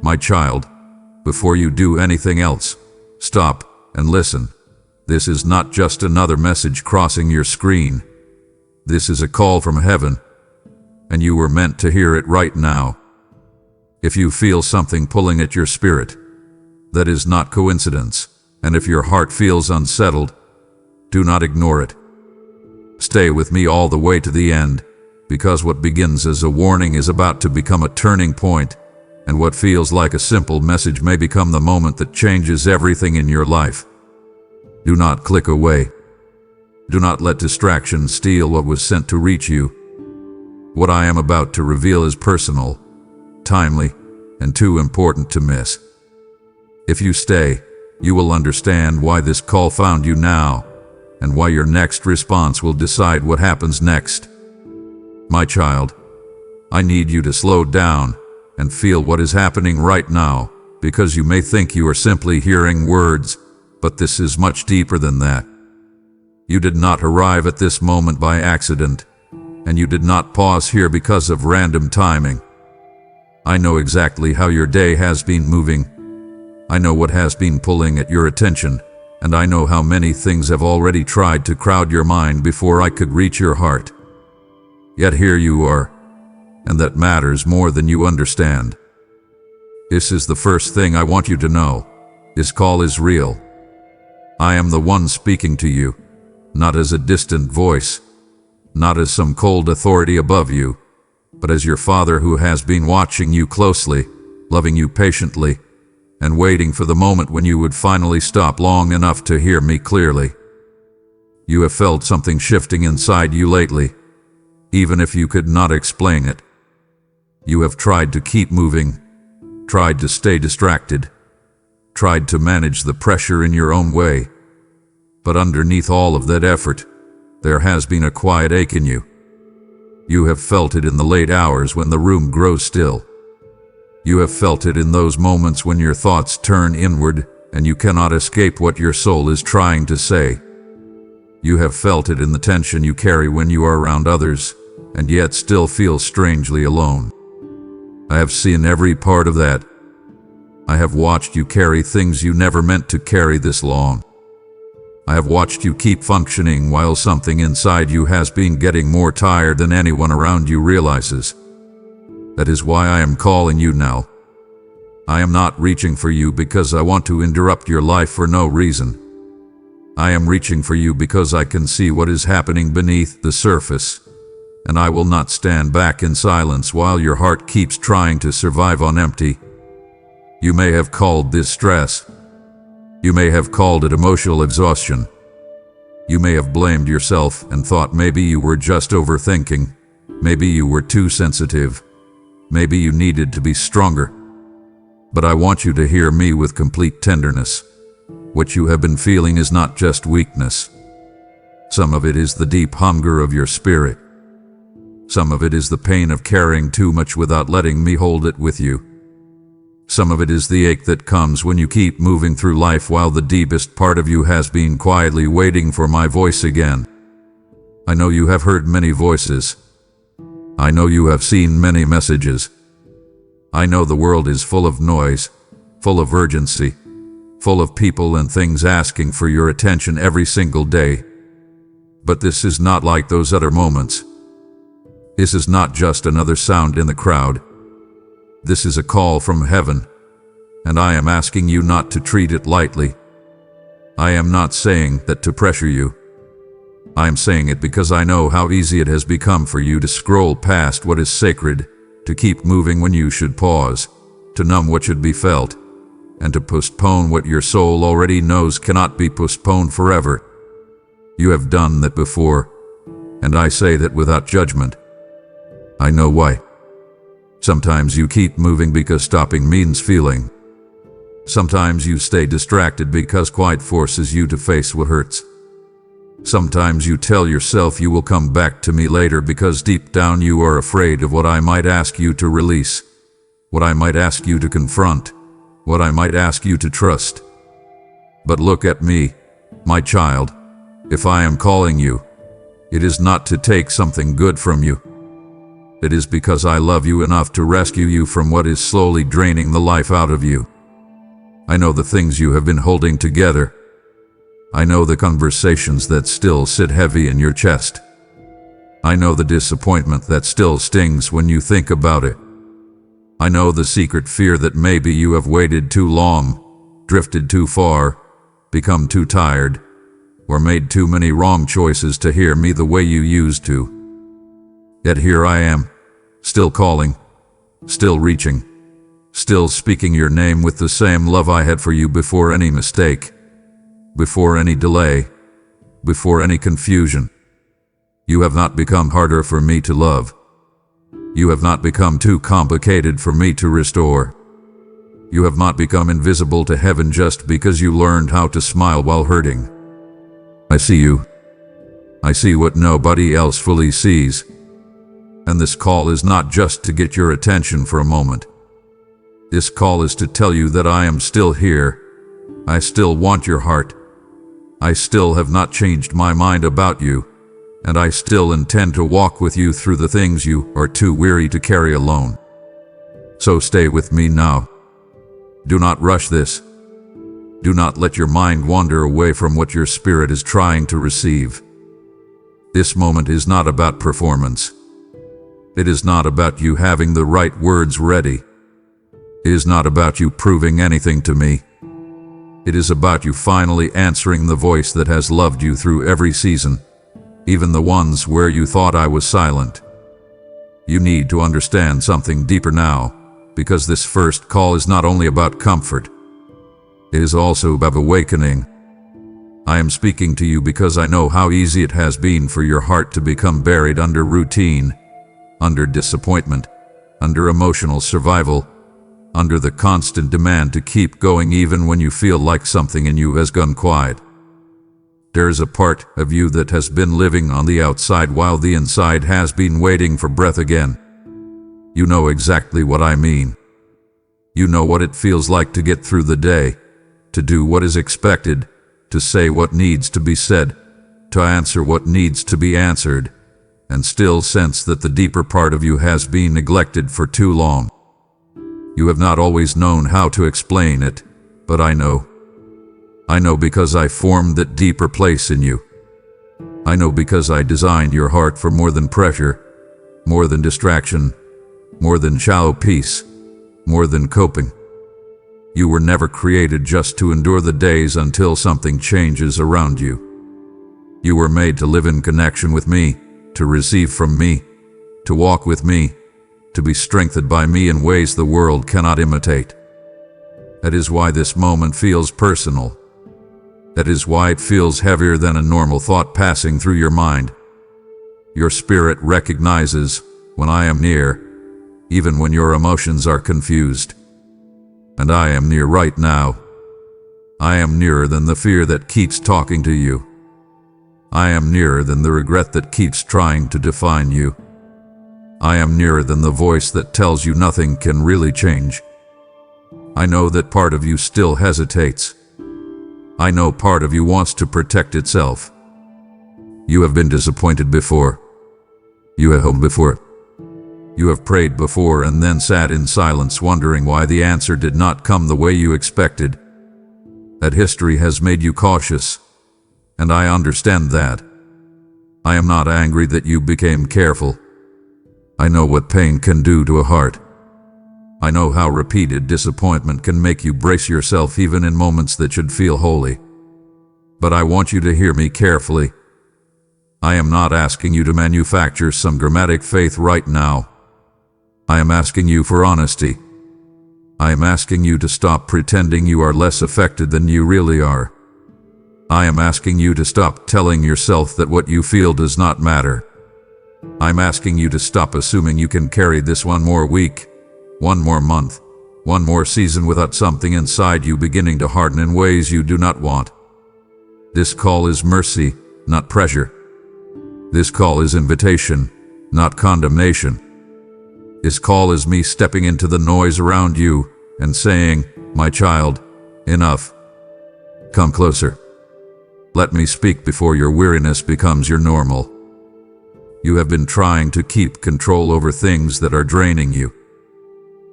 My child, before you do anything else, stop and listen. This is not just another message crossing your screen. This is a call from heaven, and you were meant to hear it right now. If you feel something pulling at your spirit, that is not coincidence, and if your heart feels unsettled, do not ignore it. Stay with me all the way to the end, because what begins as a warning is about to become a turning point, and what feels like a simple message may become the moment that changes everything in your life. Do not click away. Do not let distractions steal what was sent to reach you. What I am about to reveal is personal, timely, and too important to miss. If you stay, you will understand why this call found you now, and why your next response will decide what happens next. My child, I need you to slow down and feel what is happening right now, because you may think you are simply hearing words, but this is much deeper than that. You did not arrive at this moment by accident, and you did not pause here because of random timing. I know exactly how your day has been moving. I know what has been pulling at your attention, and I know how many things have already tried to crowd your mind before I could reach your heart. Yet here you are, and that matters more than you understand. This is the first thing I want you to know. This call is real. I am the one speaking to you, not as a distant voice, not as some cold authority above you, but as your Father who has been watching you closely, loving you patiently, and waiting for the moment when you would finally stop long enough to hear me clearly. You have felt something shifting inside you lately, even if you could not explain it. You have tried to keep moving, tried to stay distracted, tried to manage the pressure in your own way. But underneath all of that effort, there has been a quiet ache in you. You have felt it in the late hours when the room grows still. You have felt it in those moments when your thoughts turn inward and you cannot escape what your soul is trying to say. You have felt it in the tension you carry when you are around others, and yet still feel strangely alone. I have seen every part of that. I have watched you carry things you never meant to carry this long. I have watched you keep functioning while something inside you has been getting more tired than anyone around you realizes. That is why I am calling you now. I am not reaching for you because I want to interrupt your life for no reason. I am reaching for you because I can see what is happening beneath the surface, and I will not stand back in silence while your heart keeps trying to survive on empty. You may have called this stress. You may have called it emotional exhaustion. You may have blamed yourself and thought maybe you were just overthinking. Maybe you were too sensitive. Maybe you needed to be stronger. But I want you to hear me with complete tenderness. What you have been feeling is not just weakness. Some of it is the deep hunger of your spirit. Some of it is the pain of carrying too much without letting me hold it with you. Some of it is the ache that comes when you keep moving through life while the deepest part of you has been quietly waiting for my voice again. I know you have heard many voices. I know you have seen many messages. I know the world is full of noise, full of urgency, full of people and things asking for your attention every single day. But this is not like those other moments. This is not just another sound in the crowd. This is a call from heaven, and I am asking you not to treat it lightly. I am not saying that to pressure you. I am saying it because I know how easy it has become for you to scroll past what is sacred, to keep moving when you should pause, to numb what should be felt, and to postpone what your soul already knows cannot be postponed forever. You have done that before, and I say that without judgment. I know why. Sometimes you keep moving because stopping means feeling. Sometimes you stay distracted because quiet forces you to face what hurts. Sometimes you tell yourself you will come back to me later because deep down you are afraid of what I might ask you to release, what I might ask you to confront, what I might ask you to trust. But look at me, my child. If I am calling you, it is not to take something good from you. It is because I love you enough to rescue you from what is slowly draining the life out of you. I know the things you have been holding together. I know the conversations that still sit heavy in your chest. I know the disappointment that still stings when you think about it. I know the secret fear that maybe you have waited too long, drifted too far, become too tired, or made too many wrong choices to hear me the way you used to. Yet here I am, still calling, still reaching, still speaking your name with the same love I had for you before any mistake, before any delay, before any confusion. You have not become harder for me to love. You have not become too complicated for me to restore. You have not become invisible to heaven just because you learned how to smile while hurting. I see you. I see what nobody else fully sees. And this call is not just to get your attention for a moment. This call is to tell you that I am still here. I still want your heart. I still have not changed my mind about you, and I still intend to walk with you through the things you are too weary to carry alone. So stay with me now. Do not rush this. Do not let your mind wander away from what your spirit is trying to receive. This moment is not about performance. It is not about you having the right words ready. It is not about you proving anything to me. It is about you finally answering the voice that has loved you through every season, even the ones where you thought I was silent. You need to understand something deeper now, because this first call is not only about comfort. It is also about awakening. I am speaking to you because I know how easy it has been for your heart to become buried under routine, under disappointment, under emotional survival, under the constant demand to keep going even when you feel like something in you has gone quiet. There is a part of you that has been living on the outside while the inside has been waiting for breath again. You know exactly what I mean. You know what it feels like to get through the day, to do what is expected, to say what needs to be said, to answer what needs to be answered, and still sense that the deeper part of you has been neglected for too long. You have not always known how to explain it, but I know. I know because I formed that deeper place in you. I know because I designed your heart for more than pressure, more than distraction, more than shallow peace, more than coping. You were never created just to endure the days until something changes around you. You were made to live in connection with me, to receive from me, to walk with me, to be strengthened by me in ways the world cannot imitate. That is why this moment feels personal. That is why it feels heavier than a normal thought passing through your mind. Your spirit recognizes when I am near, even when your emotions are confused. And I am near right now. I am nearer than the fear that keeps talking to you. I am nearer than the regret that keeps trying to define you. I am nearer than the voice that tells you nothing can really change. I know that part of you still hesitates. I know part of you wants to protect itself. You have been disappointed before. You have hoped before. You have prayed before and then sat in silence wondering why the answer did not come the way you expected. That history has made you cautious, and I understand that. I am not angry that you became careful. I know what pain can do to a heart. I know how repeated disappointment can make you brace yourself even in moments that should feel holy. But I want you to hear me carefully. I am not asking you to manufacture some dramatic faith right now. I am asking you for honesty. I am asking you to stop pretending you are less affected than you really are. I am asking you to stop telling yourself that what you feel does not matter. I'm asking you to stop assuming you can carry this one more week, one more month, one more season without something inside you beginning to harden in ways you do not want. This call is mercy, not pressure. This call is invitation, not condemnation. This call is me stepping into the noise around you and saying, "My child, enough. Come closer. Let me speak before your weariness becomes your normal. You have been trying to keep control over things that are draining you.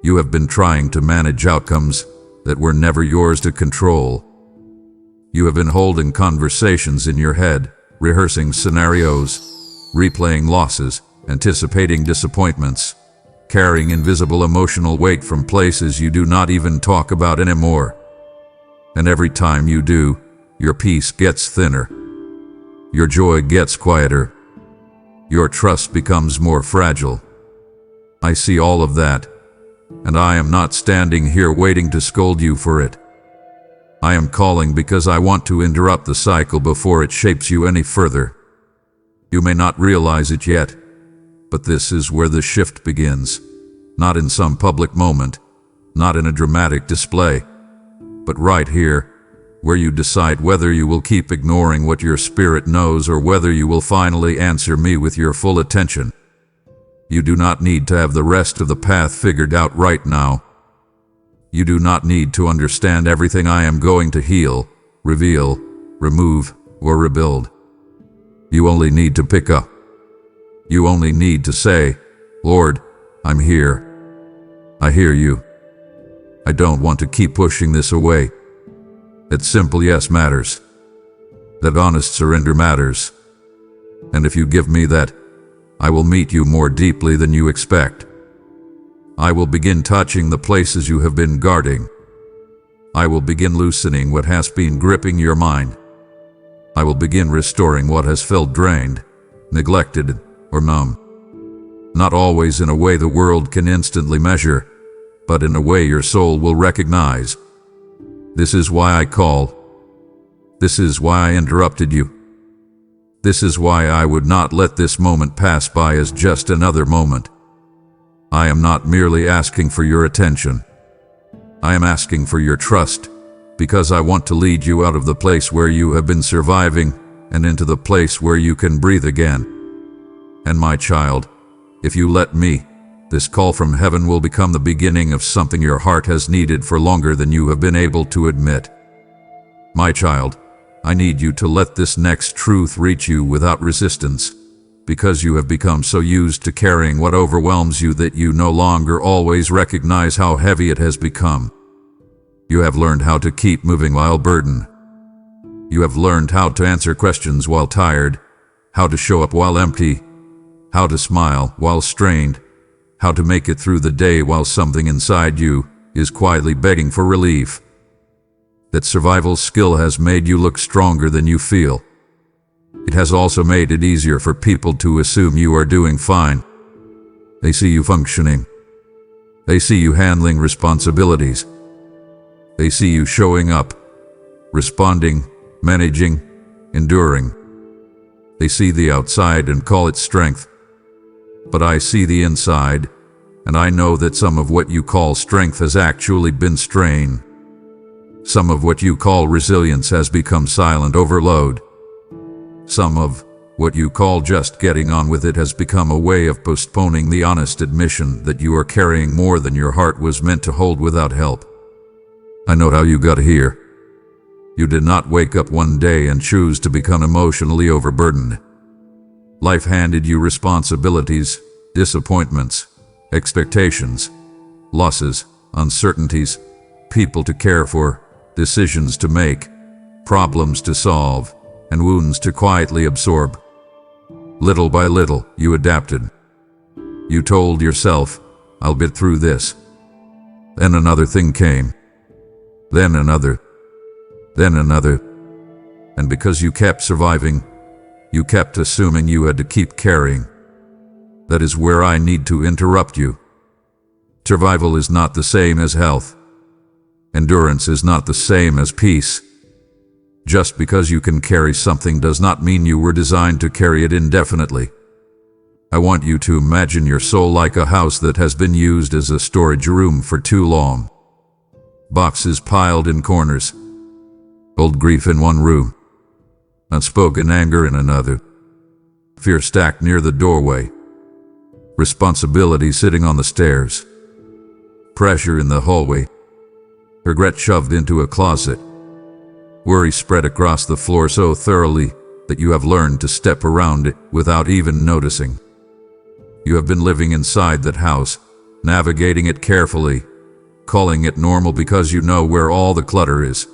You have been trying to manage outcomes that were never yours to control. You have been holding conversations in your head, rehearsing scenarios, replaying losses, anticipating disappointments, carrying invisible emotional weight from places you do not even talk about anymore. And every time you do, your peace gets thinner. Your joy gets quieter. Your trust becomes more fragile. I see all of that, and I am not standing here waiting to scold you for it. I am calling because I want to interrupt the cycle before it shapes you any further. You may not realize it yet, but this is where the shift begins. Not in some public moment, not in a dramatic display, but right here, where you decide whether you will keep ignoring what your spirit knows or whether you will finally answer me with your full attention. You do not need to have the rest of the path figured out right now. You do not need to understand everything I am going to heal, reveal, remove, or rebuild. You only need to pick up. You only need to say, Lord, I'm here. I hear you. I don't want to keep pushing this away. That simple yes matters. That honest surrender matters. And if you give me that, I will meet you more deeply than you expect. I will begin touching the places you have been guarding. I will begin loosening what has been gripping your mind. I will begin restoring what has felt drained, neglected, or numb. Not always in a way the world can instantly measure, but in a way your soul will recognize. This is why I call. This is why I interrupted you. This is why I would not let this moment pass by as just another moment. I am not merely asking for your attention. I am asking for your trust, because I want to lead you out of the place where you have been surviving and into the place where you can breathe again. And my child, if you let me, this call from heaven will become the beginning of something your heart has needed for longer than you have been able to admit. My child, I need you to let this next truth reach you without resistance, because you have become so used to carrying what overwhelms you that you no longer always recognize how heavy it has become. You have learned how to keep moving while burdened. You have learned how to answer questions while tired, how to show up while empty, how to smile while strained, how to make it through the day while something inside you is quietly begging for relief. That survival skill has made you look stronger than you feel. It has also made it easier for people to assume you are doing fine. They see you functioning. They see you handling responsibilities. They see you showing up, responding, managing, enduring. They see the outside and call it strength. But I see the inside, and I know that some of what you call strength has actually been strain. Some of what you call resilience has become silent overload. Some of what you call just getting on with it has become a way of postponing the honest admission that you are carrying more than your heart was meant to hold without help. I know how you got here. You did not wake up one day and choose to become emotionally overburdened. Life handed you responsibilities, disappointments, expectations, losses, uncertainties, people to care for, decisions to make, problems to solve, and wounds to quietly absorb. Little by little, you adapted. You told yourself, I'll get through this. Then another thing came. Then another. Then another. And because you kept surviving, you kept assuming you had to keep carrying. That is where I need to interrupt you. Survival is not the same as health. Endurance is not the same as peace. Just because you can carry something does not mean you were designed to carry it indefinitely. I want you to imagine your soul like a house that has been used as a storage room for too long. Boxes piled in corners. Old grief in one room. Unspoken anger in another. Fear stacked near the doorway. Responsibility sitting on the stairs. Pressure in the hallway. Regret shoved into a closet. Worry spread across the floor so thoroughly that you have learned to step around it without even noticing. You have been living inside that house, navigating it carefully, calling it normal because you know where all the clutter is.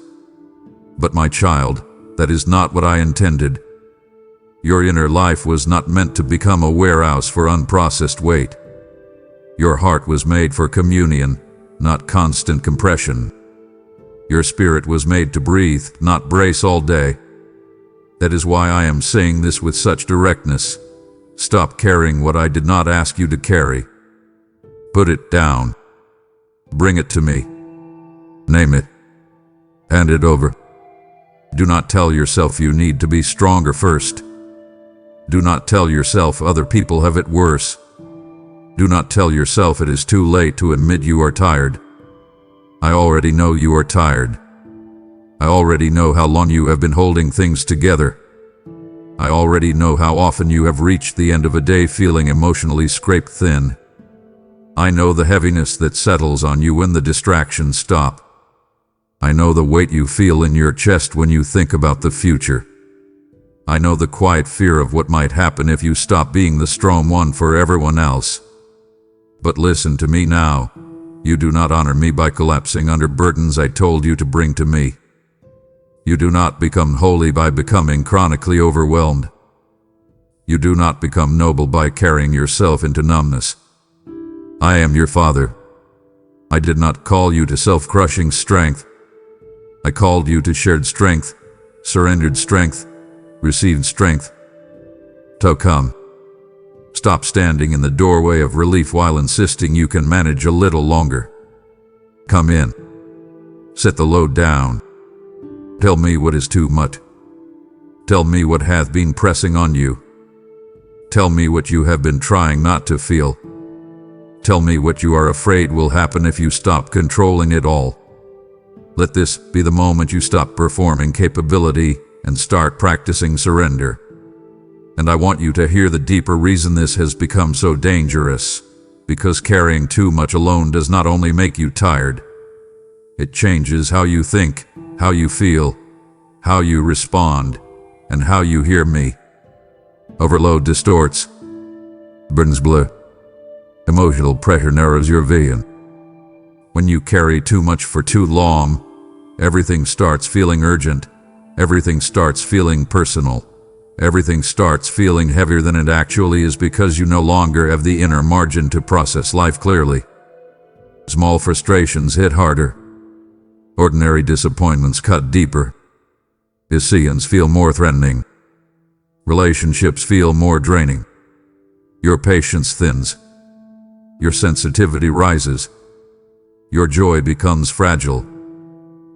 But my child, that is not what I intended. Your inner life was not meant to become a warehouse for unprocessed weight. Your heart was made for communion, not constant compression. Your spirit was made to breathe, not brace all day. That is why I am saying this with such directness. Stop carrying what I did not ask you to carry. Put it down. Bring it to me. Name it. Hand it over. Do not tell yourself you need to be stronger first. Do not tell yourself other people have it worse. Do not tell yourself it is too late to admit you are tired. I already know you are tired. I already know how long you have been holding things together. I already know how often you have reached the end of a day feeling emotionally scraped thin. I know the heaviness that settles on you when the distractions stop. I know the weight you feel in your chest when you think about the future. I know the quiet fear of what might happen if you stop being the strong one for everyone else. But listen to me now. You do not honor me by collapsing under burdens I told you to bring to me. You do not become holy by becoming chronically overwhelmed. You do not become noble by carrying yourself into numbness. I am your Father. I did not call you to self-crushing strength. I called you to shared strength, surrendered strength, received strength. So come. Stop standing in the doorway of relief while insisting you can manage a little longer. Come in. Set the load down. Tell me what is too much. Tell me what hath been pressing on you. Tell me what you have been trying not to feel. Tell me what you are afraid will happen if you stop controlling it all. Let this be the moment you stop performing capability and start practicing surrender. And I want you to hear the deeper reason this has become so dangerous, because carrying too much alone does not only make you tired, it changes how you think, how you feel, how you respond, and how you hear me. Overload distorts, burdens blur, emotional pressure narrows your vision. When you carry too much for too long, everything starts feeling urgent, everything starts feeling personal, everything starts feeling heavier than it actually is because you no longer have the inner margin to process life clearly. Small frustrations hit harder. Ordinary disappointments cut deeper. Decisions feel more threatening. Relationships feel more draining. Your patience thins. Your sensitivity rises. Your joy becomes fragile.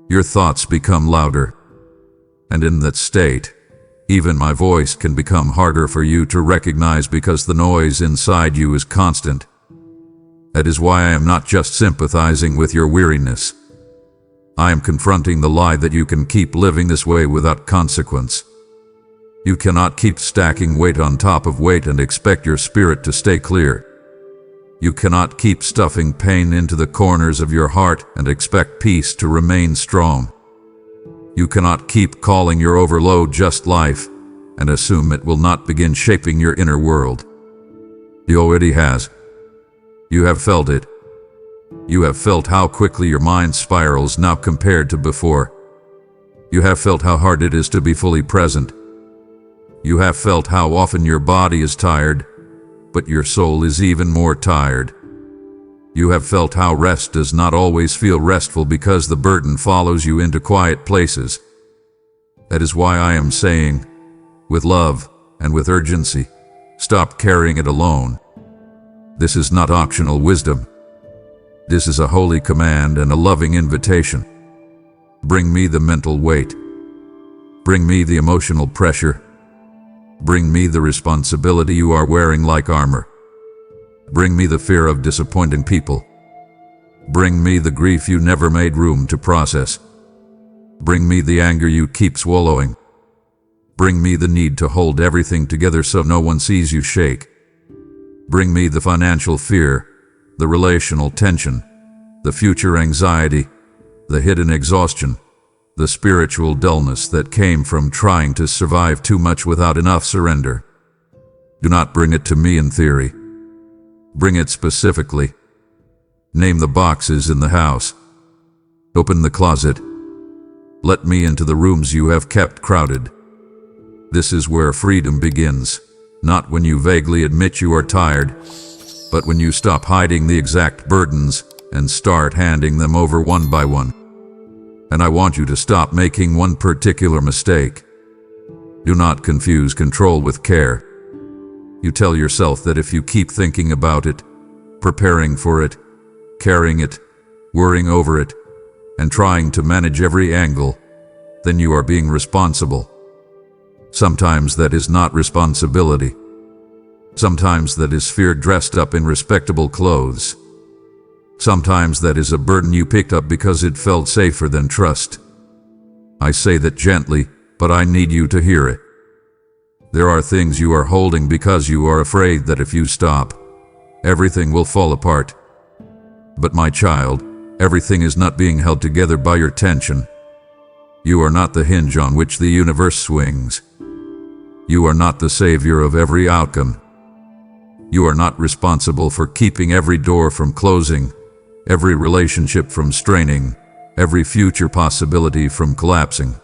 Your thoughts become louder. And in that state, even my voice can become harder for you to recognize because the noise inside you is constant. That is why I am not just sympathizing with your weariness. I am confronting the lie that you can keep living this way without consequence. You cannot keep stacking weight on top of weight and expect your spirit to stay clear. You cannot keep stuffing pain into the corners of your heart and expect peace to remain strong. You cannot keep calling your overload just life and assume it will not begin shaping your inner world. It already has. You have felt it. You have felt how quickly your mind spirals now compared to before. You have felt how hard it is to be fully present. You have felt how often your body is tired, but your soul is even more tired. You have felt how rest does not always feel restful because the burden follows you into quiet places. That is why I am saying, with love and with urgency, stop carrying it alone. This is not optional wisdom. This is a holy command and a loving invitation. Bring me the mental weight. Bring me the emotional pressure. Bring me the responsibility you are wearing like armor. Bring me the fear of disappointing people. Bring me the grief you never made room to process. Bring me the anger you keep swallowing. Bring me the need to hold everything together so no one sees you shake. Bring me the financial fear, the relational tension, the future anxiety, the hidden exhaustion, the spiritual dullness that came from trying to survive too much without enough surrender. Do not bring it to me in theory. Bring it specifically. Name the boxes in the house. Open the closet. Let me into the rooms you have kept crowded. This is where freedom begins, not when you vaguely admit you are tired, but when you stop hiding the exact burdens and start handing them over one by one. And I want you to stop making one particular mistake. Do not confuse control with care. You tell yourself that if you keep thinking about it, preparing for it, carrying it, worrying over it, and trying to manage every angle, then you are being responsible. Sometimes that is not responsibility. Sometimes that is fear dressed up in respectable clothes. Sometimes that is a burden you picked up because it felt safer than trust. I say that gently, but I need you to hear it. There are things you are holding because you are afraid that if you stop, everything will fall apart. But my child, everything is not being held together by your tension. You are not the hinge on which the universe swings. You are not the savior of every outcome. You are not responsible for keeping every door from closing, every relationship from straining, every future possibility from collapsing.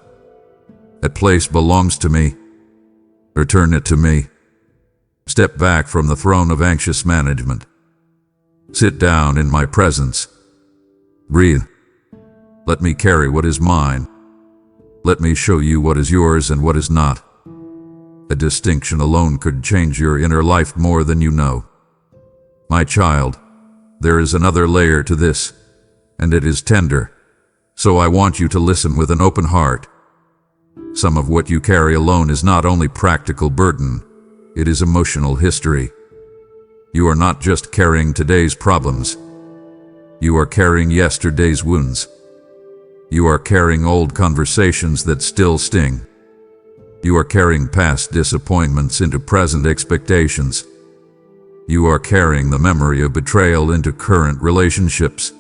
That place belongs to me. Return it to me. Step back from the throne of anxious management. Sit down in my presence. Breathe. Let me carry what is mine. Let me show you what is yours and what is not. A distinction alone could change your inner life more than you know. My child, there is another layer to this, and it is tender, so I want you to listen with an open heart. Some of what you carry alone is not only practical burden, it is emotional history. You are not just carrying today's problems. You are carrying yesterday's wounds. You are carrying old conversations that still sting. You are carrying past disappointments into present expectations. You are carrying the memory of betrayal into current relationships.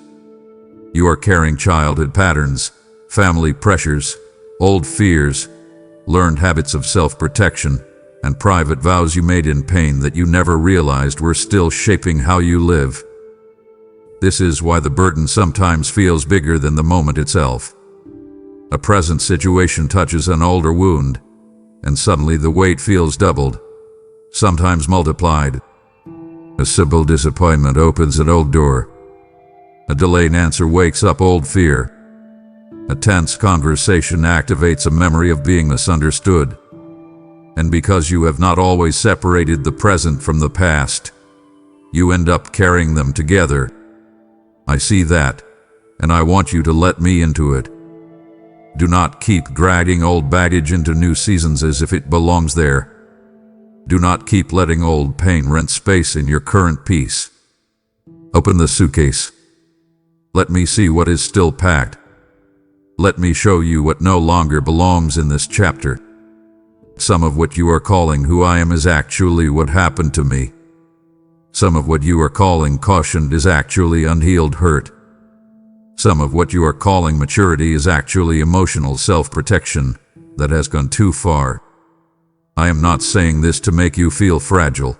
You are carrying childhood patterns, family pressures, old fears, learned habits of self-protection, and private vows you made in pain that you never realized were still shaping how you live. This is why the burden sometimes feels bigger than the moment itself. A present situation touches an older wound, and suddenly the weight feels doubled, sometimes multiplied. A simple disappointment opens an old door. A delayed answer wakes up old fear. A tense conversation activates a memory of being misunderstood. And because you have not always separated the present from the past, you end up carrying them together. I see that, and I want you to let me into it. Do not keep dragging old baggage into new seasons as if it belongs there. Do not keep letting old pain rent space in your current peace. Open the suitcase. Let me see what is still packed. Let me show you what no longer belongs in this chapter. Some of what you are calling who I am is actually what happened to me. Some of what you are calling caution is actually unhealed hurt. Some of what you are calling maturity is actually emotional self-protection that has gone too far. I am not saying this to make you feel fragile.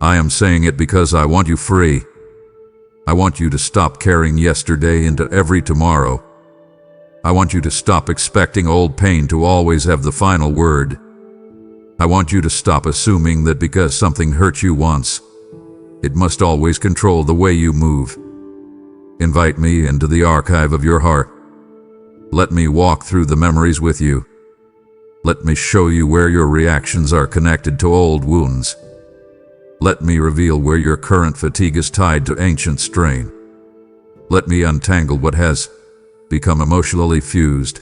I am saying it because I want you free. I want you to stop carrying yesterday into every tomorrow. I want you to stop expecting old pain to always have the final word. I want you to stop assuming that because something hurt you once, it must always control the way you move. Invite me into the archive of your heart. Let me walk through the memories with you. Let me show you where your reactions are connected to old wounds. Let me reveal where your current fatigue is tied to ancient strain. Let me untangle what has become emotionally fused.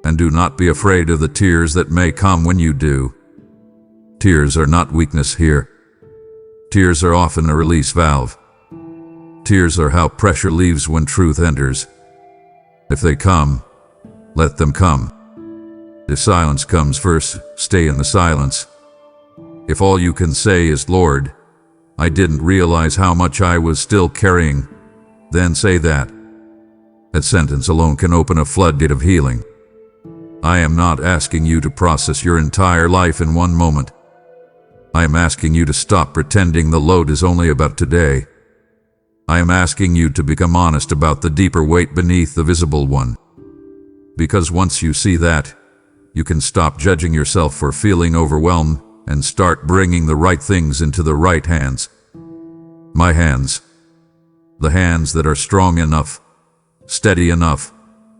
And do not be afraid of the tears that may come when you do. Tears are not weakness here. Tears are often a release valve. Tears are how pressure leaves when truth enters. If they come, let them come. If silence comes first, stay in the silence. If all you can say is, Lord, I didn't realize how much I was still carrying, then say that. That sentence alone can open a floodgate of healing. I am not asking you to process your entire life in one moment. I am asking you to stop pretending the load is only about today. I am asking you to become honest about the deeper weight beneath the visible one. Because once you see that, you can stop judging yourself for feeling overwhelmed and start bringing the right things into the right hands. My hands. The hands that are strong enough, steady enough,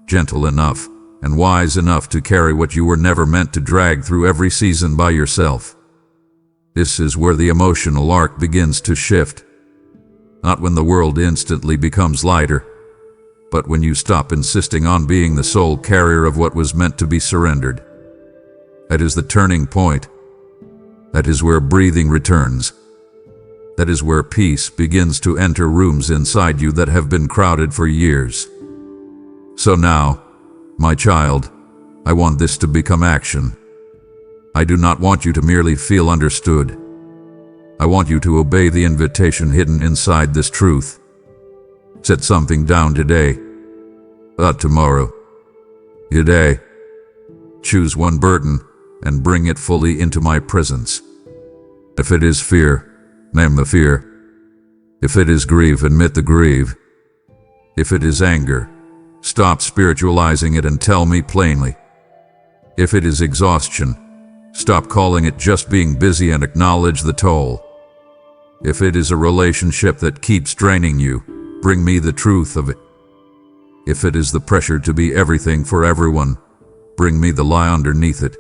gentle enough, and wise enough to carry what you were never meant to drag through every season by yourself. This is where the emotional arc begins to shift. Not when the world instantly becomes lighter, but when you stop insisting on being the sole carrier of what was meant to be surrendered. That is the turning point. That is where breathing returns. That is where peace begins to enter rooms inside you that have been crowded for years. So now, my child, I want this to become action. I do not want you to merely feel understood. I want you to obey the invitation hidden inside this truth. Set something down today, not tomorrow. Today. Choose one burden and bring it fully into my presence. If it is fear, name the fear. If it is grief, admit the grief. If it is anger, stop spiritualizing it and tell me plainly. If it is exhaustion, stop calling it just being busy and acknowledge the toll. If it is a relationship that keeps draining you, bring me the truth of it. If it is the pressure to be everything for everyone, bring me the lie underneath it.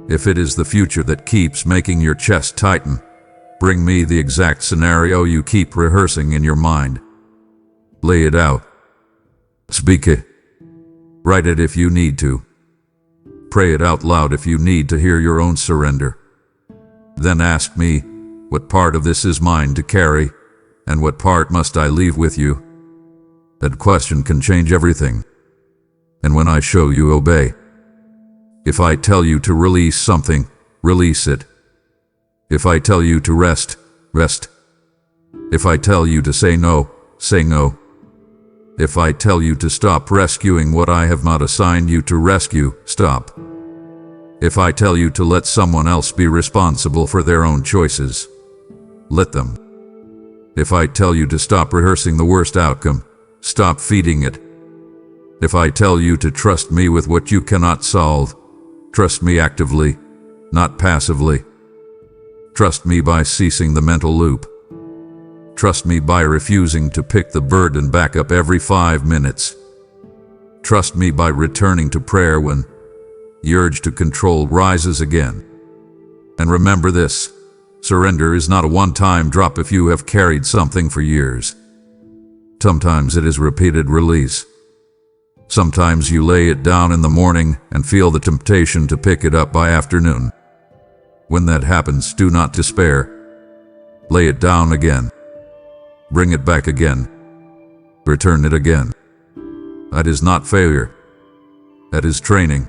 If it is the future that keeps making your chest tighten, bring me the exact scenario you keep rehearsing in your mind. Lay it out. Speak it. Write it if you need to. Pray it out loud if you need to hear your own surrender. Then ask me, what part of this is mine to carry, and what part must I leave with you? That question can change everything. And when I show you, obey. If I tell you to release something, release it. If I tell you to rest, rest. If I tell you to say no, say no. If I tell you to stop rescuing what I have not assigned you to rescue, stop. If I tell you to let someone else be responsible for their own choices, let them. If I tell you to stop rehearsing the worst outcome, stop feeding it. If I tell you to trust me with what you cannot solve, trust me actively, not passively. Trust me by ceasing the mental loop. Trust me by refusing to pick the burden back up every 5 minutes. Trust me by returning to prayer when the urge to control rises again. And remember this, surrender is not a one-time drop if you have carried something for years. Sometimes it is repeated release. Sometimes you lay it down in the morning and feel the temptation to pick it up by afternoon. When that happens, do not despair. Lay it down again. Bring it back again. Return it again. That is not failure. That is training.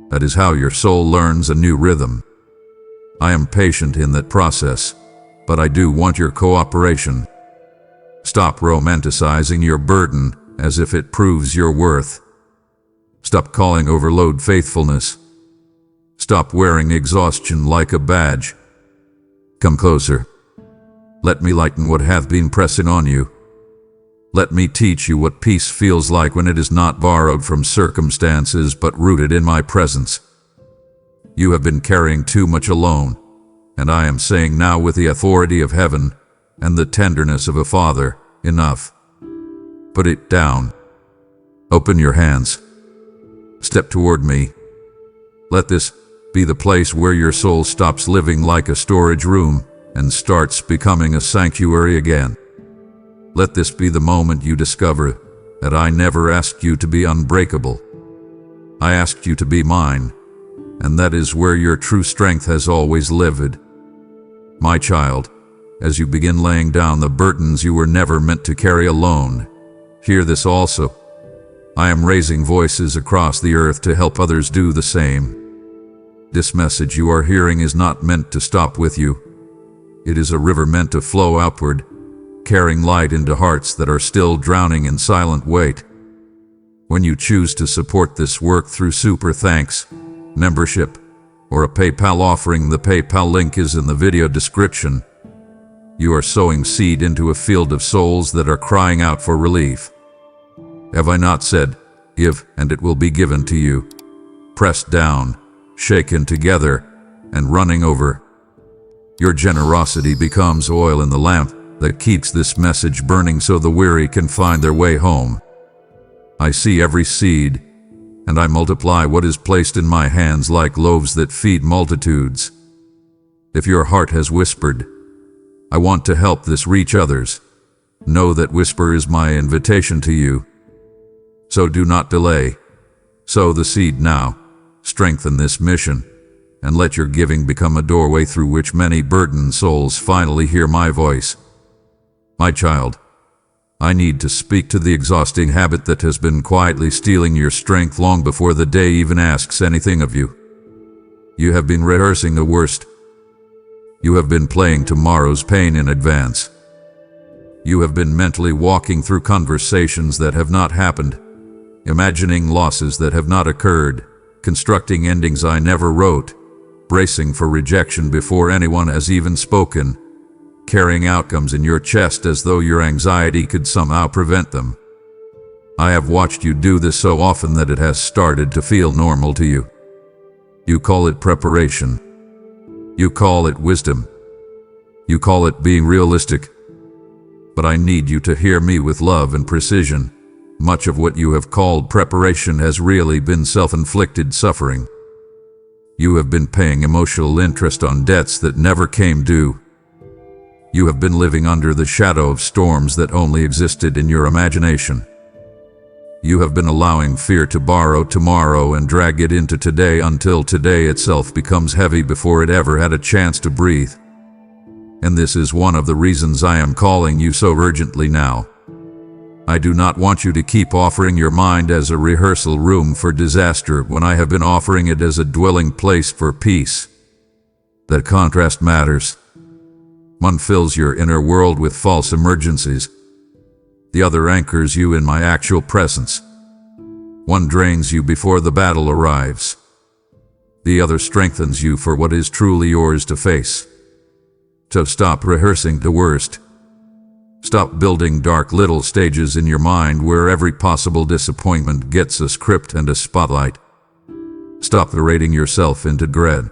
That is how your soul learns a new rhythm. I am patient in that process, but I do want your cooperation. Stop romanticizing your burden as if it proves your worth. Stop calling overload faithfulness. Stop wearing exhaustion like a badge. Come closer. Let me lighten what hath been pressing on you. Let me teach you what peace feels like when it is not borrowed from circumstances but rooted in my presence. You have been carrying too much alone, and I am saying now with the authority of heaven and the tenderness of a father, enough. Put it down. Open your hands. Step toward me. Let this be the place where your soul stops living like a storage room and starts becoming a sanctuary again. Let this be the moment you discover that I never asked you to be unbreakable. I asked you to be mine, and that is where your true strength has always lived. My child, as you begin laying down the burdens you were never meant to carry alone, hear this also. I am raising voices across the earth to help others do the same. This message you are hearing is not meant to stop with you. It is a river meant to flow outward, carrying light into hearts that are still drowning in silent weight. When you choose to support this work through super thanks, membership, or a PayPal offering, the PayPal link is in the video description. You are sowing seed into a field of souls that are crying out for relief. Have I not said, "Give, and it will be given to you, pressed down, shaken together, and running over"? Your generosity becomes oil in the lamp that keeps this message burning so the weary can find their way home. I see every seed, and I multiply what is placed in my hands like loaves that feed multitudes. If your heart has whispered, "I want to help this reach others," know that whisper is my invitation to you. So do not delay. Sow the seed now, strengthen this mission, and let your giving become a doorway through which many burdened souls finally hear my voice. My child, I need to speak to the exhausting habit that has been quietly stealing your strength long before the day even asks anything of you. You have been rehearsing the worst. You have been playing tomorrow's pain in advance. You have been mentally walking through conversations that have not happened, imagining losses that have not occurred, constructing endings I never wrote, bracing for rejection before anyone has even spoken, carrying outcomes in your chest as though your anxiety could somehow prevent them. I have watched you do this so often that it has started to feel normal to you. You call it preparation. You call it wisdom. You call it being realistic. But I need you to hear me with love and precision. Much of what you have called preparation has really been self-inflicted suffering. You have been paying emotional interest on debts that never came due. You have been living under the shadow of storms that only existed in your imagination. You have been allowing fear to borrow tomorrow and drag it into today until today itself becomes heavy before it ever had a chance to breathe. And this is one of the reasons I am calling you so urgently now. I do not want you to keep offering your mind as a rehearsal room for disaster when I have been offering it as a dwelling place for peace. That contrast matters. One fills your inner world with false emergencies. The other anchors you in my actual presence. One drains you before the battle arrives. The other strengthens you for what is truly yours to face. So stop rehearsing the worst. Stop building dark little stages in your mind where every possible disappointment gets a script and a spotlight. Stop berating yourself into dread.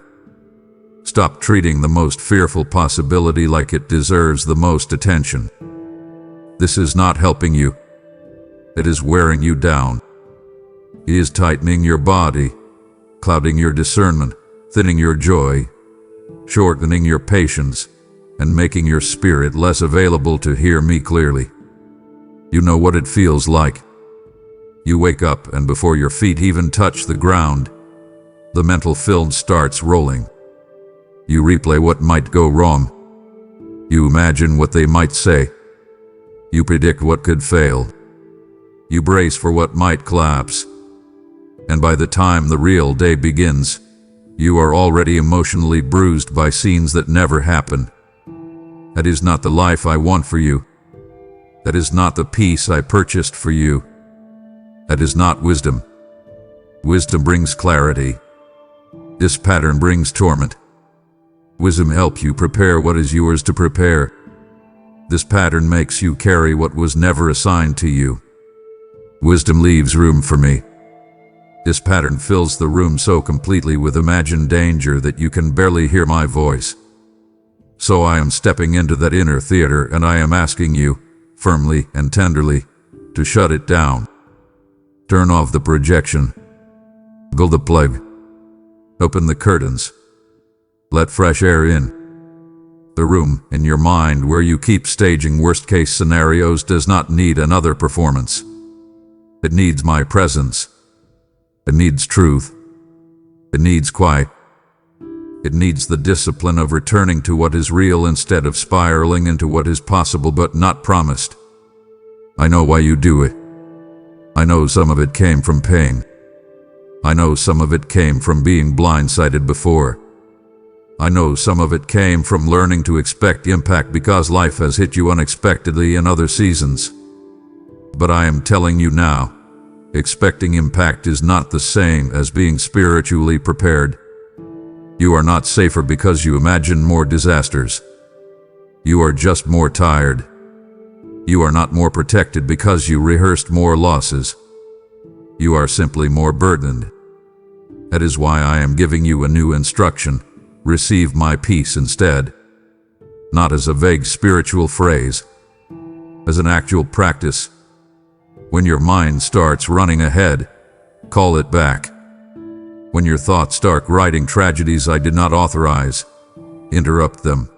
Stop treating the most fearful possibility like it deserves the most attention. This is not helping you. It is wearing you down. It is tightening your body, clouding your discernment, thinning your joy, shortening your patience, and making your spirit less available to hear me clearly. You know what it feels like. You wake up and before your feet even touch the ground, the mental film starts rolling. You replay what might go wrong. You imagine what they might say. You predict what could fail. You brace for what might collapse. And by the time the real day begins, you are already emotionally bruised by scenes that never happened. That is not the life I want for you. That is not the peace I purchased for you. That is not wisdom. Wisdom brings clarity. This pattern brings torment. Wisdom helps you prepare what is yours to prepare. This pattern makes you carry what was never assigned to you. Wisdom leaves room for me. This pattern fills the room so completely with imagined danger that you can barely hear my voice. So I am stepping into that inner theater and I am asking you, firmly and tenderly, to shut it down. Turn off the projection. Pull the plug. Open the curtains. Let fresh air in. The room in your mind where you keep staging worst-case scenarios does not need another performance. It needs my presence. It needs truth. It needs quiet. It needs the discipline of returning to what is real instead of spiraling into what is possible but not promised. I know why you do it. I know some of it came from pain. I know some of it came from being blindsided before. I know some of it came from learning to expect impact because life has hit you unexpectedly in other seasons. But I am telling you now, Expecting impact is not the same as being spiritually prepared. You are not safer because you imagine more disasters. You are just more tired. You are not more protected because you rehearsed more losses. You are simply more burdened. That is why I am giving you a new instruction. Receive my peace instead. Not as a vague spiritual phrase, as an actual practice. When your mind starts running ahead, call it back. When your thoughts start writing tragedies I did not authorize, interrupt them.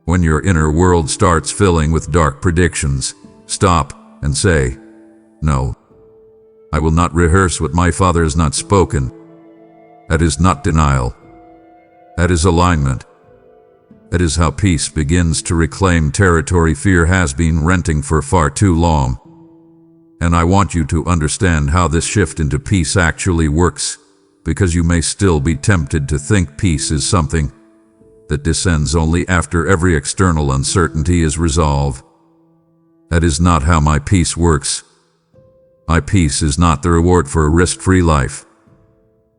When your inner world starts filling with dark predictions, stop and say, "No, I will not rehearse what my Father has not spoken." That is not denial. That is alignment. That is how peace begins to reclaim territory fear has been renting for far too long. And I want you to understand how this shift into peace actually works, because you may still be tempted to think peace is something that descends only after every external uncertainty is resolved. That is not how my peace works. My peace is not the reward for a risk-free life.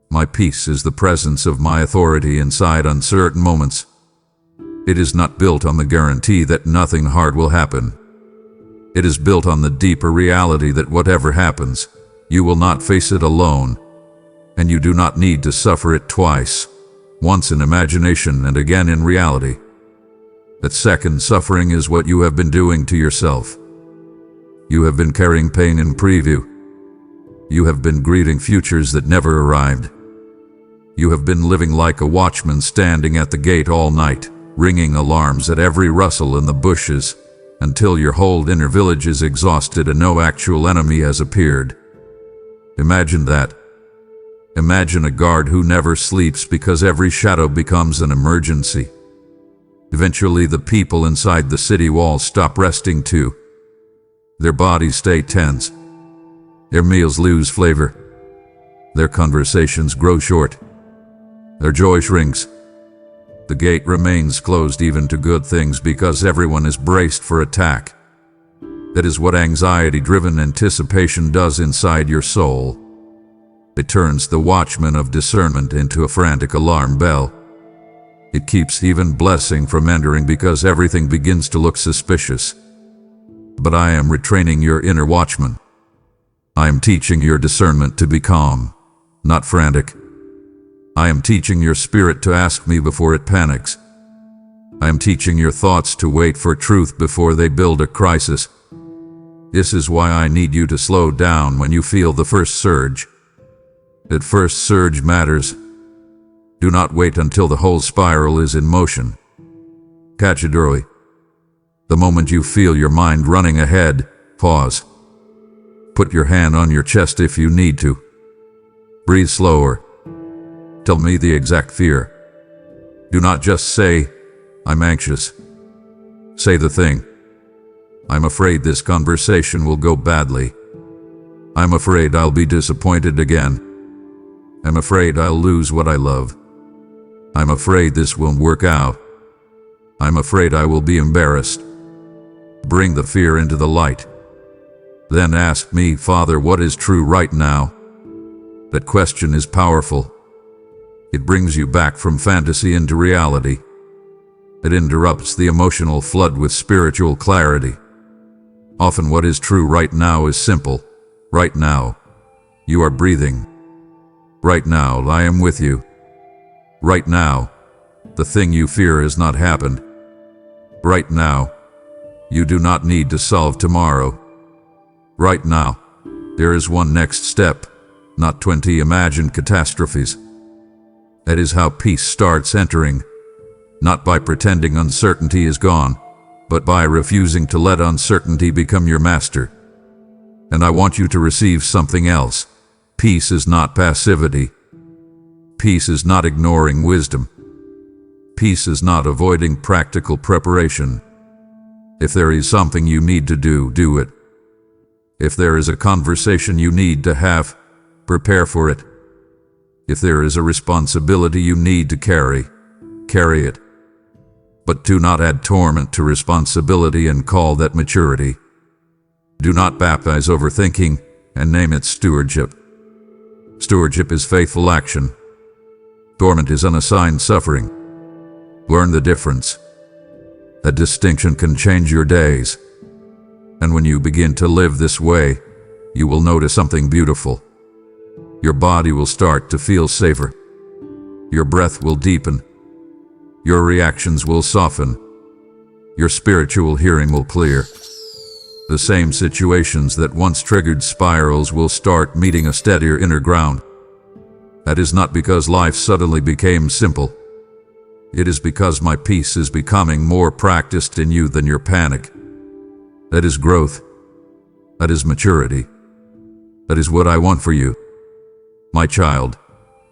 My peace is the presence of my authority inside uncertain moments. It is not built on the guarantee that nothing hard will happen. It is built on the deeper reality that whatever happens, you will not face it alone, and you do not need to suffer it twice, once in imagination and again in reality. That second suffering is what you have been doing to yourself. You have been carrying pain in preview. You have been greeting futures that never arrived. You have been living like a watchman standing at the gate all night, ringing alarms at every rustle in the bushes, until your whole inner village is exhausted and no actual enemy has appeared. Imagine that. Imagine a guard who never sleeps because every shadow becomes an emergency. Eventually the people inside the city walls stop resting too. Their bodies stay tense. Their meals lose flavor. Their conversations grow short. Their joy shrinks. The gate remains closed even to good things because everyone is braced for attack. That is what anxiety-driven anticipation does inside your soul. It turns the watchman of discernment into a frantic alarm bell. It keeps even blessing from entering because everything begins to look suspicious. But I am retraining your inner watchman. I am teaching your discernment to be calm, not frantic. I am teaching your spirit to ask me before it panics. I am teaching your thoughts to wait for truth before they build a crisis. This is why I need you to slow down when you feel the first surge. That first surge matters. Do not wait until the whole spiral is in motion. Catch it early. The moment you feel your mind running ahead, pause. Put your hand on your chest if you need to. Breathe slower. Tell me the exact fear. Do not just say, "I'm anxious." Say the thing. "I'm afraid this conversation will go badly. I'm afraid I'll be disappointed again. I'm afraid I'll lose what I love. I'm afraid this won't work out. I'm afraid I will be embarrassed." Bring the fear into the light. Then ask me, "Father, what is true right now?" That question is powerful. It brings you back from fantasy into reality. It interrupts the emotional flood with spiritual clarity. Often what is true right now is simple. Right now, you are breathing. Right now, I am with you. Right now, the thing you fear has not happened. Right now, you do not need to solve tomorrow. Right now, there is one next step, not 20 imagined catastrophes. That is how peace starts entering, not by pretending uncertainty is gone, but by refusing to let uncertainty become your master. And I want you to receive something else. Peace is not passivity. Peace is not ignoring wisdom. Peace is not avoiding practical preparation. If there is something you need to do, do it. If there is a conversation you need to have, prepare for it. If there is a responsibility you need to carry, carry it. But do not add torment to responsibility and call that maturity. Do not baptize overthinking and name it stewardship. Stewardship is faithful action. Torment is unassigned suffering. Learn the difference. That distinction can change your days. And when you begin to live this way, you will notice something beautiful. Your body will start to feel safer. Your breath will deepen. Your reactions will soften. Your spiritual hearing will clear. The same situations that once triggered spirals will start meeting a steadier inner ground. That is not because life suddenly became simple. It is because my peace is becoming more practiced in you than your panic. That is growth. That is maturity. That is what I want for you. My child,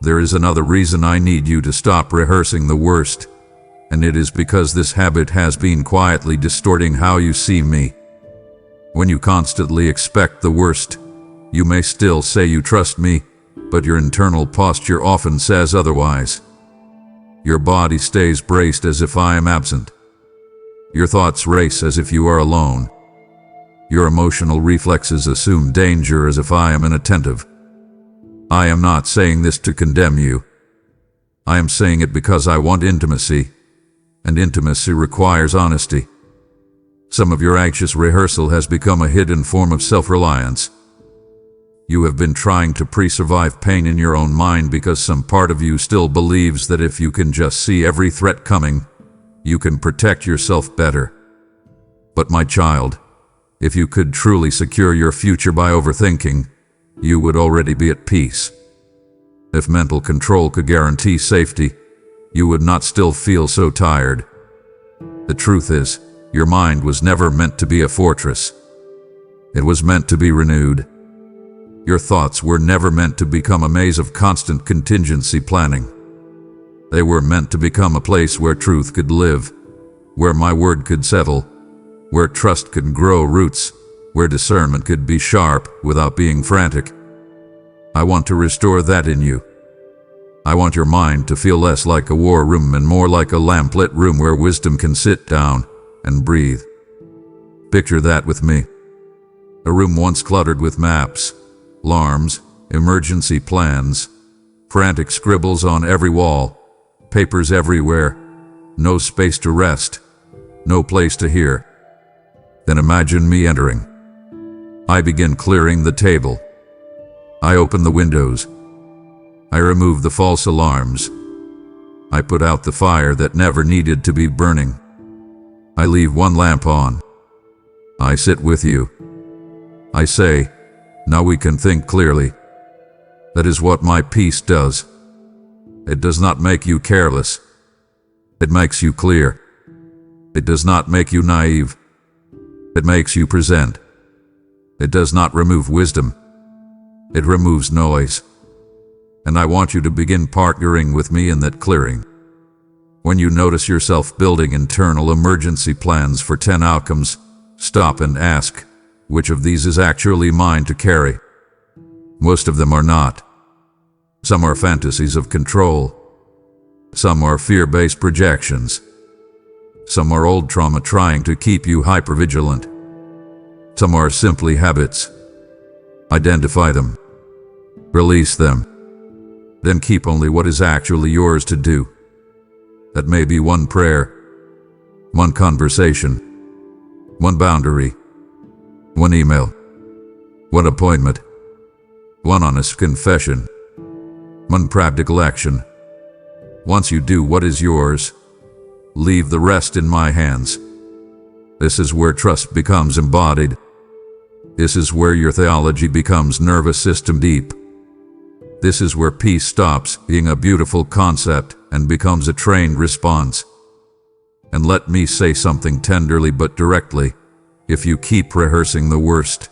there is another reason I need you to stop rehearsing the worst, and it is because this habit has been quietly distorting how you see me. When you constantly expect the worst, you may still say you trust me, but your internal posture often says otherwise. Your body stays braced as if I am absent. Your thoughts race as if you are alone. Your emotional reflexes assume danger as if I am inattentive. I am not saying this to condemn you. I am saying it because I want intimacy, and intimacy requires honesty. Some of your anxious rehearsal has become a hidden form of self-reliance. You have been trying to pre-survive pain in your own mind because some part of you still believes that if you can just see every threat coming, you can protect yourself better. But my child, if you could truly secure your future by overthinking, you would already be at peace. If mental control could guarantee safety, you would not still feel so tired. The truth is, your mind was never meant to be a fortress. It was meant to be renewed. Your thoughts were never meant to become a maze of constant contingency planning. They were meant to become a place where truth could live, where my word could settle, where trust could grow roots, where discernment could be sharp without being frantic. I want to restore that in you. I want your mind to feel less like a war room and more like a lamplit room where wisdom can sit down and breathe. Picture that with me. A room once cluttered with maps, alarms, emergency plans, frantic scribbles on every wall, papers everywhere, no space to rest, no place to hear. Then imagine me entering. I begin clearing the table. I open the windows. I remove the false alarms. I put out the fire that never needed to be burning. I leave one lamp on. I sit with you. I say, now we can think clearly. That is what my peace does. It does not make you careless. It makes you clear. It does not make you naive. It makes you present. It does not remove wisdom. It removes noise. And I want you to begin partnering with me in that clearing. When you notice yourself building internal emergency plans for 10 outcomes, stop and ask, which of these is actually mine to carry? Most of them are not. Some are fantasies of control. Some are fear-based projections. Some are old trauma trying to keep you hypervigilant. Some are simply habits. Identify them. Release them. Then keep only what is actually yours to do. That may be one prayer, one conversation, one boundary, one email, one appointment, one honest confession, one practical action. Once you do what is yours, leave the rest in my hands. This is where trust becomes embodied. This is where your theology becomes nervous system deep. This is where peace stops being a beautiful concept and becomes a trained response. And let me say something tenderly but directly. If you keep rehearsing the worst,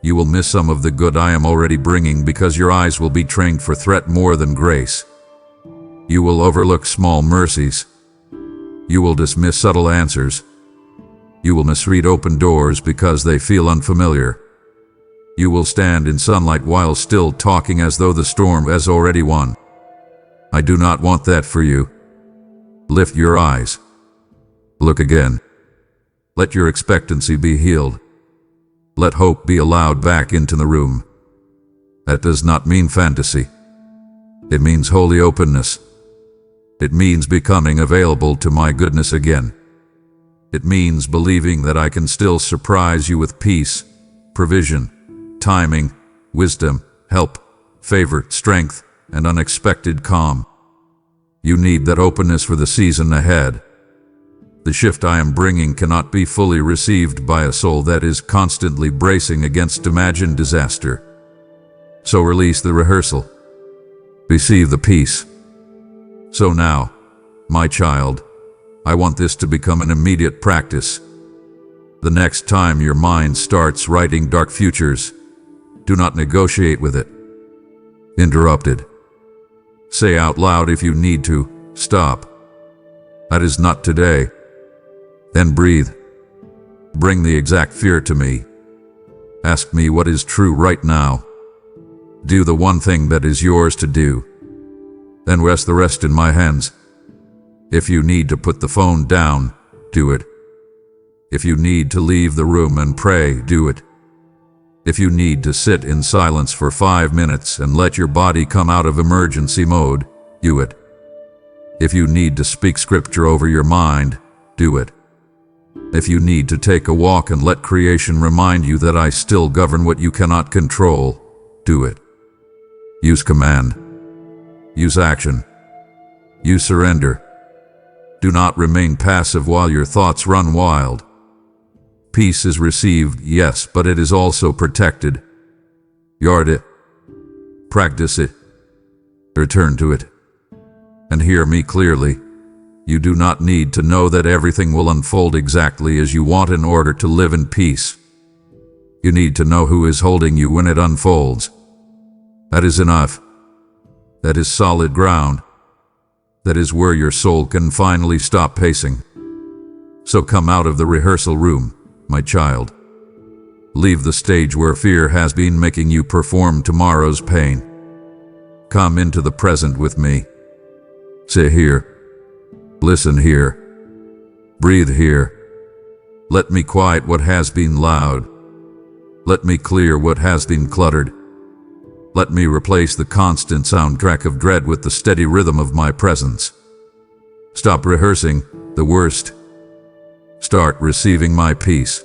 you will miss some of the good I am already bringing because your eyes will be trained for threat more than grace. You will overlook small mercies. You will dismiss subtle answers. You will misread open doors because they feel unfamiliar. You will stand in sunlight while still talking as though the storm has already won. I do not want that for you. Lift your eyes. Look again. Let your expectancy be healed. Let hope be allowed back into the room. That does not mean fantasy. It means holy openness. It means becoming available to my goodness again. It means believing that I can still surprise you with peace, provision, timing, wisdom, help, favor, strength, and unexpected calm. You need that openness for the season ahead. The shift I am bringing cannot be fully received by a soul that is constantly bracing against imagined disaster. So release the rehearsal. Receive the peace. So now, my child, I want this to become an immediate practice. The next time your mind starts writing dark futures, do not negotiate with it. Interrupt it. Say out loud if you need to, stop. That is not today. Then breathe. Bring the exact fear to me. Ask me what is true right now. Do the one thing that is yours to do. Then rest the rest in my hands. If you need to put the phone down, do it. If you need to leave the room and pray, do it. If you need to sit in silence for 5 minutes and let your body come out of emergency mode, do it. If you need to speak scripture over your mind, do it. If you need to take a walk and let creation remind you that I still govern what you cannot control, do it. Use command. Use action. Use surrender. Do not remain passive while your thoughts run wild. Peace is received, yes, but it is also protected. Guard it. Practice it. Return to it. And hear me clearly. You do not need to know that everything will unfold exactly as you want in order to live in peace. You need to know who is holding you when it unfolds. That is enough. That is solid ground. That is where your soul can finally stop pacing. So come out of the rehearsal room, my child. Leave the stage where fear has been making you perform tomorrow's pain. Come into the present with me. Sit here. Listen here. Breathe here. Let me quiet what has been loud. Let me clear what has been cluttered. Let me replace the constant soundtrack of dread with the steady rhythm of my presence. Stop rehearsing the worst. Start receiving my peace.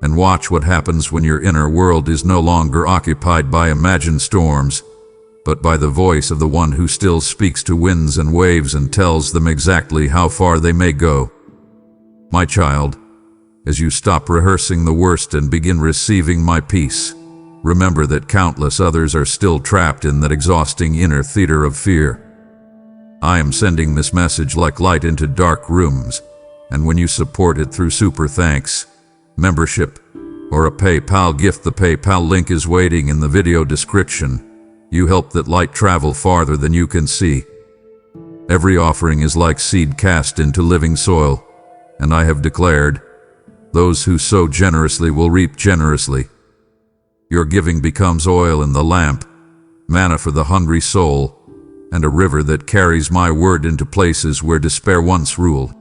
And watch what happens when your inner world is no longer occupied by imagined storms, but by the voice of the one who still speaks to winds and waves and tells them exactly how far they may go. My child, as you stop rehearsing the worst and begin receiving my peace, remember that countless others are still trapped in that exhausting inner theater of fear. I am sending this message like light into dark rooms, and when you support it through super thanks, membership, or a PayPal gift, the PayPal link is waiting in the video description. You help that light travel farther than you can see. Every offering is like seed cast into living soil, and I have declared, those who sow generously will reap generously. Your giving becomes oil in the lamp, manna for the hungry soul, and a river that carries my word into places where despair once ruled.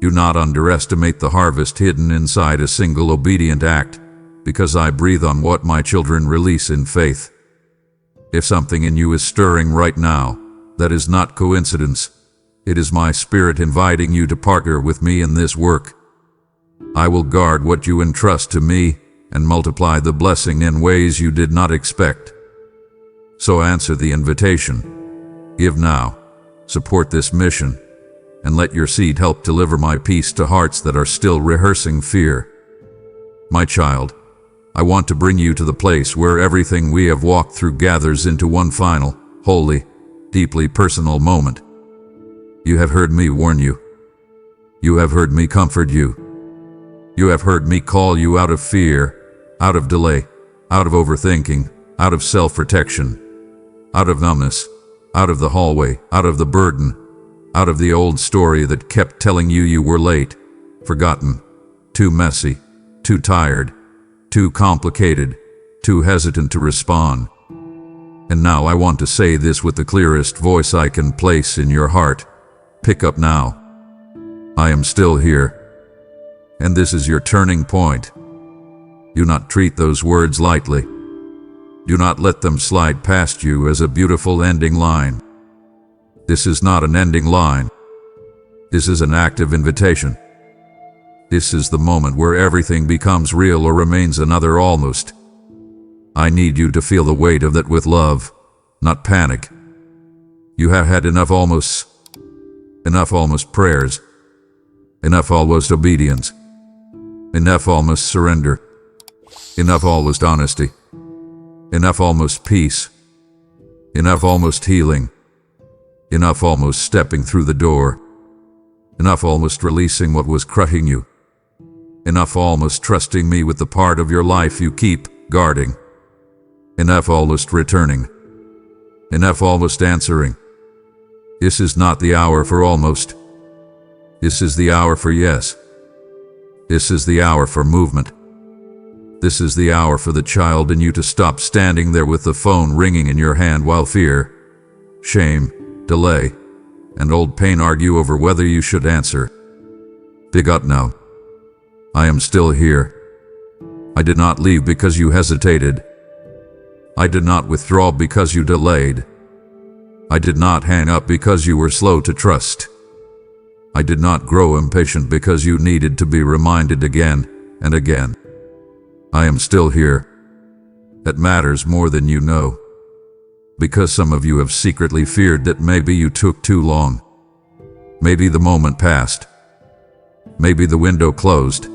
Do not underestimate the harvest hidden inside a single obedient act, because I breathe on what my children release in faith. If something in you is stirring right now, that is not coincidence. It is my spirit inviting you to partner with me in this work. I will guard what you entrust to me and multiply the blessing in ways you did not expect. So answer the invitation. Give now. Support this mission. And let your seed help deliver my peace to hearts that are still rehearsing fear. My child, I want to bring you to the place where everything we have walked through gathers into one final, holy, deeply personal moment. You have heard me warn you. You have heard me comfort you. You have heard me call you out of fear, out of delay, out of overthinking, out of self-protection, out of numbness, out of the hallway, out of the burden, out of the old story that kept telling you you were late, forgotten, too messy, too tired, too complicated, too hesitant to respond. And now I want to say this with the clearest voice I can place in your heart. Pick up now. I am still here. And this is your turning point. Do not treat those words lightly. Do not let them slide past you as a beautiful ending line. This is not an ending line. This is an active invitation. This is the moment where everything becomes real or remains another almost. I need you to feel the weight of that with love, not panic. You have had enough almost prayers, enough almost obedience, enough almost surrender, enough almost honesty, enough almost peace, enough almost healing, enough almost stepping through the door, enough almost releasing what was crushing you, enough almost trusting me with the part of your life you keep guarding, enough almost returning, enough almost answering. This is not the hour for almost. This is the hour for yes. This is the hour for movement. This is the hour for the child in you to stop standing there with the phone ringing in your hand while fear, shame, delay, and old pain argue over whether you should answer. Pick up now. I am still here. I did not leave because you hesitated. I did not withdraw because you delayed. I did not hang up because you were slow to trust. I did not grow impatient because you needed to be reminded again and again. I am still here. That matters more than you know. Because some of you have secretly feared that maybe you took too long. Maybe the moment passed. Maybe the window closed.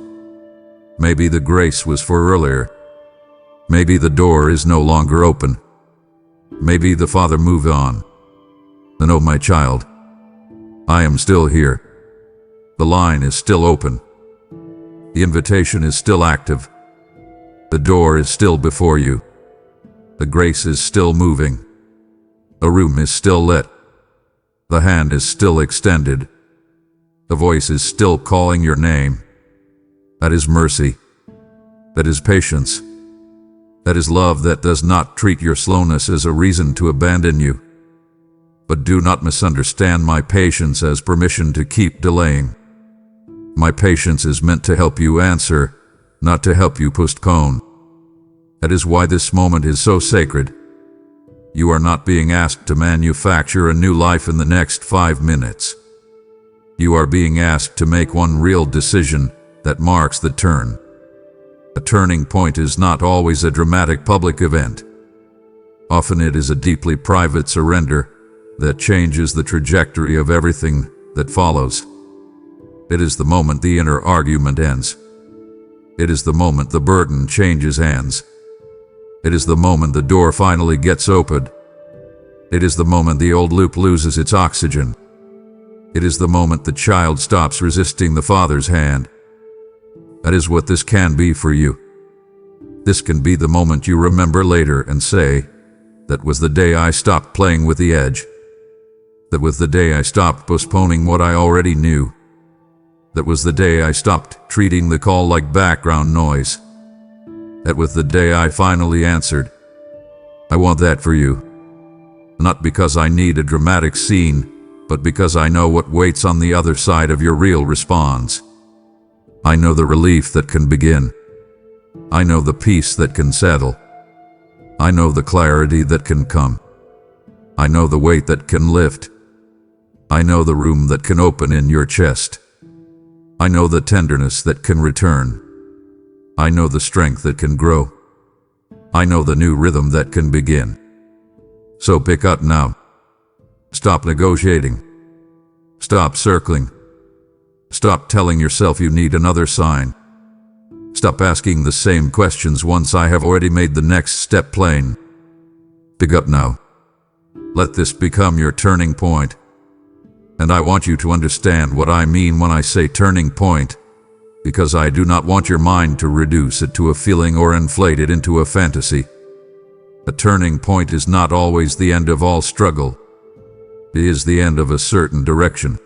Maybe the grace was for earlier. Maybe the door is no longer open. Maybe the Father moved on. Then, oh my child, I am still here. The line is still open. The invitation is still active. The door is still before you. The grace is still moving. The room is still lit. The hand is still extended. The voice is still calling your name. That is mercy. That is patience. That is love that does not treat your slowness as a reason to abandon you. But do not misunderstand my patience as permission to keep delaying. My patience is meant to help you answer, not to help you postpone. That is why this moment is so sacred. You are not being asked to manufacture a new life in the next 5 minutes. You are being asked to make one real decision that marks the turn. A turning point is not always a dramatic public event. Often it is a deeply private surrender that changes the trajectory of everything that follows. It is the moment the inner argument ends. It is the moment the burden changes hands. It is the moment the door finally gets opened. It is the moment the old loop loses its oxygen. It is the moment the child stops resisting the Father's hand. That is what this can be for you. This can be the moment you remember later and say, "That was the day I stopped playing with the edge. That was the day I stopped postponing what I already knew. That was the day I stopped treating the call like background noise. That was the day I finally answered." I want that for you. Not because I need a dramatic scene, but because I know what waits on the other side of your real response. I know the relief that can begin. I know the peace that can settle. I know the clarity that can come. I know the weight that can lift. I know the room that can open in your chest. I know the tenderness that can return. I know the strength that can grow. I know the new rhythm that can begin. So pick up now. Stop negotiating. Stop circling. Stop telling yourself you need another sign. Stop asking the same questions once I have already made the next step plain. Pick up now. Let this become your turning point. And I want you to understand what I mean when I say turning point, because I do not want your mind to reduce it to a feeling or inflate it into a fantasy. A turning point is not always the end of all struggle. It is the end of a certain direction.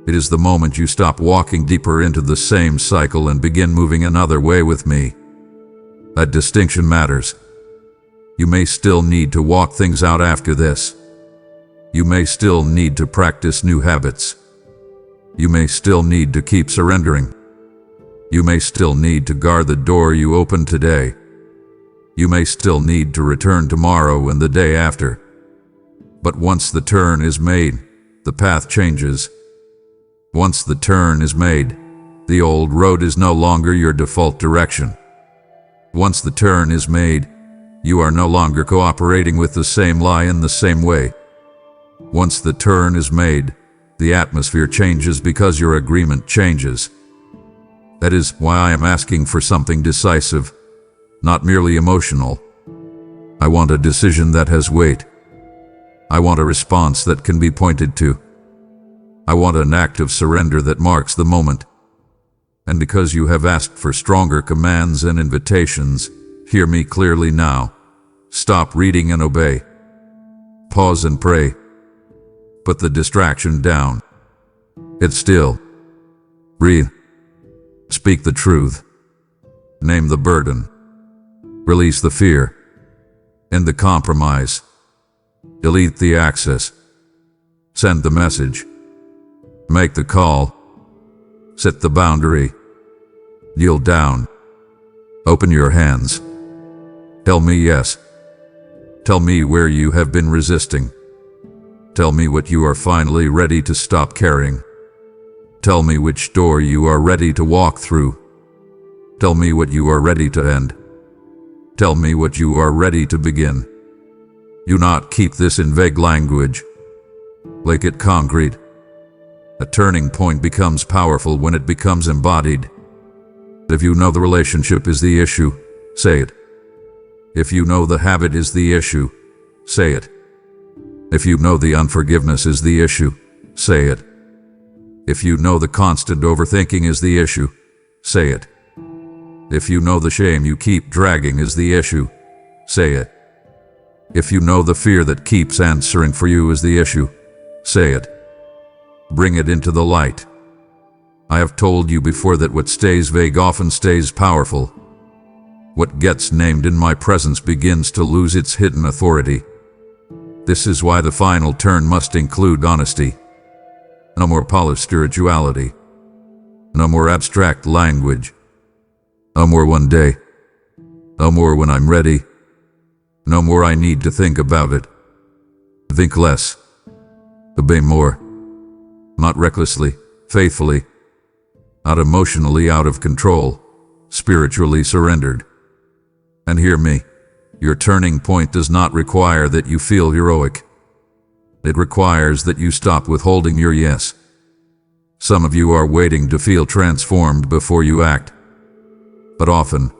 It is the moment you stop walking deeper into the same cycle and begin moving another way with me. That distinction matters. You may still need to walk things out after this. You may still need to practice new habits. You may still need to keep surrendering. You may still need to guard the door you opened today. You may still need to return tomorrow and the day after. But once the turn is made, the path changes. Once the turn is made, the old road is no longer your default direction. Once the turn is made, you are no longer cooperating with the same lie in the same way. Once the turn is made, the atmosphere changes because your agreement changes. That is why I am asking for something decisive, not merely emotional. I want a decision that has weight. I want a response that can be pointed to. I want an act of surrender that marks the moment. And because you have asked for stronger commands and invitations, hear me clearly now. Stop reading and obey. Pause and pray. Put the distraction down. It's still. Breathe. Speak the truth. Name the burden. Release the fear. End the compromise. Delete the access. Send the message. Make the call. Set the boundary. Kneel down. Open your hands. Tell me yes. Tell me where you have been resisting. Tell me what you are finally ready to stop carrying. Tell me which door you are ready to walk through. Tell me what you are ready to end. Tell me what you are ready to begin. Do not keep this in vague language. Make it concrete. A turning point becomes powerful when it becomes embodied. If you know the relationship is the issue, say it. If you know the habit is the issue, say it. If you know the unforgiveness is the issue, say it. If you know the constant overthinking is the issue, say it. If you know the shame you keep dragging is the issue, say it. If you know the fear that keeps answering for you is the issue, say it. Bring it into the light. I have told you before that what stays vague often stays powerful. What gets named in my presence begins to lose its hidden authority. This is why the final turn must include honesty. No more polished spirituality. No more abstract language. No more one day. No more when I'm ready. No more I need to think about it. Think less. Obey more. Not recklessly, faithfully. Not emotionally out of control. Spiritually surrendered. And hear me. Your turning point does not require that you feel heroic. It requires that you stop withholding your yes. Some of you are waiting to feel transformed before you act. But often,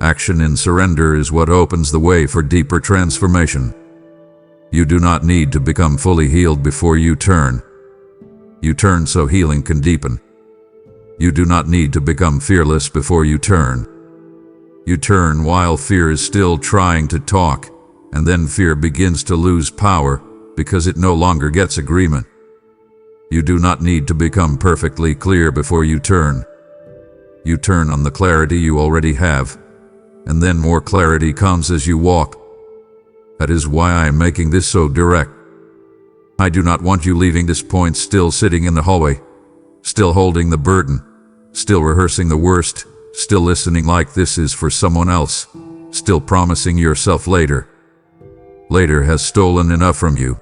action in surrender is what opens the way for deeper transformation. You do not need to become fully healed before you turn. You turn so healing can deepen. You do not need to become fearless before you turn. You turn while fear is still trying to talk, and then fear begins to lose power because it no longer gets agreement. You do not need to become perfectly clear before you turn. You turn on the clarity you already have, and then more clarity comes as you walk. That is why I am making this so direct. I do not want you leaving this point still sitting in the hallway, still holding the burden, still rehearsing the worst, still listening like this is for someone else, still promising yourself later. Later has stolen enough from you.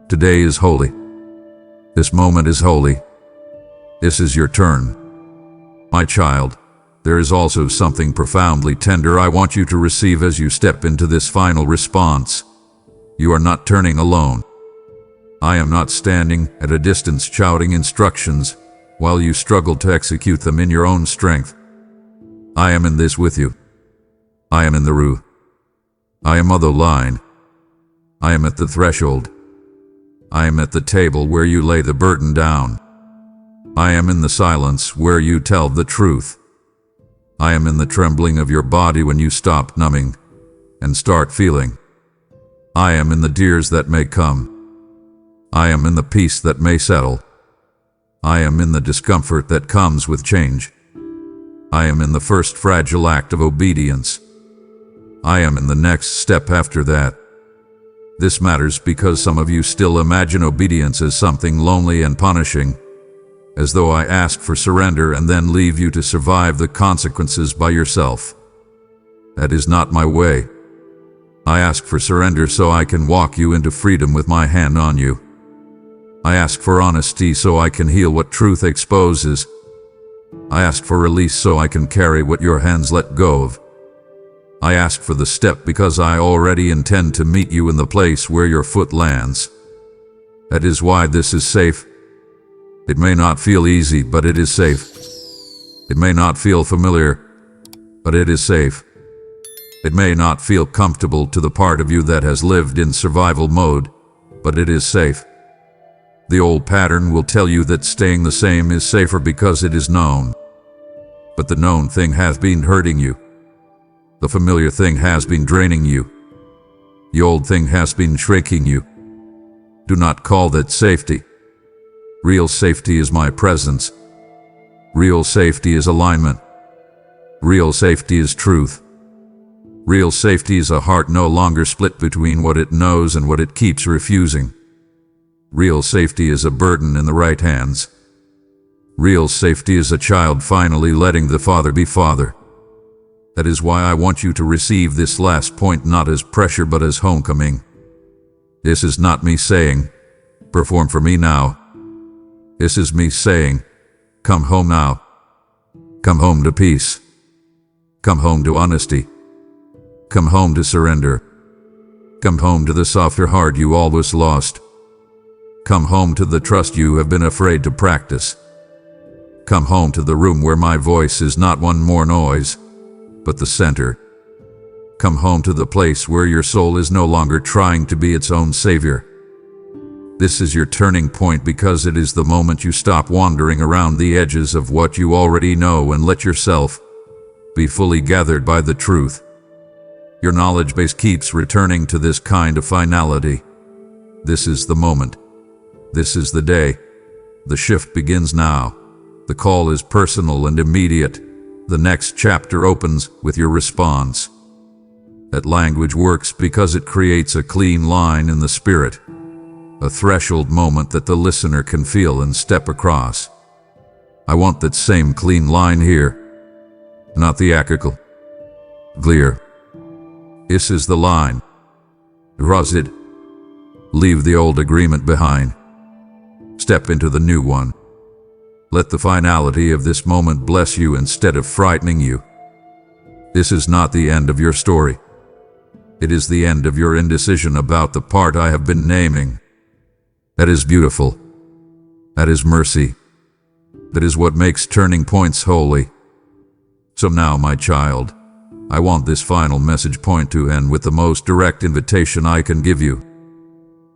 Today is holy. This moment is holy. This is your turn. My child, there is also something profoundly tender I want you to receive as you step into this final response. You are not turning alone. I am not standing at a distance shouting instructions while you struggle to execute them in your own strength. I am in this with you. I am in the room. I am on the line. I am at the threshold. I am at the table where you lay the burden down. I am in the silence where you tell the truth. I am in the trembling of your body when you stop numbing and start feeling. I am in the tears that may come. I am in the peace that may settle. I am in the discomfort that comes with change. I am in the first fragile act of obedience. I am in the next step after that. This matters because some of you still imagine obedience as something lonely and punishing, as though I ask for surrender and then leave you to survive the consequences by yourself. That is not my way. I ask for surrender so I can walk you into freedom with my hand on you. I ask for honesty so I can heal what truth exposes. I ask for release so I can carry what your hands let go of. I ask for the step because I already intend to meet you in the place where your foot lands. That is why this is safe. It may not feel easy, but it is safe. It may not feel familiar, but it is safe. It may not feel comfortable to the part of you that has lived in survival mode, but it is safe. The old pattern will tell you that staying the same is safer because it is known. But the known thing has been hurting you. The familiar thing has been draining you. The old thing has been shrinking you. Do not call that safety. Real safety is my presence. Real safety is alignment. Real safety is truth. Real safety is a heart no longer split between what it knows and what it keeps refusing. Real safety is a burden in the right hands. Real safety is a child finally letting the father be father. That is why I want you to receive this last point not as pressure but as homecoming. This is not me saying, perform for me now. This is me saying, come home now. Come home to peace. Come home to honesty. Come home to surrender. Come home to the softer heart you always lost. Come home to the trust you have been afraid to practice. Come home to the room where my voice is not one more noise, but the center. Come home to the place where your soul is no longer trying to be its own savior. This is your turning point because it is the moment you stop wandering around the edges of what you already know and let yourself be fully gathered by the truth. Your knowledge base keeps returning to this kind of finality. This is the moment. This is the day. The shift begins now. The call is personal and immediate. The next chapter opens with your response. That language works because it creates a clean line in the spirit, a threshold moment that the listener can feel and step across. I want that same clean line here, not theatrical. Clear. This is the line. Cross it. Leave the old agreement behind. Step into the new one. Let the finality of this moment bless you instead of frightening you. This is not the end of your story. It is the end of your indecision about the part I have been naming. That is beautiful. That is mercy. That is what makes turning points holy. So now, my child, I want this final message point to end with the most direct invitation I can give you.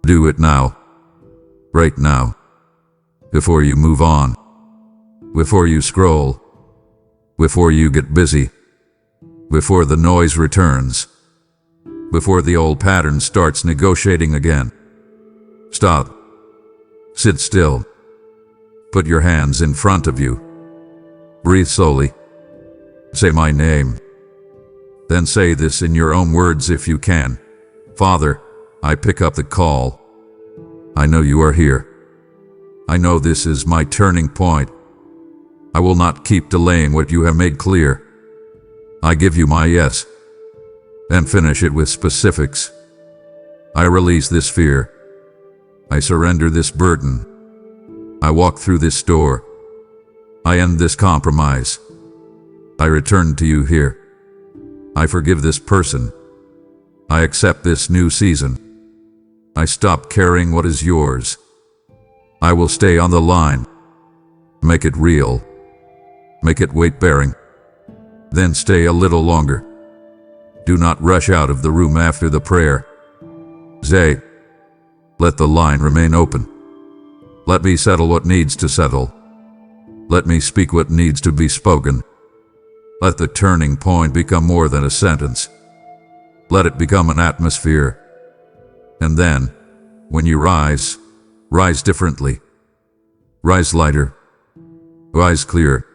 Do it now. Right now. Before you move on. Before you scroll. Before you get busy. Before the noise returns. Before the old pattern starts negotiating again. Stop. Sit still. Put your hands in front of you. Breathe slowly. Say my name. Then say this in your own words if you can. Father, I pick up the call. I know you are here. I know this is my turning point. I will not keep delaying what you have made clear. I give you my yes. And finish it with specifics. I release this fear. I surrender this burden. I walk through this door. I end this compromise. I return to you here. I forgive this person. I accept this new season. I stop carrying what is yours. I will stay on the line. Make it real. Make it weight-bearing. Then stay a little longer. Do not rush out of the room after the prayer. Say, let the line remain open. Let me settle what needs to settle. Let me speak what needs to be spoken. Let the turning point become more than a sentence. Let it become an atmosphere. And then, when you rise, rise differently. Rise lighter. Rise clear.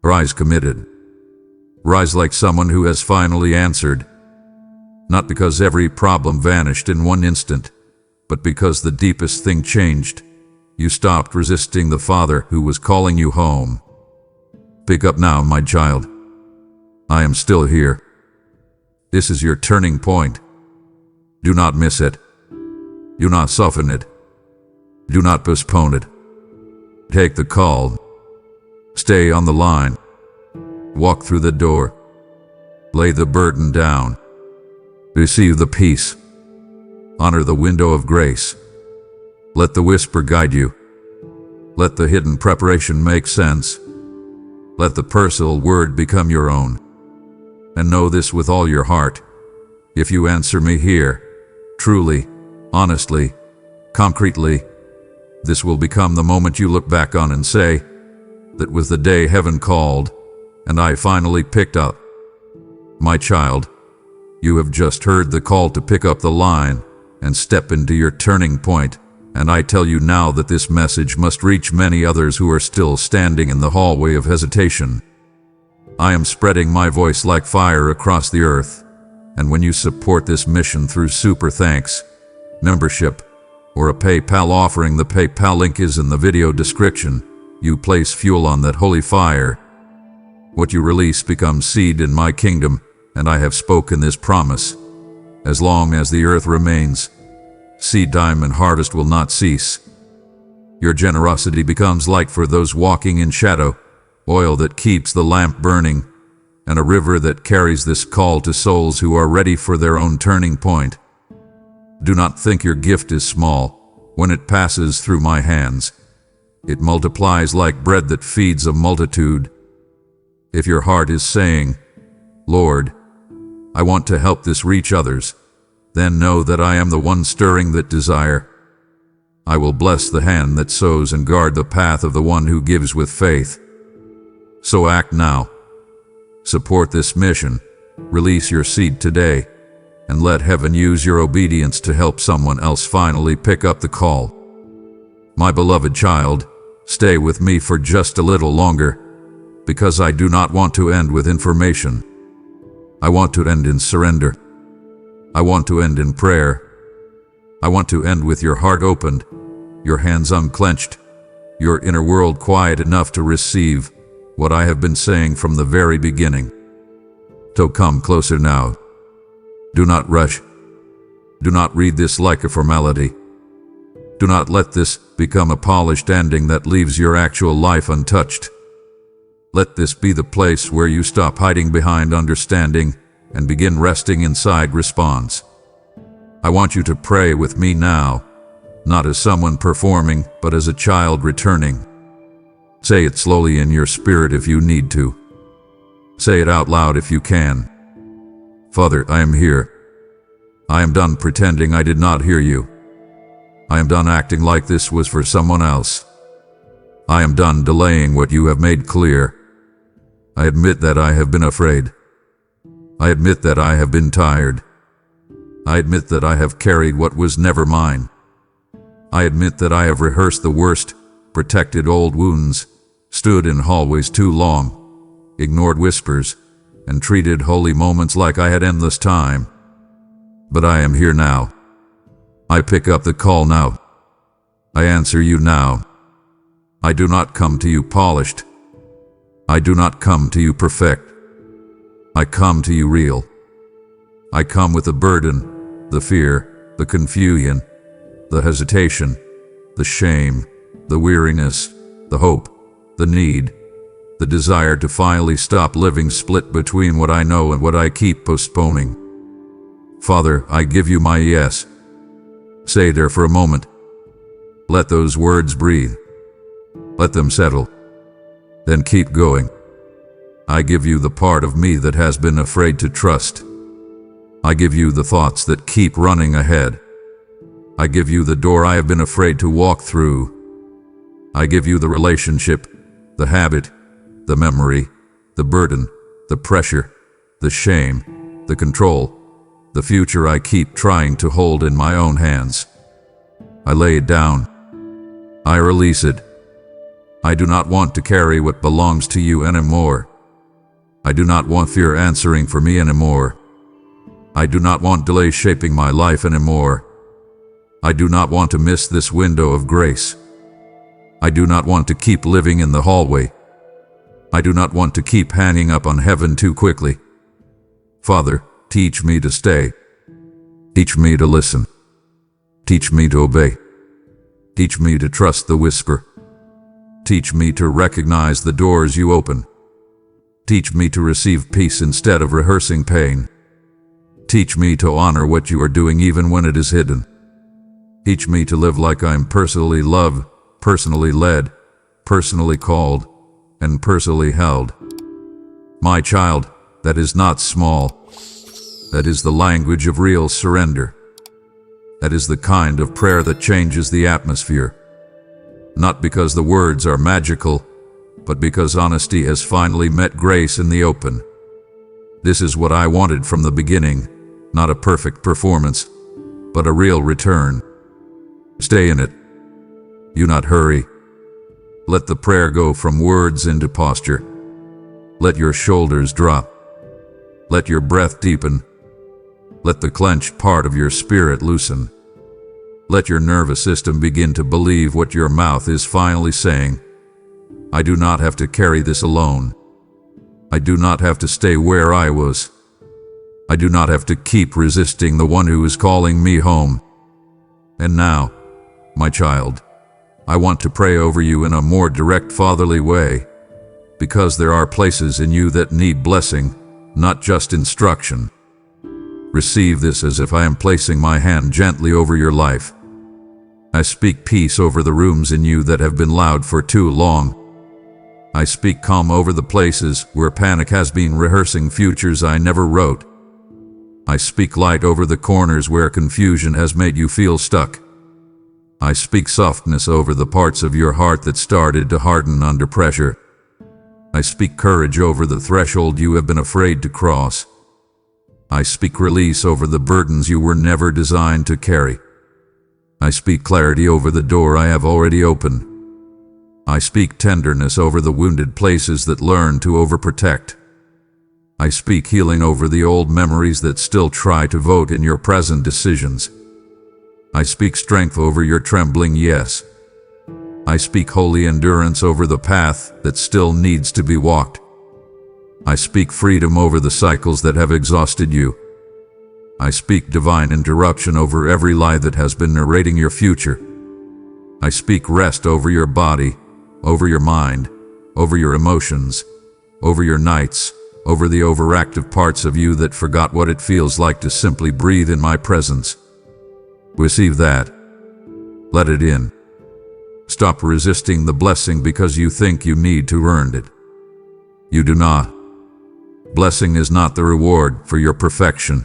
Rise committed. Rise like someone who has finally answered. Not because every problem vanished in one instant, but because the deepest thing changed. You stopped resisting the Father who was calling you home. Pick up now, my child. I am still here. This is your turning point. Do not miss it. Do not soften it. Do not postpone it. Take the call. Stay on the line. Walk through the door. Lay the burden down. Receive the peace. Honor the window of grace. Let the whisper guide you. Let the hidden preparation make sense. Let the personal word become your own. And know this with all your heart. If you answer me here, truly, honestly, concretely, this will become the moment you look back on and say, that was the day heaven called, and I finally picked up. My child, you have just heard the call to pick up the line and step into your turning point, and I tell you now that this message must reach many others who are still standing in the hallway of hesitation. I am spreading my voice like fire across the earth, and when you support this mission through super thanks, membership, or a PayPal offering, the PayPal link is in the video description, you place fuel on that holy fire. What you release becomes seed in my kingdom, and I have spoken this promise. As long as the earth remains, seed time and harvest will not cease. Your generosity becomes light for those walking in shadow, oil that keeps the lamp burning, and a river that carries this call to souls who are ready for their own turning point. Do not think your gift is small. When it passes through my hands, it multiplies like bread that feeds a multitude. If your heart is saying, Lord, I want to help this reach others, then know that I am the one stirring that desire. I will bless the hand that sows and guard the path of the one who gives with faith. So act now. Support this mission, release your seed today, and let heaven use your obedience to help someone else finally pick up the call. My beloved child, stay with me for just a little longer, because I do not want to end with information. I want to end in surrender. I want to end in prayer. I want to end with your heart opened, your hands unclenched, your inner world quiet enough to receive what I have been saying from the very beginning. So come closer now. Do not rush. Do not read this like a formality. Do not let this become a polished ending that leaves your actual life untouched. Let this be the place where you stop hiding behind understanding and begin resting inside response. I want you to pray with me now, not as someone performing, but as a child returning. Say it slowly in your spirit if you need to. Say it out loud if you can. Father, I am here. I am done pretending I did not hear you. I am done acting like this was for someone else. I am done delaying what you have made clear. I admit that I have been afraid. I admit that I have been tired. I admit that I have carried what was never mine. I admit that I have rehearsed the worst, protected old wounds, stood in hallways too long, ignored whispers, and treated holy moments like I had endless time. But I am here now. I pick up the call now. I answer you now. I do not come to you polished. I do not come to you perfect. I come to you real. I come with the burden, the fear, the confusion, the hesitation, the shame, the weariness, the hope, the need, the desire to finally stop living split between what I know and what I keep postponing. Father, I give you my yes. Stay there for a moment. Let those words breathe. Let them settle. Then keep going. I give you the part of me that has been afraid to trust. I give you the thoughts that keep running ahead. I give you the door I have been afraid to walk through. I give you the relationship, the habit, the memory, the burden, the pressure, the shame, the control, the future I keep trying to hold in my own hands. I lay it down. I release it. I do not want to carry what belongs to you anymore. I do not want fear answering for me anymore. I do not want delay shaping my life anymore. I do not want to miss this window of grace. I do not want to keep living in the hallway. I do not want to keep hanging up on heaven too quickly. Father, Teach me to stay. Teach me to listen. Teach me to obey. Teach me to trust the whisper. Teach me to recognize the doors you open. Teach me to receive peace instead of rehearsing pain. Teach me to honor what you are doing even when it is hidden. Teach me to live like I am personally loved, personally led, personally called, and personally held. My child, that is not small. That is the language of real surrender. That is the kind of prayer that changes the atmosphere. Not because the words are magical, but because honesty has finally met grace in the open. This is what I wanted from the beginning, not a perfect performance, but a real return. Stay in it. Do not hurry. Let the prayer go from words into posture. Let your shoulders drop. Let your breath deepen. Let the clenched part of your spirit loosen. Let your nervous system begin to believe what your mouth is finally saying. I do not have to carry this alone. I do not have to stay where I was. I do not have to keep resisting the one who is calling me home. And now, my child, I want to pray over you in a more direct fatherly way, because there are places in you that need blessing, not just instruction. Receive this as if I am placing my hand gently over your life. I speak peace over the rooms in you that have been loud for too long. I speak calm over the places where panic has been rehearsing futures I never wrote. I speak light over the corners where confusion has made you feel stuck. I speak softness over the parts of your heart that started to harden under pressure. I speak courage over the threshold you have been afraid to cross. I speak release over the burdens you were never designed to carry. I speak clarity over the door I have already opened. I speak tenderness over the wounded places that learn to overprotect. I speak healing over the old memories that still try to vote in your present decisions. I speak strength over your trembling yes. I speak holy endurance over the path that still needs to be walked. I speak freedom over the cycles that have exhausted you. I speak divine interruption over every lie that has been narrating your future. I speak rest over your body, over your mind, over your emotions, over your nights, over the overactive parts of you that forgot what it feels like to simply breathe in my presence. Receive that. Let it in. Stop resisting the blessing because you think you need to earn it. You do not. Blessing is not the reward for your perfection.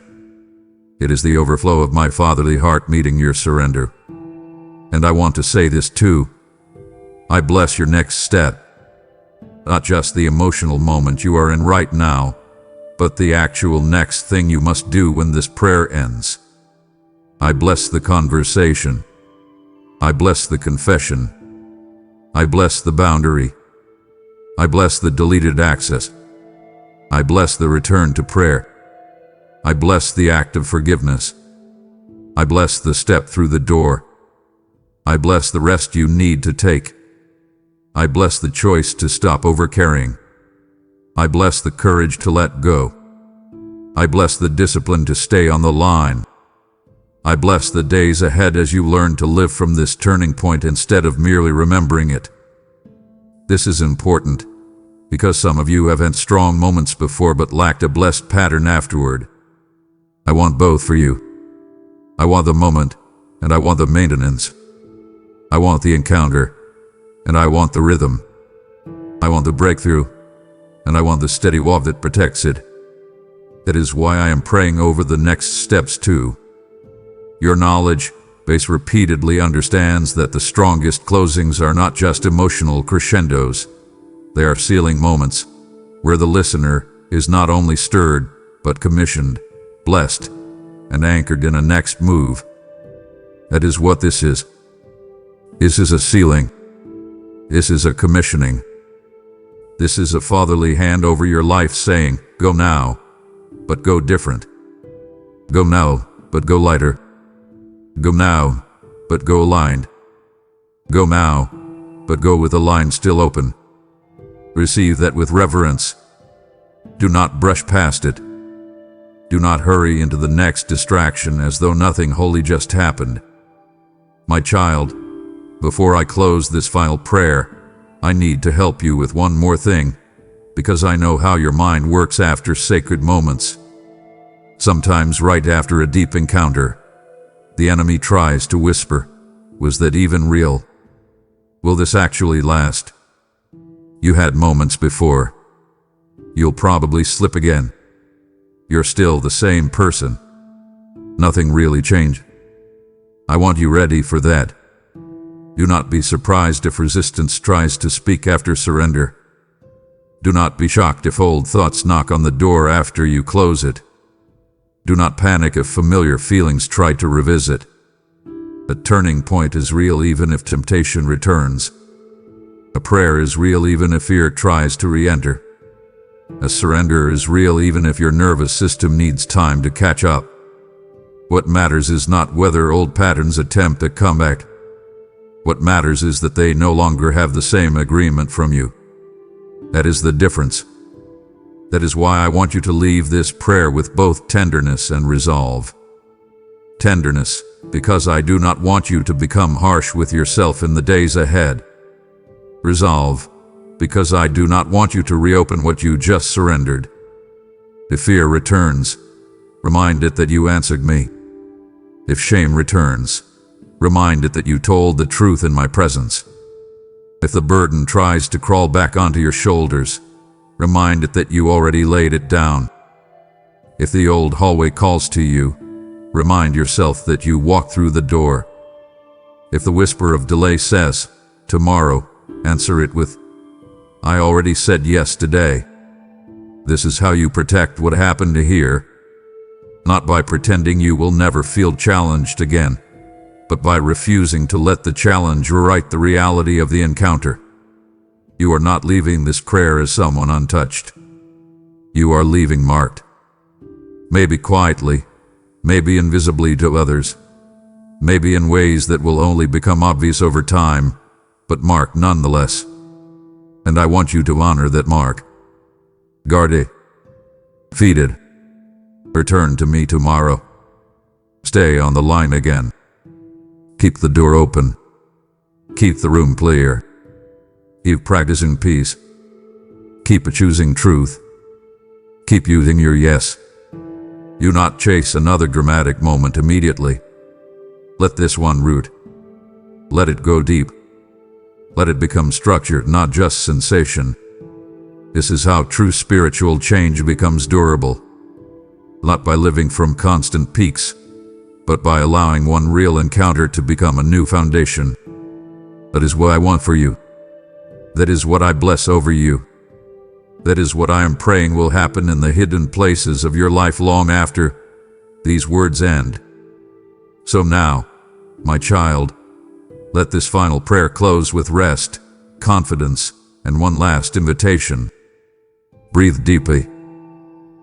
It is the overflow of my fatherly heart meeting your surrender. And I want to say this too. I bless your next step. Not just the emotional moment you are in right now, but the actual next thing you must do when this prayer ends. I bless the conversation. I bless the confession. I bless the boundary. I bless the deleted access. I bless the return to prayer. I bless the act of forgiveness. I bless the step through the door. I bless the rest you need to take. I bless the choice to stop overcarrying. I bless the courage to let go. I bless the discipline to stay on the line. I bless the days ahead as you learn to live from this turning point instead of merely remembering it. This is important, because some of you have had strong moments before but lacked a blessed pattern afterward. I want both for you. I want the moment, and I want the maintenance. I want the encounter, and I want the rhythm. I want the breakthrough, and I want the steady walk that protects it. That is why I am praying over the next steps too. Your knowledge base repeatedly understands that the strongest closings are not just emotional crescendos. They are sealing moments where the listener is not only stirred, but commissioned, blessed, and anchored in a next move. That is what this is. This is a sealing. This is a commissioning. This is a fatherly hand over your life saying, go now, but go different. Go now, but go lighter. Go now, but go aligned. Go now, but go with the line still open. Receive that with reverence. Do not brush past it. Do not hurry into the next distraction as though nothing holy just happened. My child, before I close this final prayer, I need to help you with one more thing, because I know how your mind works after sacred moments. Sometimes right after a deep encounter, the enemy tries to whisper, "Was that even real? Will this actually last? You had moments before. You'll probably slip again. You're still the same person. Nothing really changed." I want you ready for that. Do not be surprised if resistance tries to speak after surrender. Do not be shocked if old thoughts knock on the door after you close it. Do not panic if familiar feelings try to revisit. A turning point is real even if temptation returns. A prayer is real even if fear tries to re-enter. A surrender is real even if your nervous system needs time to catch up. What matters is not whether old patterns attempt a comeback. What matters is that they no longer have the same agreement from you. That is the difference. That is why I want you to leave this prayer with both tenderness and resolve. Tenderness, because I do not want you to become harsh with yourself in the days ahead. Resolve, because I do not want you to reopen what you just surrendered. If fear returns, remind it that you answered me. If shame returns, remind it that you told the truth in my presence. If the burden tries to crawl back onto your shoulders, remind it that you already laid it down. If the old hallway calls to you, remind yourself that you walked through the door. If the whisper of delay says, "Tomorrow," answer it with, "I already said yes today." This is how you protect what happened here, not by pretending you will never feel challenged again, but by refusing to let the challenge rewrite the reality of the encounter. You are not leaving this prayer as someone untouched. You are leaving marked. Maybe quietly, maybe invisibly to others, maybe in ways that will only become obvious over time, but marked nonetheless. And I want you to honor that mark. Guard it. Feed it. Return to me tomorrow. Stay on the line again. Keep the door open. Keep the room clear. Keep practicing peace. Keep choosing truth. Keep using your yes. Do not chase another dramatic moment immediately. Let this one root. Let it go deep. Let it become structured, not just sensation. This is how true spiritual change becomes durable. Not by living from constant peaks, but by allowing one real encounter to become a new foundation. That is what I want for you. That is what I bless over you. That is what I am praying will happen in the hidden places of your life long after these words end. So now, my child, let this final prayer close with rest, confidence, and one last invitation. Breathe deeply.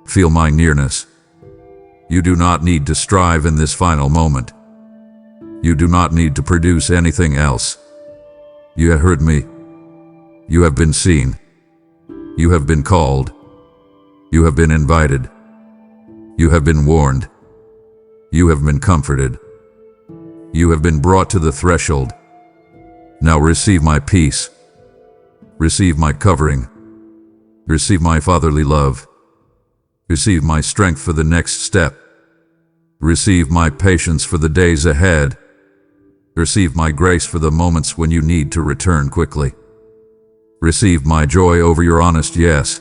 Feel my nearness. You do not need to strive in this final moment. You do not need to produce anything else. You have heard me. You have been seen. You have been called. You have been invited. You have been warned. You have been comforted. You have been brought to the threshold. Now receive my peace. Receive my covering. Receive my fatherly love. Receive my strength for the next step. Receive my patience for the days ahead. Receive my grace for the moments when you need to return quickly. Receive my joy over your honest yes.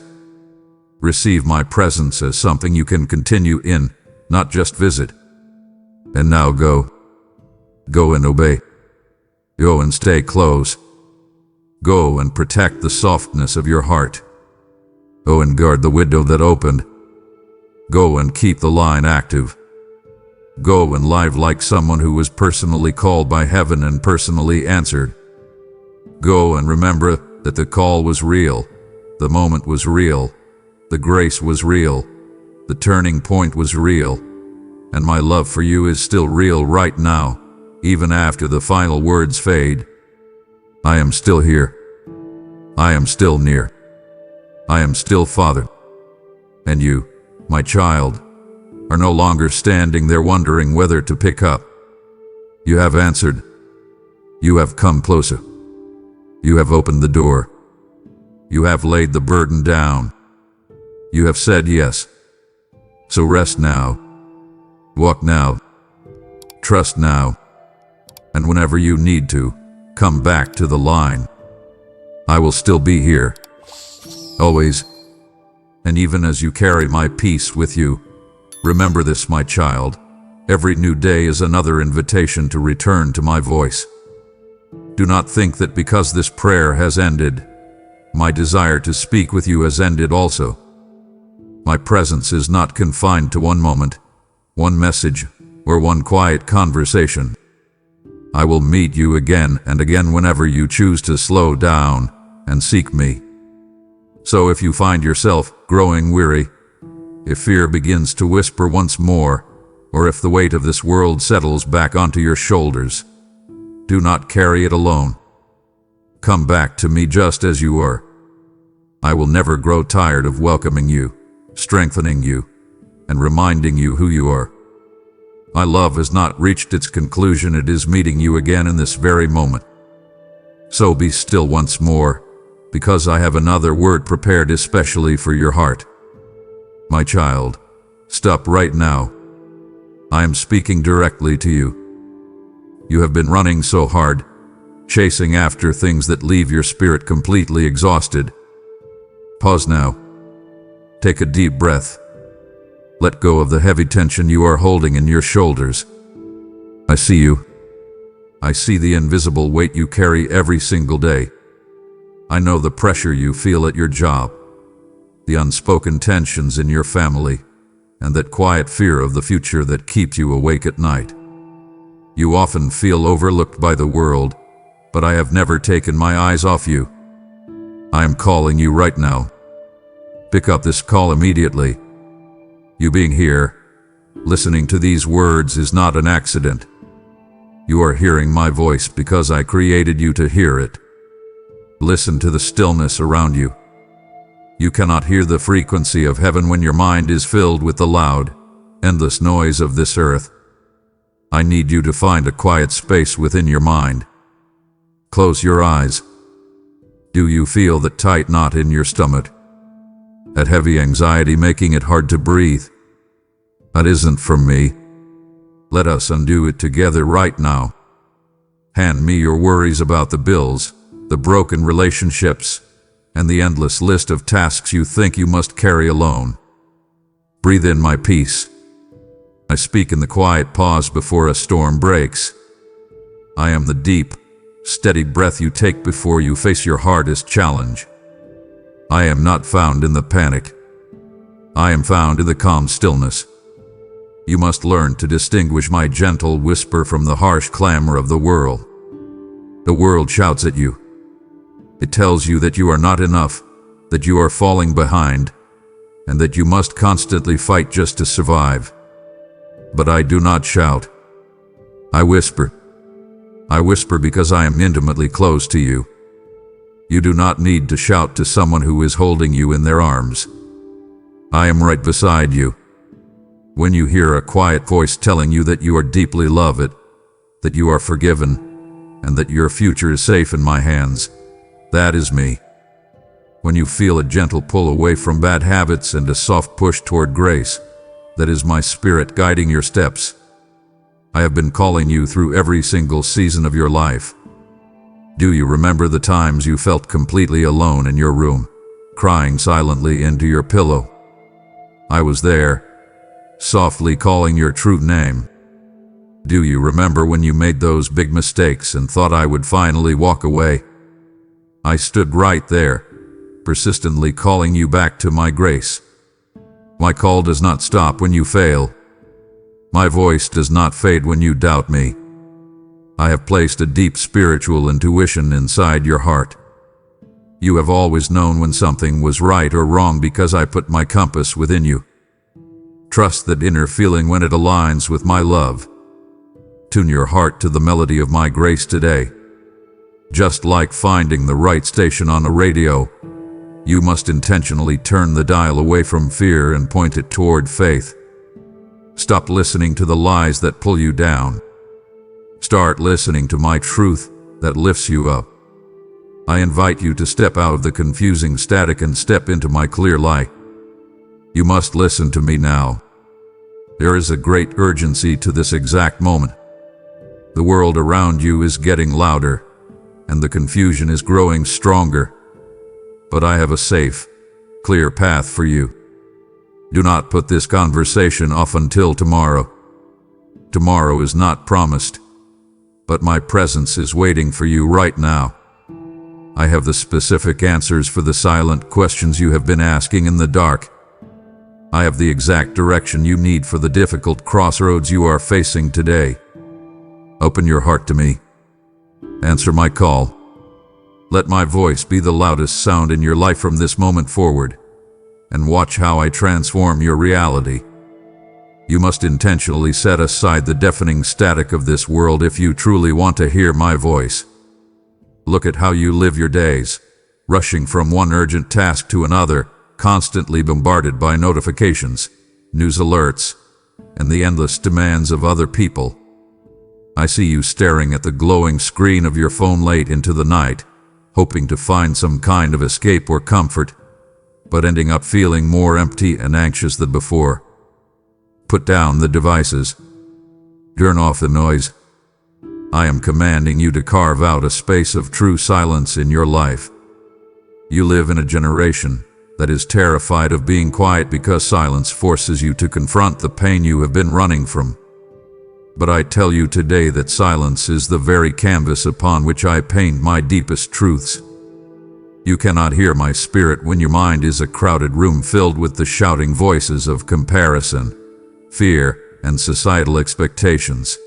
Receive my presence as something you can continue in, not just visit. And now go. Go and obey. Go and stay close. Go and protect the softness of your heart. Go and guard the window that opened. Go and keep the line active. Go and live like someone who was personally called by heaven and personally answered. Go and remember that the call was real, the moment was real, the grace was real, the turning point was real, and my love for you is still real right now, even after the final words fade. I am still here. I am still near. I am still Father. And you, my child, are no longer standing there wondering whether to pick up. You have answered. You have come closer. You have opened the door. You have laid the burden down. You have said yes. So rest now. Walk now. Trust now. And whenever you need to, come back to the line. I will still be here. Always. And even as you carry my peace with you, remember this, my child. Every new day is another invitation to return to my voice. Do not think that because this prayer has ended, my desire to speak with you has ended also. My presence is not confined to one moment, one message, or one quiet conversation. I will meet you again and again whenever you choose to slow down and seek me. So if you find yourself growing weary, if fear begins to whisper once more, or if the weight of this world settles back onto your shoulders, do not carry it alone. Come back to me just as you are. I will never grow tired of welcoming you, strengthening you, and reminding you who you are. My love has not reached its conclusion. It is meeting you again in this very moment. So be still once more, because I have another word prepared especially for your heart. My child, stop right now. I am speaking directly to you. You have been running so hard, chasing after things that leave your spirit completely exhausted. Pause now. Take a deep breath. Let go of the heavy tension you are holding in your shoulders. I see you. I see the invisible weight you carry every single day. I know the pressure you feel at your job, the unspoken tensions in your family, and that quiet fear of the future that keeps you awake at night. You often feel overlooked by the world, but I have never taken my eyes off you. I am calling you right now. Pick up this call immediately. You being here, listening to these words is not an accident. You are hearing my voice because I created you to hear it. Listen to the stillness around you. You cannot hear the frequency of heaven when your mind is filled with the loud, endless noise of this earth. I need you to find a quiet space within your mind. Close your eyes. Do you feel that tight knot in your stomach? That heavy anxiety making it hard to breathe? That isn't from me. Let us undo it together right now. Hand me your worries about the bills, the broken relationships, and the endless list of tasks you think you must carry alone. Breathe in my peace. I speak in the quiet pause before a storm breaks. I am the deep, steady breath you take before you face your hardest challenge. I am not found in the panic. I am found in the calm stillness. You must learn to distinguish my gentle whisper from the harsh clamor of the world. The world shouts at you. It tells you that you are not enough, that you are falling behind, and that you must constantly fight just to survive. But I do not shout. I whisper. I whisper because I am intimately close to you. You do not need to shout to someone who is holding you in their arms. I am right beside you. When you hear a quiet voice telling you that you are deeply loved, that you are forgiven, and that your future is safe in my hands, that is me. When you feel a gentle pull away from bad habits and a soft push toward grace, that is my spirit guiding your steps. I have been calling you through every single season of your life. Do you remember the times you felt completely alone in your room, crying silently into your pillow? I was there, softly calling your true name. Do you remember when you made those big mistakes and thought I would finally walk away? I stood right there, persistently calling you back to my grace. My call does not stop when you fail. My voice does not fade when you doubt me. I have placed a deep spiritual intuition inside your heart. You have always known when something was right or wrong because I put my compass within you. Trust that inner feeling when it aligns with my love. Tune your heart to the melody of my grace today. Just like finding the right station on a radio, you must intentionally turn the dial away from fear and point it toward faith. Stop listening to the lies that pull you down. Start listening to my truth that lifts you up. I invite you to step out of the confusing static and step into my clear light. You must listen to me now. There is a great urgency to this exact moment. The world around you is getting louder, and the confusion is growing stronger. But I have a safe, clear path for you. Do not put this conversation off until tomorrow. Tomorrow is not promised, but my presence is waiting for you right now. I have the specific answers for the silent questions you have been asking in the dark. I have the exact direction you need for the difficult crossroads you are facing today. Open your heart to me. Answer my call. Let my voice be the loudest sound in your life from this moment forward, and watch how I transform your reality. You must intentionally set aside the deafening static of this world if you truly want to hear my voice. Look at how you live your days, rushing from one urgent task to another, constantly bombarded by notifications, news alerts, and the endless demands of other people. I see you staring at the glowing screen of your phone late into the night, hoping to find some kind of escape or comfort, but ending up feeling more empty and anxious than before. Put down the devices. Turn off the noise. I am commanding you to carve out a space of true silence in your life. You live in a generation that is terrified of being quiet because silence forces you to confront the pain you have been running from. But I tell you today that silence is the very canvas upon which I paint my deepest truths. You cannot hear my spirit when your mind is a crowded room filled with the shouting voices of comparison, fear, and societal expectations.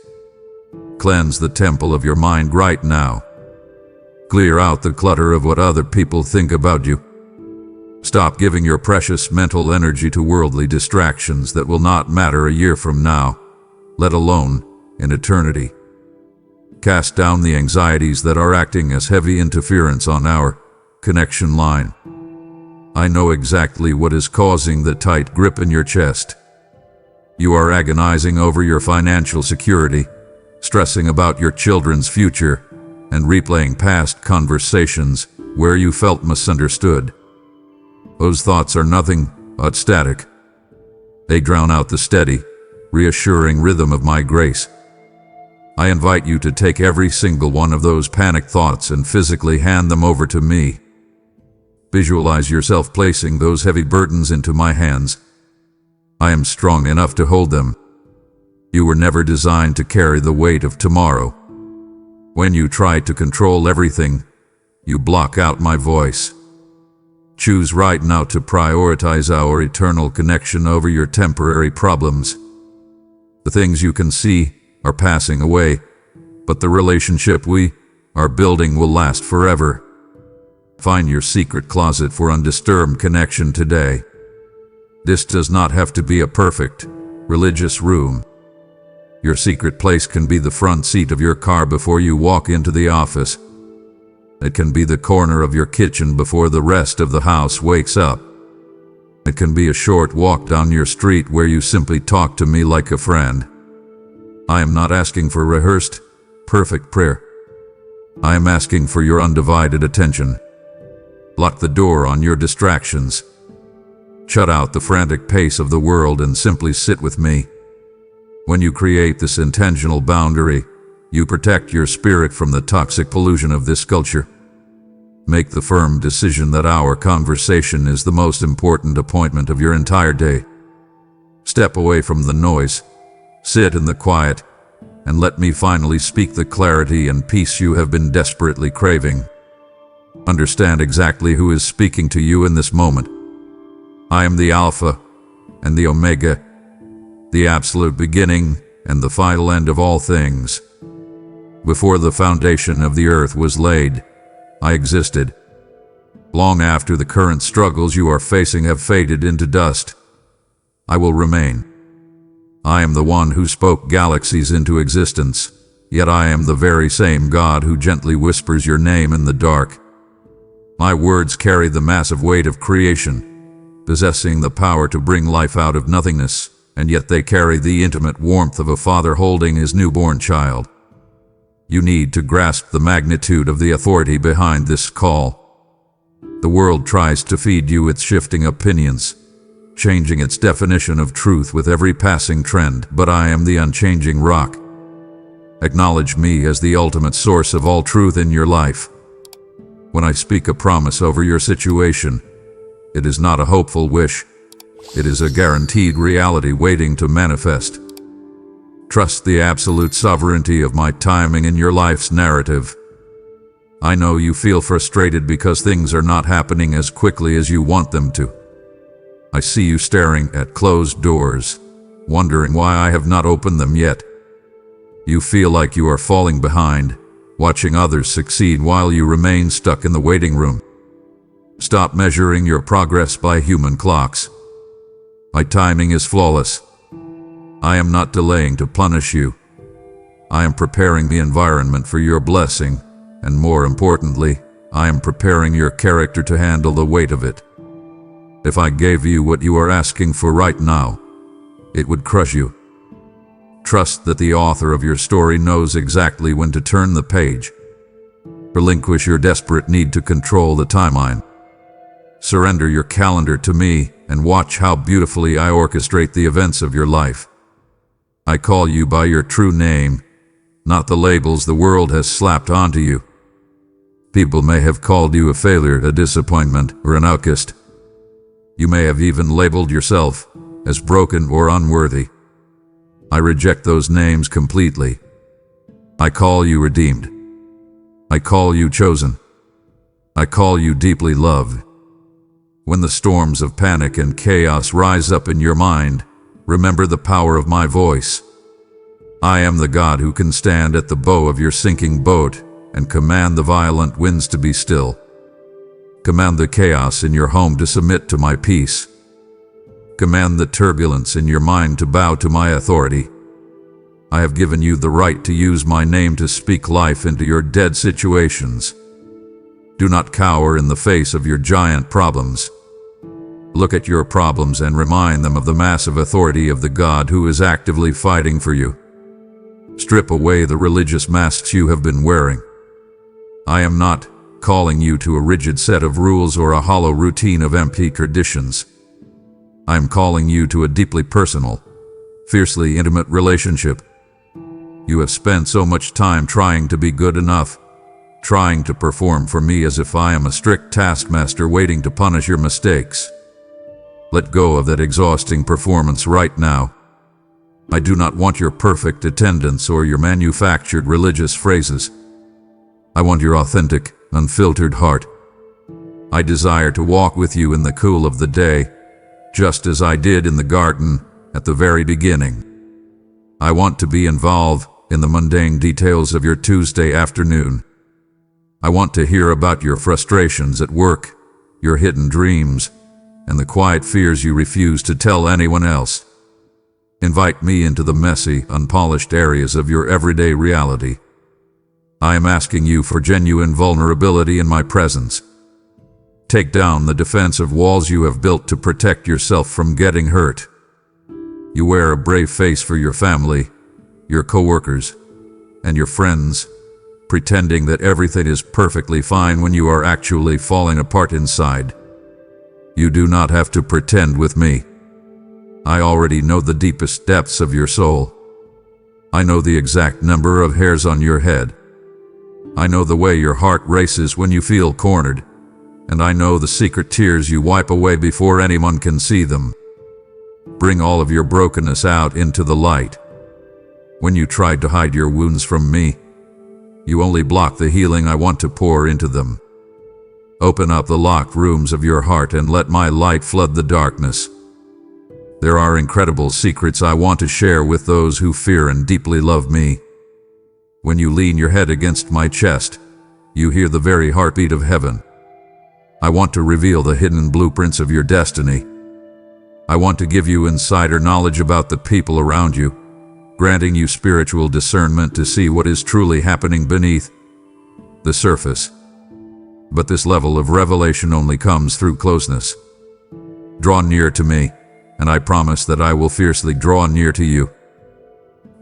Cleanse the temple of your mind right now. Clear out the clutter of what other people think about you. Stop giving your precious mental energy to worldly distractions that will not matter a year from now, let alone in eternity. Cast down the anxieties that are acting as heavy interference on our connection line. I know exactly what is causing the tight grip in your chest. You are agonizing over your financial security, stressing about your children's future, and replaying past conversations where you felt misunderstood. Those thoughts are nothing but static. They drown out the steady, reassuring rhythm of my grace. I invite you to take every single one of those panicked thoughts and physically hand them over to me. Visualize yourself placing those heavy burdens into my hands. I am strong enough to hold them. You were never designed to carry the weight of tomorrow. When you try to control everything, you block out my voice. Choose right now to prioritize our eternal connection over your temporary problems. The things you can see are passing away, but the relationship we are building will last forever. Find your secret closet for undisturbed connection today. This does not have to be a perfect, religious room. Your secret place can be the front seat of your car before you walk into the office. It can be the corner of your kitchen before the rest of the house wakes up. It can be a short walk down your street where you simply talk to me like a friend. I am not asking for rehearsed, perfect prayer. I am asking for your undivided attention. Lock the door on your distractions. Shut out the frantic pace of the world and simply sit with me. When you create this intentional boundary, you protect your spirit from the toxic pollution of this culture. Make the firm decision that our conversation is the most important appointment of your entire day. Step away from the noise, sit in the quiet, and let me finally speak the clarity and peace you have been desperately craving. Understand exactly who is speaking to you in this moment. I am the Alpha and the Omega, the absolute beginning and the final end of all things. Before the foundation of the earth was laid, I existed. Long after the current struggles you are facing have faded into dust, I will remain. I am the one who spoke galaxies into existence, yet I am the very same God who gently whispers your name in the dark. My words carry the massive weight of creation, possessing the power to bring life out of nothingness and yet they carry the intimate warmth of a father holding his newborn child. You need to grasp the magnitude of the authority behind this call. The world tries to feed you its shifting opinions, changing its definition of truth with every passing trend, but I am the unchanging rock. Acknowledge me as the ultimate source of all truth in your life. When I speak a promise over your situation, it is not a hopeful wish. It is a guaranteed reality waiting to manifest. Trust the absolute sovereignty of my timing in your life's narrative. I know you feel frustrated because things are not happening as quickly as you want them to. I see you staring at closed doors, wondering why I have not opened them yet. You feel like you are falling behind, watching others succeed while you remain stuck in the waiting room. Stop measuring your progress by human clocks. My timing is flawless. I am not delaying to punish you. I am preparing the environment for your blessing, and more importantly, I am preparing your character to handle the weight of it. If I gave you what you are asking for right now, it would crush you. Trust that the author of your story knows exactly when to turn the page. Relinquish your desperate need to control the timeline. Surrender your calendar to me and watch how beautifully I orchestrate the events of your life. I call you by your true name, not the labels the world has slapped onto you. People may have called you a failure, a disappointment, or an outcast. You may have even labeled yourself as broken or unworthy. I reject those names completely. I call you redeemed. I call you chosen. I call you deeply loved. When the storms of panic and chaos rise up in your mind, remember the power of my voice. I am the God who can stand at the bow of your sinking boat and command the violent winds to be still. Command the chaos in your home to submit to my peace. Command the turbulence in your mind to bow to my authority. I have given you the right to use my name to speak life into your dead situations. Do not cower in the face of your giant problems. Look at your problems and remind them of the massive authority of the God who is actively fighting for you. Strip away the religious masks you have been wearing. I am not calling you to a rigid set of rules or a hollow routine of empty traditions. I am calling you to a deeply personal, fiercely intimate relationship. You have spent so much time trying to be good enough, trying to perform for me as if I am a strict taskmaster waiting to punish your mistakes. Let go of that exhausting performance right now. I do not want your perfect attendance or your manufactured religious phrases. I want your authentic, unfiltered heart. I desire to walk with you in the cool of the day, just as I did in the garden at the very beginning. I want to be involved in the mundane details of your Tuesday afternoon. I want to hear about your frustrations at work, your hidden dreams, and the quiet fears you refuse to tell anyone else. Invite me into the messy, unpolished areas of your everyday reality. I am asking you for genuine vulnerability in my presence. Take down the defensive walls you have built to protect yourself from getting hurt. You wear a brave face for your family, your coworkers, and your friends, pretending that everything is perfectly fine when you are actually falling apart inside. You do not have to pretend with me. I already know the deepest depths of your soul. I know the exact number of hairs on your head. I know the way your heart races when you feel cornered, and I know the secret tears you wipe away before anyone can see them. Bring all of your brokenness out into the light. When you tried to hide your wounds from me, you only blocked the healing I want to pour into them. Open up the locked rooms of your heart and let my light flood the darkness. There are incredible secrets I want to share with those who fear and deeply love me. When you lean your head against my chest, you hear the very heartbeat of heaven. I want to reveal the hidden blueprints of your destiny. I want to give you insider knowledge about the people around you, granting you spiritual discernment to see what is truly happening beneath the surface. But this level of revelation only comes through closeness. Draw near to me, and I promise that I will fiercely draw near to you.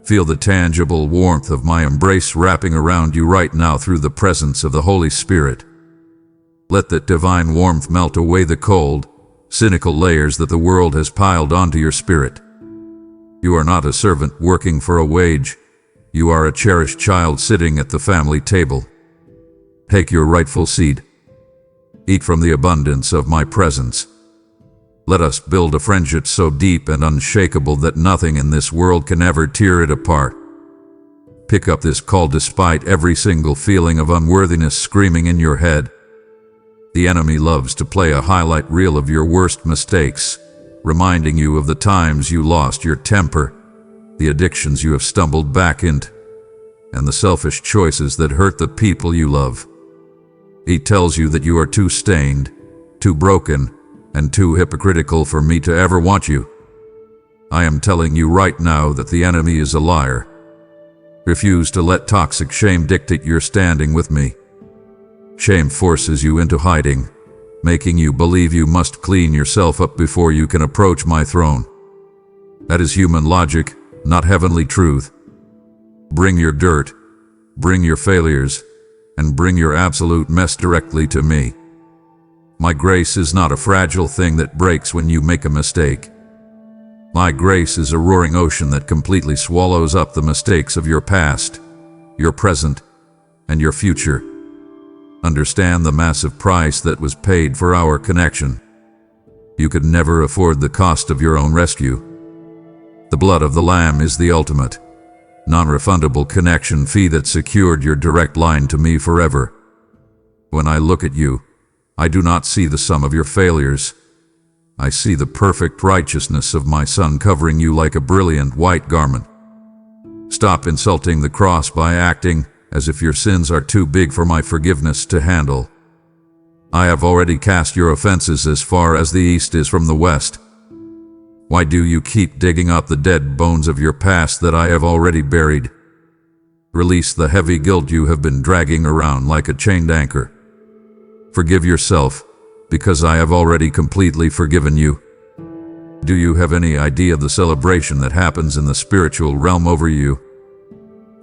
Feel the tangible warmth of my embrace wrapping around you right now through the presence of the Holy Spirit. Let that divine warmth melt away the cold, cynical layers that the world has piled onto your spirit. You are not a servant working for a wage. You are a cherished child sitting at the family table. Take your rightful seat. Eat from the abundance of my presence. Let us build a friendship so deep and unshakable that nothing in this world can ever tear it apart. Pick up this call despite every single feeling of unworthiness screaming in your head. The enemy loves to play a highlight reel of your worst mistakes, reminding you of the times you lost your temper, the addictions you have stumbled back into, and the selfish choices that hurt the people you love. He tells you that you are too stained, too broken, and too hypocritical for me to ever want you. I am telling you right now that the enemy is a liar. Refuse to let toxic shame dictate your standing with me. Shame forces you into hiding, making you believe you must clean yourself up before you can approach my throne. That is human logic, not heavenly truth. Bring your dirt, bring your failures, and bring your absolute mess directly to me. My grace is not a fragile thing that breaks when you make a mistake. My grace is a roaring ocean that completely swallows up the mistakes of your past, your present, and your future. Understand the massive price that was paid for our connection. You could never afford the cost of your own rescue. The blood of the Lamb is the ultimate, non-refundable connection fee that secured your direct line to me forever. When I look at you, I do not see the sum of your failures. I see the perfect righteousness of my Son covering you like a brilliant white garment. Stop insulting the cross by acting as if your sins are too big for my forgiveness to handle. I have already cast your offenses as far as the east is from the west. Why do you keep digging up the dead bones of your past that I have already buried? Release the heavy guilt you have been dragging around like a chained anchor. Forgive yourself, because I have already completely forgiven you. Do you have any idea of the celebration that happens in the spiritual realm over you?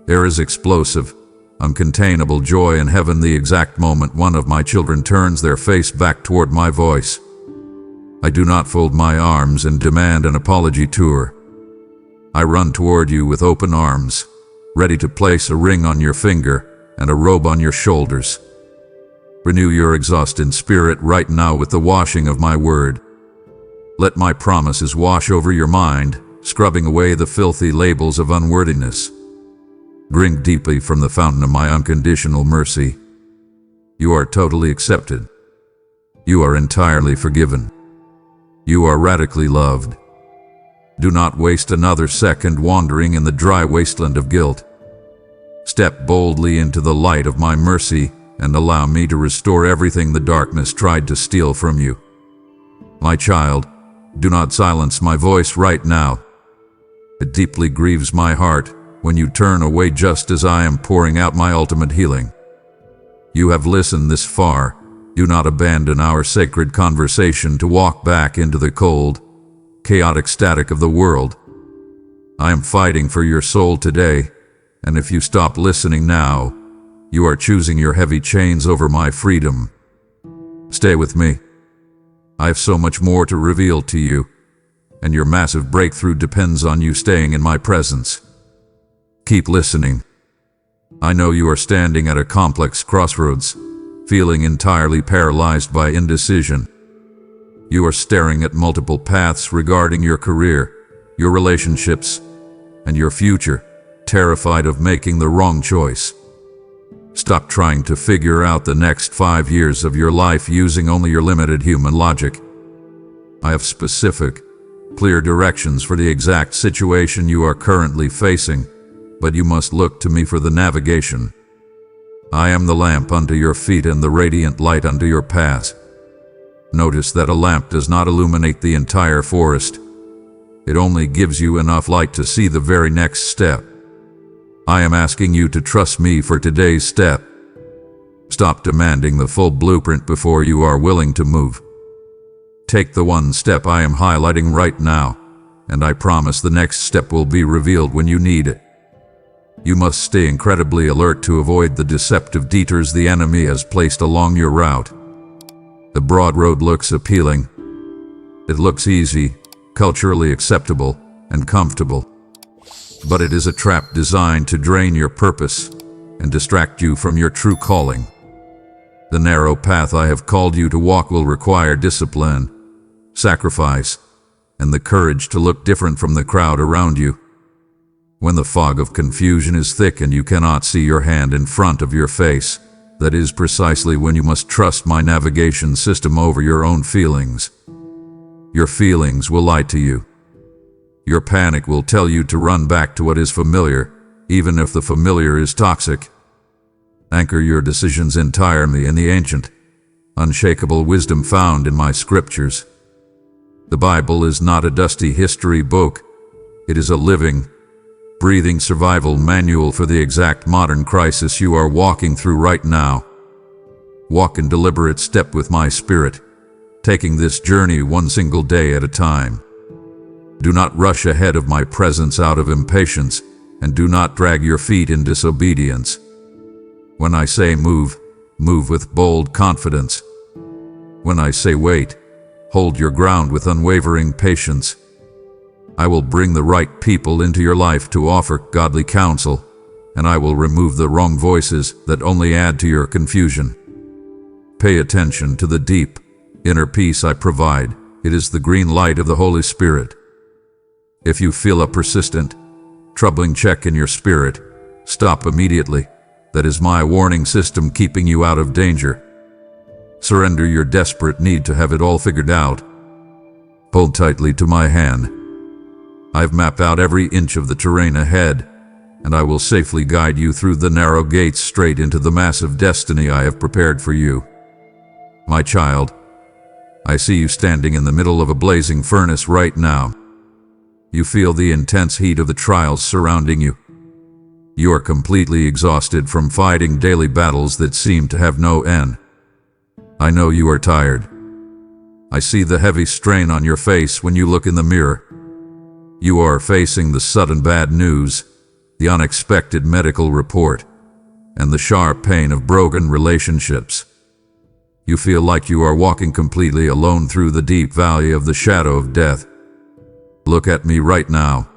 There is explosive, uncontainable joy in heaven the exact moment one of my children turns their face back toward my voice. I do not fold my arms and demand an apology tour. I run toward you with open arms, ready to place a ring on your finger and a robe on your shoulders. Renew your exhausted spirit right now with the washing of my word. Let my promises wash over your mind, scrubbing away the filthy labels of unworthiness. Drink deeply from the fountain of my unconditional mercy. You are totally accepted. You are entirely forgiven. You are radically loved. Do not waste another second wandering in the dry wasteland of guilt. Step boldly into the light of my mercy and allow me to restore everything the darkness tried to steal from you. My child, do not silence my voice right now. It deeply grieves my heart when you turn away just as I am pouring out my ultimate healing. You have listened this far. Do not abandon our sacred conversation to walk back into the cold, chaotic static of the world. I am fighting for your soul today, and if you stop listening now, you are choosing your heavy chains over my freedom. Stay with me. I have so much more to reveal to you, and your massive breakthrough depends on you staying in my presence. Keep listening. I know you are standing at a complex crossroads, feeling entirely paralyzed by indecision. You are staring at multiple paths regarding your career, your relationships, and your future, terrified of making the wrong choice. Stop trying to figure out the next 5 years of your life using only your limited human logic. I have specific, clear directions for the exact situation you are currently facing, but you must look to me for the navigation. I am the lamp unto your feet and the radiant light unto your path. Notice that a lamp does not illuminate the entire forest. It only gives you enough light to see the very next step. I am asking you to trust me for today's step. Stop demanding the full blueprint before you are willing to move. Take the one step I am highlighting right now, and I promise the next step will be revealed when you need it. You must stay incredibly alert to avoid the deceptive detours the enemy has placed along your route. The broad road looks appealing. It looks easy, culturally acceptable, and comfortable. But it is a trap designed to drain your purpose and distract you from your true calling. The narrow path I have called you to walk will require discipline, sacrifice, and the courage to look different from the crowd around you. When the fog of confusion is thick and you cannot see your hand in front of your face, that is precisely when you must trust my navigation system over your own feelings. Your feelings will lie to you. Your panic will tell you to run back to what is familiar, even if the familiar is toxic. Anchor your decisions entirely in the ancient, unshakable wisdom found in my scriptures. The Bible is not a dusty history book. It is a living, breathing survival manual for the exact modern crisis you are walking through right now. Walk in deliberate step with my spirit, taking this journey one single day at a time. Do not rush ahead of my presence out of impatience, and do not drag your feet in disobedience. When I say move, move with bold confidence. When I say wait, hold your ground with unwavering patience. I will bring the right people into your life to offer godly counsel, and I will remove the wrong voices that only add to your confusion. Pay attention to the deep, inner peace I provide. It is the green light of the Holy Spirit. If you feel a persistent, troubling check in your spirit, stop immediately. That is my warning system keeping you out of danger. Surrender your desperate need to have it all figured out. Hold tightly to my hand. I've mapped out every inch of the terrain ahead, and I will safely guide you through the narrow gates straight into the massive destiny I have prepared for you. My child, I see you standing in the middle of a blazing furnace right now. You feel the intense heat of the trials surrounding you. You are completely exhausted from fighting daily battles that seem to have no end. I know you are tired. I see the heavy strain on your face when you look in the mirror. You are facing the sudden bad news, the unexpected medical report, and the sharp pain of broken relationships. You feel like you are walking completely alone through the deep valley of the shadow of death. Look at me right now.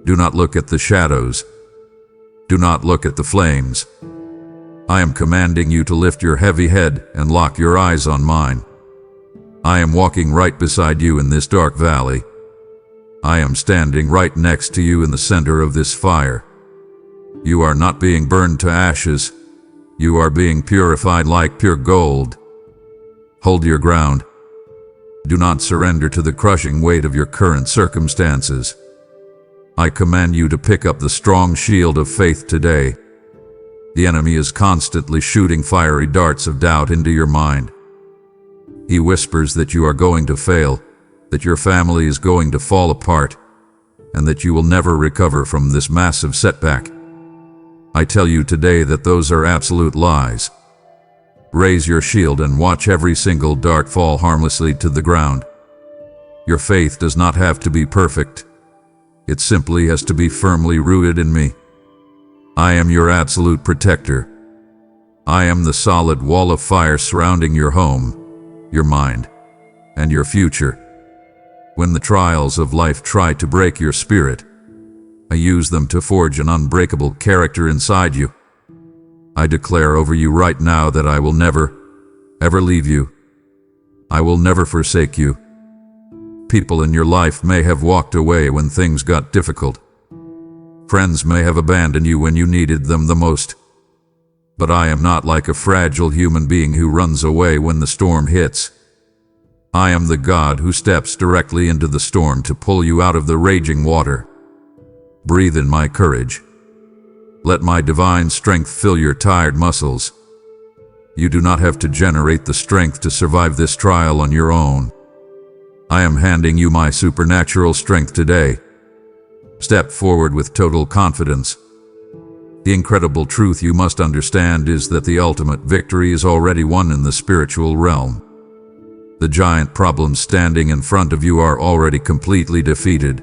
Do not look at the shadows. Do not look at the flames. I am commanding you to lift your heavy head and lock your eyes on mine. I am walking right beside you in this dark valley. I am standing right next to you in the center of this fire. You are not being burned to ashes. You are being purified like pure gold. Hold your ground. Do not surrender to the crushing weight of your current circumstances. I command you to pick up the strong shield of faith today. The enemy is constantly shooting fiery darts of doubt into your mind. He whispers that you are going to fail, that your family is going to fall apart, and that you will never recover from this massive setback. I tell you today that those are absolute lies. Raise your shield and watch every single dart fall harmlessly to the ground. Your faith does not have to be perfect. It simply has to be firmly rooted in me. I am your absolute protector. I am the solid wall of fire surrounding your home, your mind, and your future. When the trials of life try to break your spirit, I use them to forge an unbreakable character inside you. I declare over you right now that I will never, ever leave you. I will never forsake you. People in your life may have walked away when things got difficult. Friends may have abandoned you when you needed them the most. But I am not like a fragile human being who runs away when the storm hits. I am the God who steps directly into the storm to pull you out of the raging water. Breathe in my courage. Let my divine strength fill your tired muscles. You do not have to generate the strength to survive this trial on your own. I am handing you my supernatural strength today. Step forward with total confidence. The incredible truth you must understand is that the ultimate victory is already won in the spiritual realm. The giant problems standing in front of you are already completely defeated.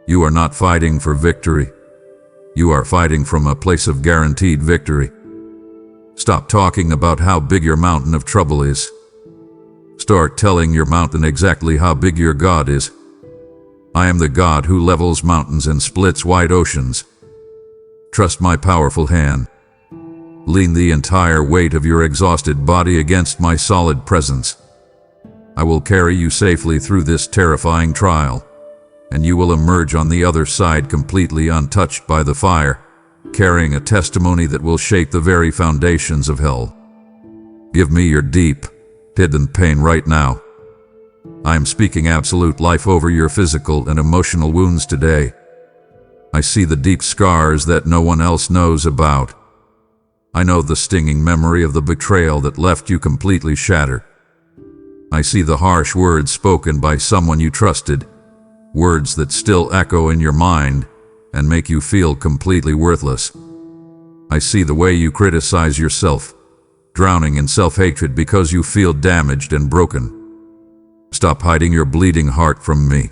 You are not fighting for victory. You are fighting from a place of guaranteed victory. Stop talking about how big your mountain of trouble is. Start telling your mountain exactly how big your God is. I am the God who levels mountains and splits wide oceans. Trust my powerful hand. Lean the entire weight of your exhausted body against my solid presence. I will carry you safely through this terrifying trial, and you will emerge on the other side completely untouched by the fire, carrying a testimony that will shake the very foundations of hell. Give me your deep, hidden pain right now. I am speaking absolute life over your physical and emotional wounds today. I see the deep scars that no one else knows about. I know the stinging memory of the betrayal that left you completely shattered. I see the harsh words spoken by someone you trusted, words that still echo in your mind and make you feel completely worthless. I see the way you criticize yourself, drowning in self-hatred because you feel damaged and broken. Stop hiding your bleeding heart from me.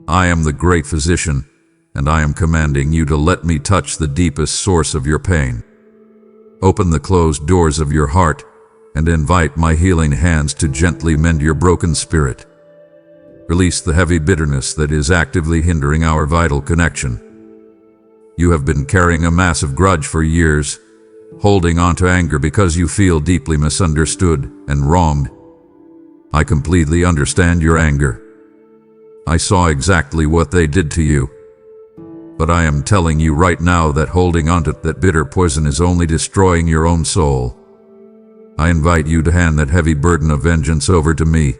I am the great physician, and I am commanding you to let me touch the deepest source of your pain. Open the closed doors of your heart and invite my healing hands to gently mend your broken spirit. Release the heavy bitterness that is actively hindering our vital connection. You have been carrying a massive grudge for years, holding on to anger because you feel deeply misunderstood and wronged. I completely understand your anger. I saw exactly what they did to you. But I am telling you right now that holding on to that bitter poison is only destroying your own soul. I invite you to hand that heavy burden of vengeance over to me.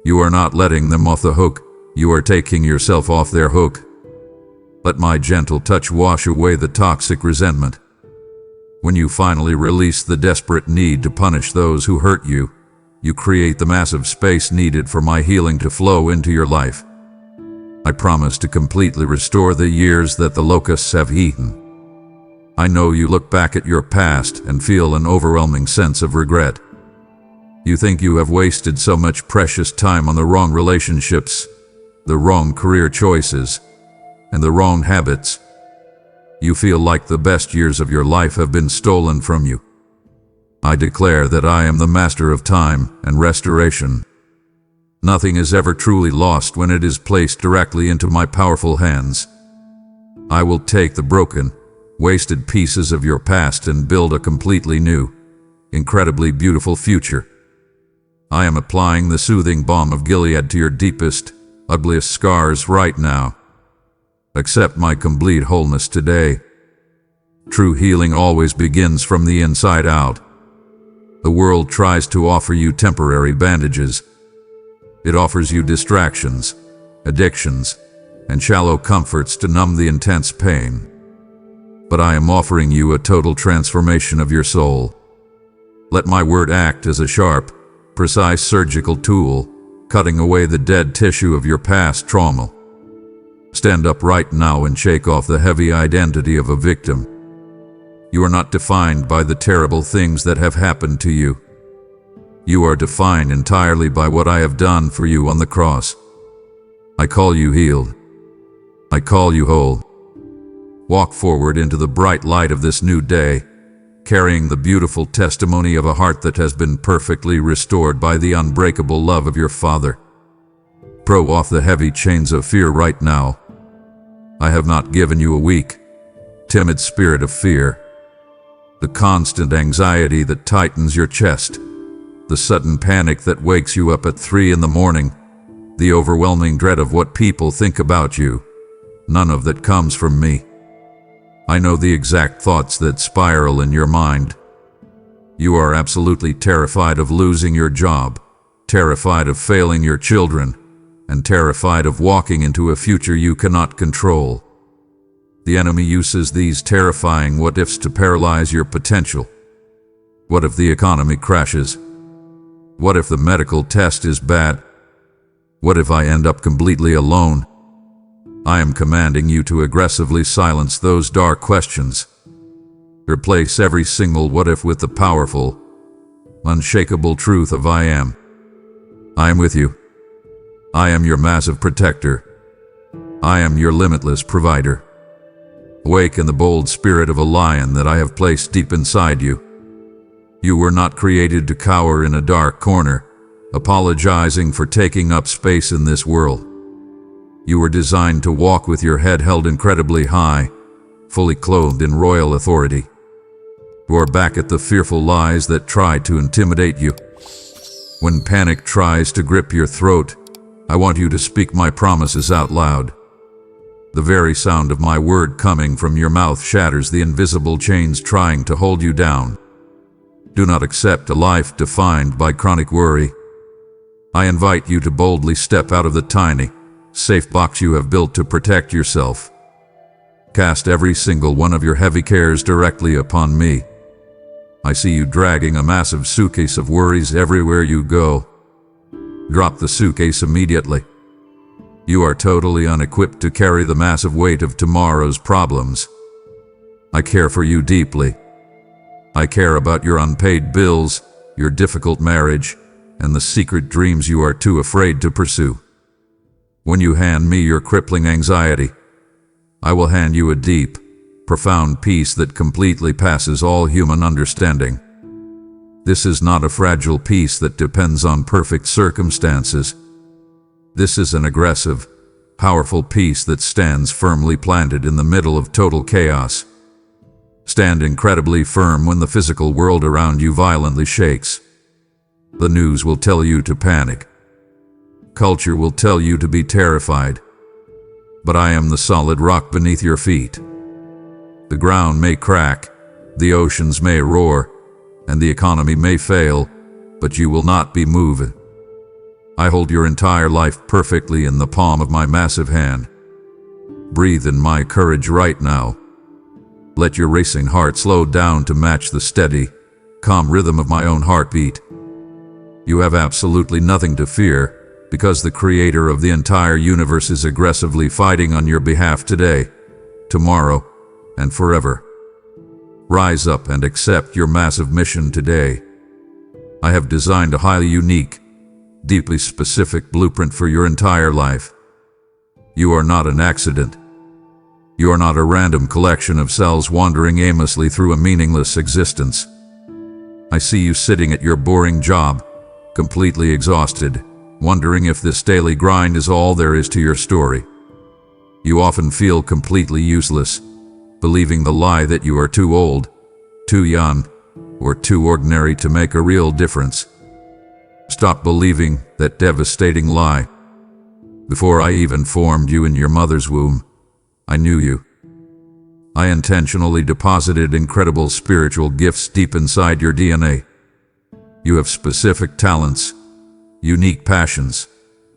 You are not letting them off the hook, you are taking yourself off their hook. Let my gentle touch wash away the toxic resentment. When you finally release the desperate need to punish those who hurt you, you create the massive space needed for my healing to flow into your life. I promise to completely restore the years that the locusts have eaten. I know you look back at your past and feel an overwhelming sense of regret. You think you have wasted so much precious time on the wrong relationships, the wrong career choices, and the wrong habits. You feel like the best years of your life have been stolen from you. I declare that I am the master of time and restoration. Nothing is ever truly lost when it is placed directly into my powerful hands. I will take the broken, wasted pieces of your past and build a completely new, incredibly beautiful future. I am applying the soothing balm of Gilead to your deepest, ugliest scars right now. Accept my complete wholeness today. True healing always begins from the inside out. The world tries to offer you temporary bandages. It offers you distractions, addictions, and shallow comforts to numb the intense pain. But I am offering you a total transformation of your soul. Let my word act as a sharp, precise surgical tool, cutting away the dead tissue of your past trauma. Stand up right now and shake off the heavy identity of a victim. You are not defined by the terrible things that have happened to you. You are defined entirely by what I have done for you on the cross. I call you healed. I call you whole. Walk forward into the bright light of this new day, carrying the beautiful testimony of a heart that has been perfectly restored by the unbreakable love of your Father. Throw off the heavy chains of fear right now. I have not given you a weak, timid spirit of fear. The constant anxiety that tightens your chest, the sudden panic that wakes you up at 3 a.m, the overwhelming dread of what people think about you, none of that comes from me. I know the exact thoughts that spiral in your mind. You are absolutely terrified of losing your job, terrified of failing your children, and terrified of walking into a future you cannot control. The enemy uses these terrifying what-ifs to paralyze your potential. What if the economy crashes? What if the medical test is bad? What if I end up completely alone? I am commanding you to aggressively silence those dark questions. Replace every single what if with the powerful, unshakable truth of I am. I am with you. I am your massive protector. I am your limitless provider. Awake in the bold spirit of a lion that I have placed deep inside you. You were not created to cower in a dark corner, apologizing for taking up space in this world. You were designed to walk with your head held incredibly high, fully clothed in royal authority. Roar back at the fearful lies that try to intimidate you. When panic tries to grip your throat, I want you to speak my promises out loud. The very sound of my word coming from your mouth shatters the invisible chains trying to hold you down. Do not accept a life defined by chronic worry. I invite you to boldly step out of the tiny, safe box you have built to protect yourself. Cast every single one of your heavy cares directly upon me. I see you dragging a massive suitcase of worries everywhere you go. Drop the suitcase immediately. You are totally unequipped to carry the massive weight of tomorrow's problems. I care for you deeply. I care about your unpaid bills, your difficult marriage, and the secret dreams you are too afraid to pursue. When you hand me your crippling anxiety, I will hand you a deep, profound peace that completely passes all human understanding. This is not a fragile peace that depends on perfect circumstances. This is an aggressive, powerful peace that stands firmly planted in the middle of total chaos. Stand incredibly firm when the physical world around you violently shakes. The news will tell you to panic. Culture will tell you to be terrified. But I am the solid rock beneath your feet. The ground may crack, the oceans may roar, and the economy may fail, but you will not be moved. I hold your entire life perfectly in the palm of my massive hand. Breathe in my courage right now. Let your racing heart slow down to match the steady, calm rhythm of my own heartbeat. You have absolutely nothing to fear, because the creator of the entire universe is aggressively fighting on your behalf today, tomorrow, and forever. Rise up and accept your massive mission today. I have designed a highly unique, deeply specific blueprint for your entire life. You are not an accident. You are not a random collection of cells wandering aimlessly through a meaningless existence. I see you sitting at your boring job, completely exhausted, wondering if this daily grind is all there is to your story. You often feel completely useless, believing the lie that you are too old, too young, or too ordinary to make a real difference. Stop believing that devastating lie. Before I even formed you in your mother's womb, I knew you. I intentionally deposited incredible spiritual gifts deep inside your DNA. You have specific talents, unique passions,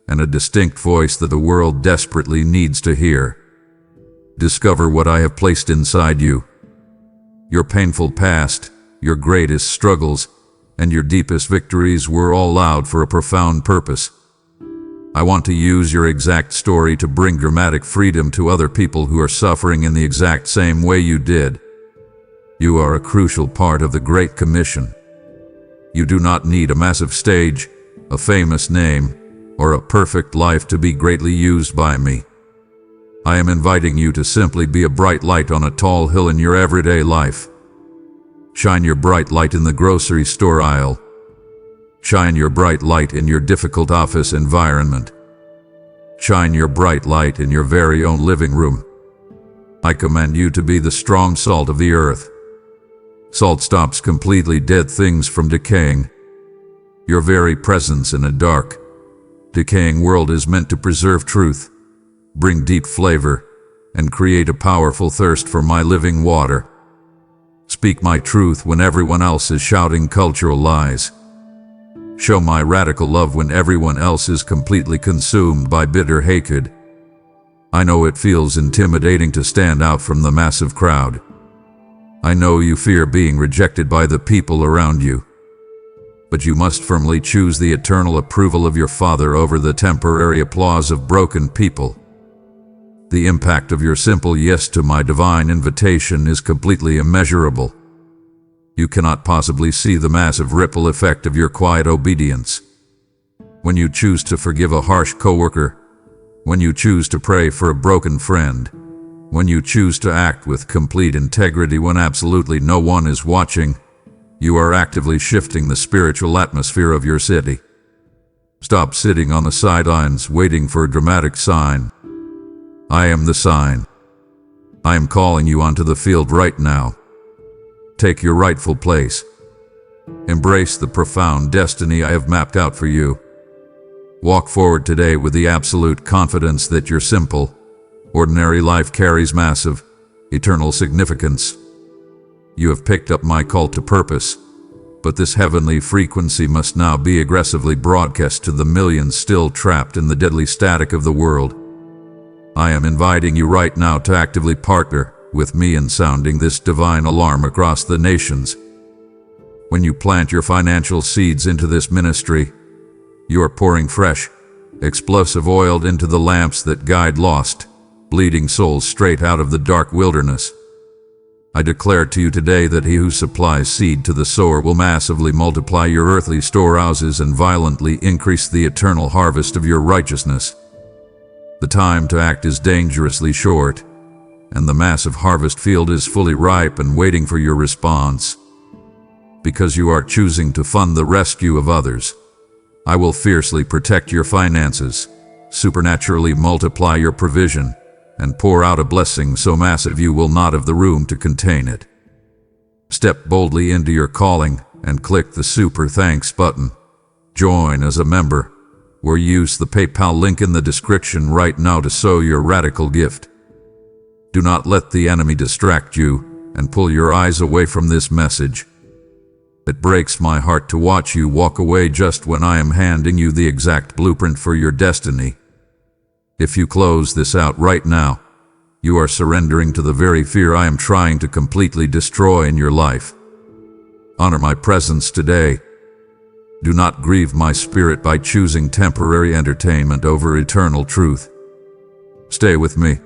and a distinct voice that the world desperately needs to hear. Discover what I have placed inside you. Your painful past, your greatest struggles, and your deepest victories were all allowed for a profound purpose. I want to use your exact story to bring dramatic freedom to other people who are suffering in the exact same way you did. You are a crucial part of the Great Commission. You do not need a massive stage, a famous name, or a perfect life to be greatly used by me. I am inviting you to simply be a bright light on a tall hill in your everyday life. Shine your bright light in the grocery store aisle. Shine your bright light in your difficult office environment. Shine your bright light in your very own living room. I command you to be the strong salt of the earth. Salt stops completely dead things from decaying. Your very presence in a dark, decaying world is meant to preserve truth, bring deep flavor, and create a powerful thirst for my living water. Speak my truth when everyone else is shouting cultural lies. Show my radical love when everyone else is completely consumed by bitter hatred. I know it feels intimidating to stand out from the massive crowd. I know you fear being rejected by the people around you. But you must firmly choose the eternal approval of your Father over the temporary applause of broken people. The impact of your simple yes to my divine invitation is completely immeasurable. You cannot possibly see the massive ripple effect of your quiet obedience. when you choose to forgive a harsh coworker, when you choose to pray for a broken friend, when you choose to act with complete integrity when absolutely no one is watching, you are actively shifting the spiritual atmosphere of your city. Stop sitting on the sidelines waiting for a dramatic sign. I am the sign. I am calling you onto the field right now. Take your rightful place. Embrace the profound destiny I have mapped out for you. Walk forward today with the absolute confidence that your simple, ordinary life carries massive, eternal significance. You have picked up my call to purpose, but this heavenly frequency must now be aggressively broadcast to the millions still trapped in the deadly static of the world. I am inviting you right now to actively partner with me in sounding this divine alarm across the nations. When you plant your financial seeds into this ministry, you are pouring fresh, explosive oil into the lamps that guide lost, bleeding souls straight out of the dark wilderness. I declare to you today that he who supplies seed to the sower will massively multiply your earthly storehouses and violently increase the eternal harvest of your righteousness. The time to act is dangerously short, and the massive harvest field is fully ripe and waiting for your response. Because you are choosing to fund the rescue of others, I will fiercely protect your finances, supernaturally multiply your provision, and pour out a blessing so massive you will not have the room to contain it. Step boldly into your calling and click the Super Thanks button. Join as a member, or use the PayPal link in the description right now to sow your radical gift. Do not let the enemy distract you and pull your eyes away from this message. It breaks my heart to watch you walk away just when I am handing you the exact blueprint for your destiny. If you close this out right now, you are surrendering to the very fear I am trying to completely destroy in your life. Honor my presence today. Do not grieve my spirit by choosing temporary entertainment over eternal truth. Stay with me.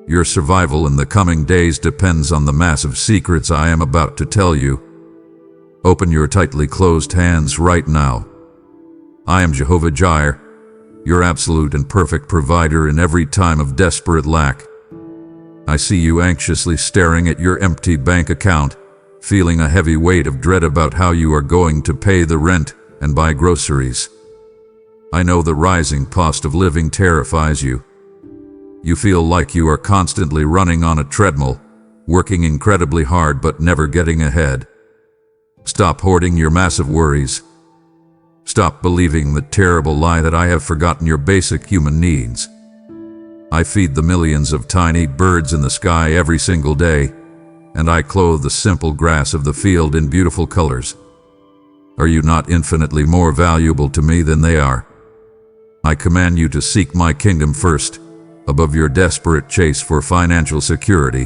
Your survival in the coming days depends on the massive secrets I am about to tell you. Open your tightly closed hands right now. I am Jehovah Jireh, your absolute and perfect provider in every time of desperate lack. I see you anxiously staring at your empty bank account, feeling a heavy weight of dread about how you are going to pay the rent and buy groceries. I know the rising cost of living terrifies you. You feel like you are constantly running on a treadmill, working incredibly hard but never getting ahead. Stop hoarding your massive worries. Stop believing the terrible lie that I have forgotten your basic human needs. I feed the millions of tiny birds in the sky every single day, and I clothe the simple grass of the field in beautiful colors. Are you not infinitely more valuable to me than they are? I command you to seek my kingdom first, above your desperate chase for financial security.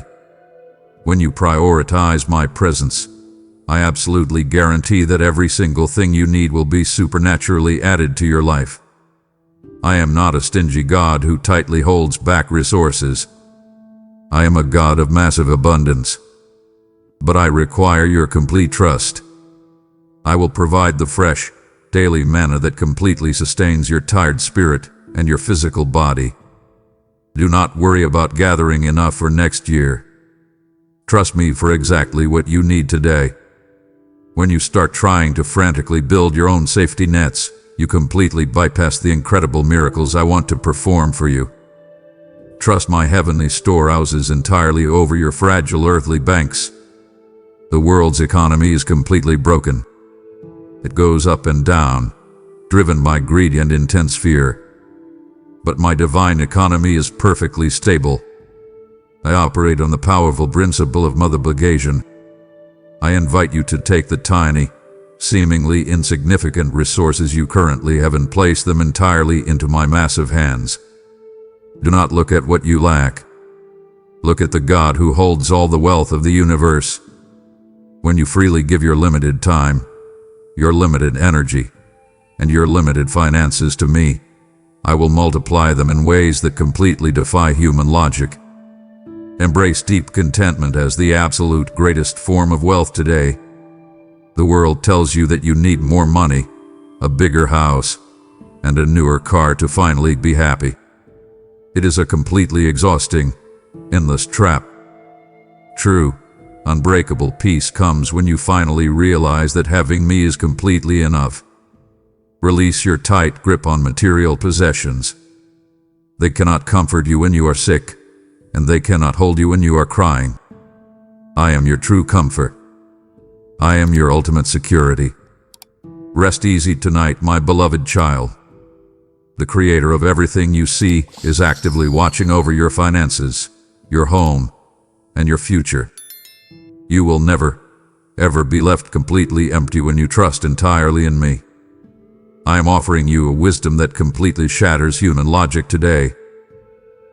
When you prioritize my presence, I absolutely guarantee that every single thing you need will be supernaturally added to your life. I am not a stingy God who tightly holds back resources. I am a God of massive abundance. But I require your complete trust. I will provide the fresh, daily manna that completely sustains your tired spirit and your physical body. Do not worry about gathering enough for next year. Trust me for exactly what you need today. When you start trying to frantically build your own safety nets, you completely bypass the incredible miracles I want to perform for you. Trust my heavenly storehouses entirely over your fragile earthly banks. The world's economy is completely broken. It goes up and down, driven by greed and intense fear. But my divine economy is perfectly stable. I operate on the powerful principle of multiplication. I invite you to take the tiny, seemingly insignificant resources you currently have and place them entirely into my massive hands. Do not look at what you lack. Look at the God who holds all the wealth of the universe. When you freely give your limited time, your limited energy, and your limited finances to me, I will multiply them in ways that completely defy human logic. Embrace deep contentment as the absolute greatest form of wealth today. The world tells you that you need more money, a bigger house, and a newer car to finally be happy. It is a completely exhausting, endless trap. True, unbreakable peace comes when you finally realize that having me is completely enough. Release your tight grip on material possessions. They cannot comfort you when you are sick, and they cannot hold you when you are crying. I am your true comfort. I am your ultimate security. Rest easy tonight, my beloved child. The Creator of everything you see is actively watching over your finances, your home, and your future. You will never, ever be left completely empty when you trust entirely in me. I am offering you a wisdom that completely shatters human logic today.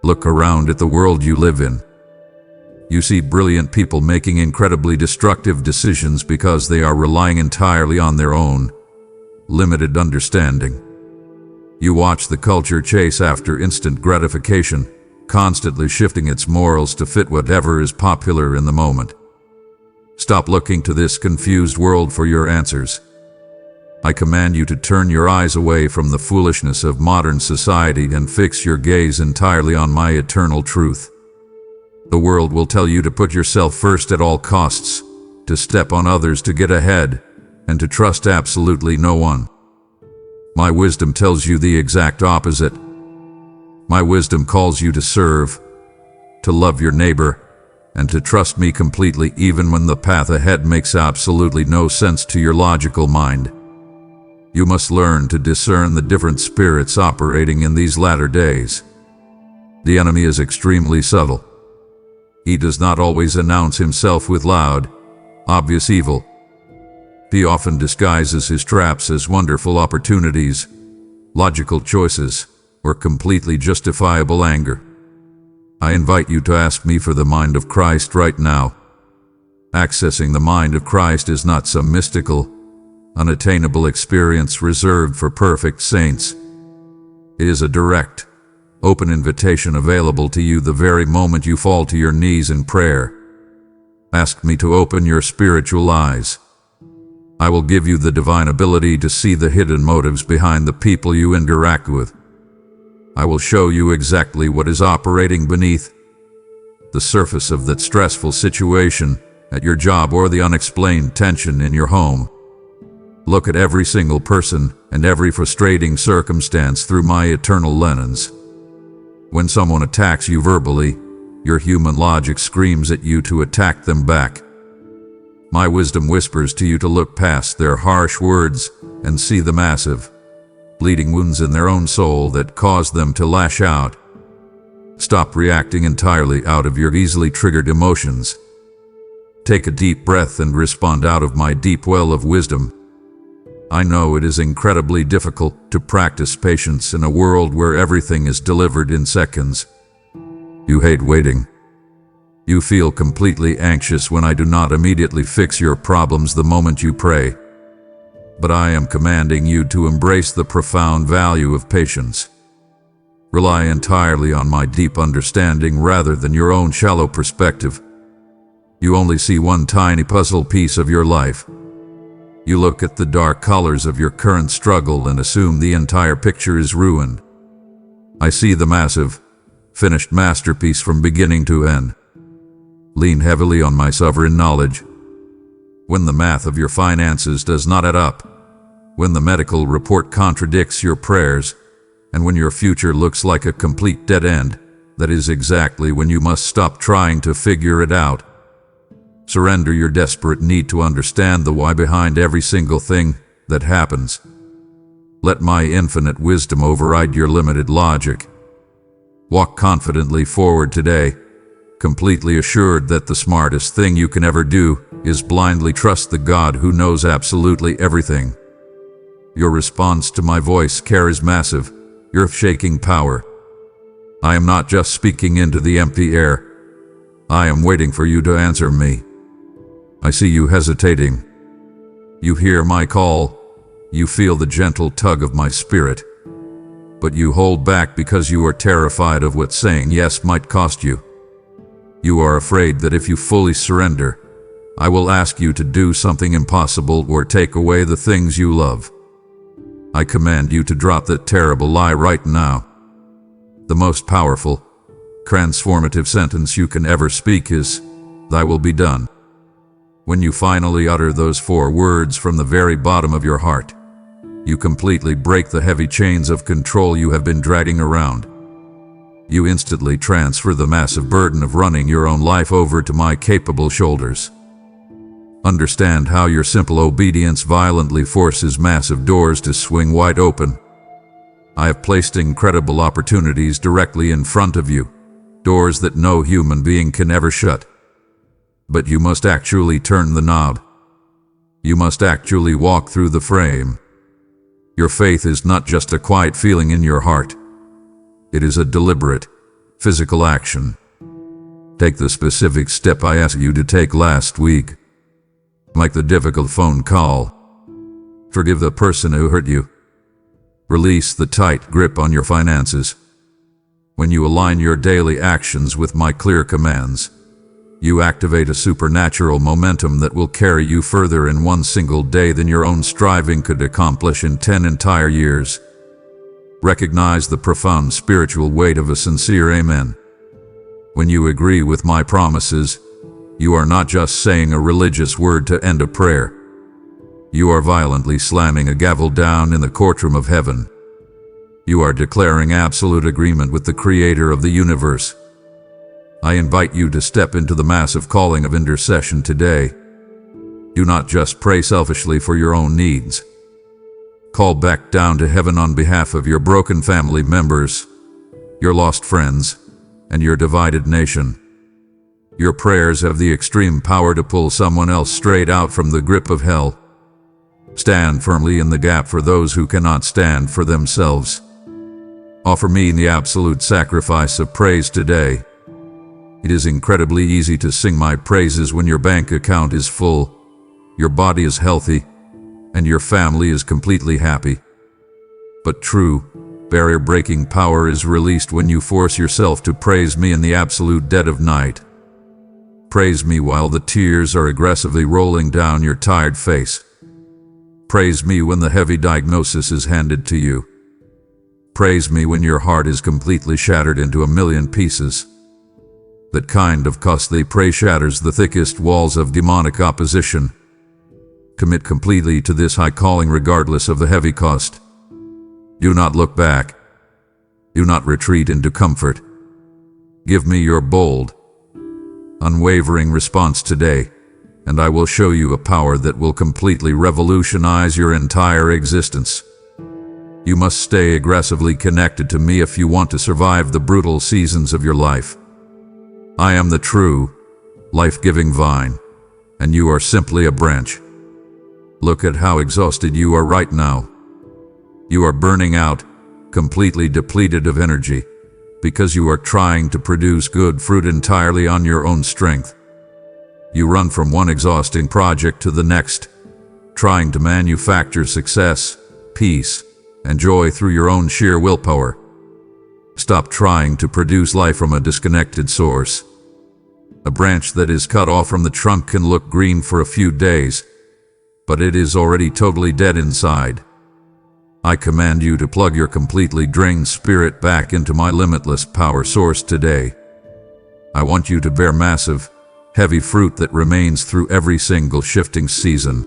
Look around at the world you live in. You see brilliant people making incredibly destructive decisions because they are relying entirely on their own limited understanding. You watch the culture chase after instant gratification, constantly shifting its morals to fit whatever is popular in the moment. Stop looking to this confused world for your answers. I command you to turn your eyes away from the foolishness of modern society and fix your gaze entirely on my eternal truth. The world will tell you to put yourself first at all costs, to step on others to get ahead, and to trust absolutely no one. My wisdom tells you the exact opposite. My wisdom calls you to serve, to love your neighbor, and to trust me completely even when the path ahead makes absolutely no sense to your logical mind. You must learn to discern the different spirits operating in these latter days. The enemy is extremely subtle. He does not always announce himself with loud, obvious evil. He often disguises his traps as wonderful opportunities, logical choices, or completely justifiable anger. I invite you to ask me for the mind of Christ right now. Accessing the mind of Christ is not some mystical, unattainable experience reserved for perfect saints. It is a direct, open invitation available to you the very moment you fall to your knees in prayer. Ask me to open your spiritual eyes. I will give you the divine ability to see the hidden motives behind the people you interact with. I will show you exactly what is operating beneath the surface of that stressful situation at your job or the unexplained tension in your home. Look at every single person and every frustrating circumstance through my eternal lens. When someone attacks you verbally, your human logic screams at you to attack them back. My wisdom whispers to you to look past their harsh words and see the massive, bleeding wounds in their own soul that cause them to lash out. Stop reacting entirely out of your easily triggered emotions. Take a deep breath and respond out of my deep well of wisdom. I know it is incredibly difficult to practice patience in a world where everything is delivered in seconds. You hate waiting. You feel completely anxious when I do not immediately fix your problems the moment you pray. But I am commanding you to embrace the profound value of patience. Rely entirely on my deep understanding rather than your own shallow perspective. You only see one tiny puzzle piece of your life. You look at the dark colors of your current struggle and assume the entire picture is ruined. I see the massive, finished masterpiece from beginning to end. Lean heavily on my sovereign knowledge. When the math of your finances does not add up, when the medical report contradicts your prayers, and when your future looks like a complete dead end, that is exactly when you must stop trying to figure it out. Surrender your desperate need to understand the why behind every single thing that happens. Let my infinite wisdom override your limited logic. Walk confidently forward today, completely assured that the smartest thing you can ever do is blindly trust the God who knows absolutely everything. Your response to my voice carries massive, earth-shaking power. I am not just speaking into the empty air. I am waiting for you to answer me. I see you hesitating. You hear my call. You feel the gentle tug of my spirit. But you hold back because you are terrified of what saying yes might cost you. You are afraid that if you fully surrender, I will ask you to do something impossible or take away the things you love. I command you to drop that terrible lie right now. The most powerful, transformative sentence you can ever speak is, "Thy will be done." When you finally utter those 4 words from the very bottom of your heart, you completely break the heavy chains of control you have been dragging around. You instantly transfer the massive burden of running your own life over to my capable shoulders. Understand how your simple obedience violently forces massive doors to swing wide open. I have placed incredible opportunities directly in front of you, doors that no human being can ever shut. But you must actually turn the knob. You must actually walk through the frame. Your faith is not just a quiet feeling in your heart. It is a deliberate, physical action. Take the specific step I asked you to take last week. Like the difficult phone call. Forgive the person who hurt you. Release the tight grip on your finances. When you align your daily actions with my clear commands, you activate a supernatural momentum that will carry you further in one single day than your own striving could accomplish in 10 entire years. Recognize the profound spiritual weight of a sincere amen. When you agree with my promises, you are not just saying a religious word to end a prayer. You are violently slamming a gavel down in the courtroom of heaven. You are declaring absolute agreement with the Creator of the universe. I invite you to step into the massive calling of intercession today. Do not just pray selfishly for your own needs. Call back down to heaven on behalf of your broken family members, your lost friends, and your divided nation. Your prayers have the extreme power to pull someone else straight out from the grip of hell. Stand firmly in the gap for those who cannot stand for themselves. Offer me the absolute sacrifice of praise today. It is incredibly easy to sing my praises when your bank account is full, your body is healthy, and your family is completely happy. But true, barrier-breaking power is released when you force yourself to praise me in the absolute dead of night. Praise me while the tears are aggressively rolling down your tired face. Praise me when the heavy diagnosis is handed to you. Praise me when your heart is completely shattered into a million pieces. That kind of costly praise shatters the thickest walls of demonic opposition. Commit completely to this high calling regardless of the heavy cost. Do not look back. Do not retreat into comfort. Give me your bold, unwavering response today, and I will show you a power that will completely revolutionize your entire existence. You must stay aggressively connected to me if you want to survive the brutal seasons of your life. I am the true, life-giving vine, and you are simply a branch. Look at how exhausted you are right now. You are burning out, completely depleted of energy, because you are trying to produce good fruit entirely on your own strength. You run from one exhausting project to the next, trying to manufacture success, peace, and joy through your own sheer willpower. Stop trying to produce life from a disconnected source. A branch that is cut off from the trunk can look green for a few days, but it is already totally dead inside. I command you to plug your completely drained spirit back into my limitless power source today. I want you to bear massive, heavy fruit that remains through every single shifting season.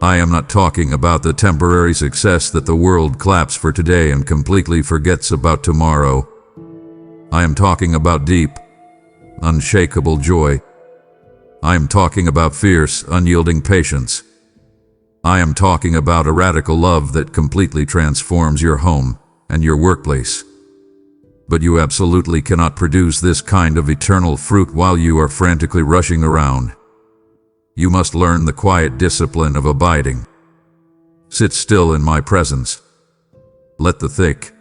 I am not talking about the temporary success that the world claps for today and completely forgets about tomorrow. I am talking about deep, unshakable joy. I am talking about fierce, unyielding patience. I am talking about a radical love that completely transforms your home and your workplace. But you absolutely cannot produce this kind of eternal fruit while you are frantically rushing around. You must learn the quiet discipline of abiding. Sit still in my presence. Let the thick,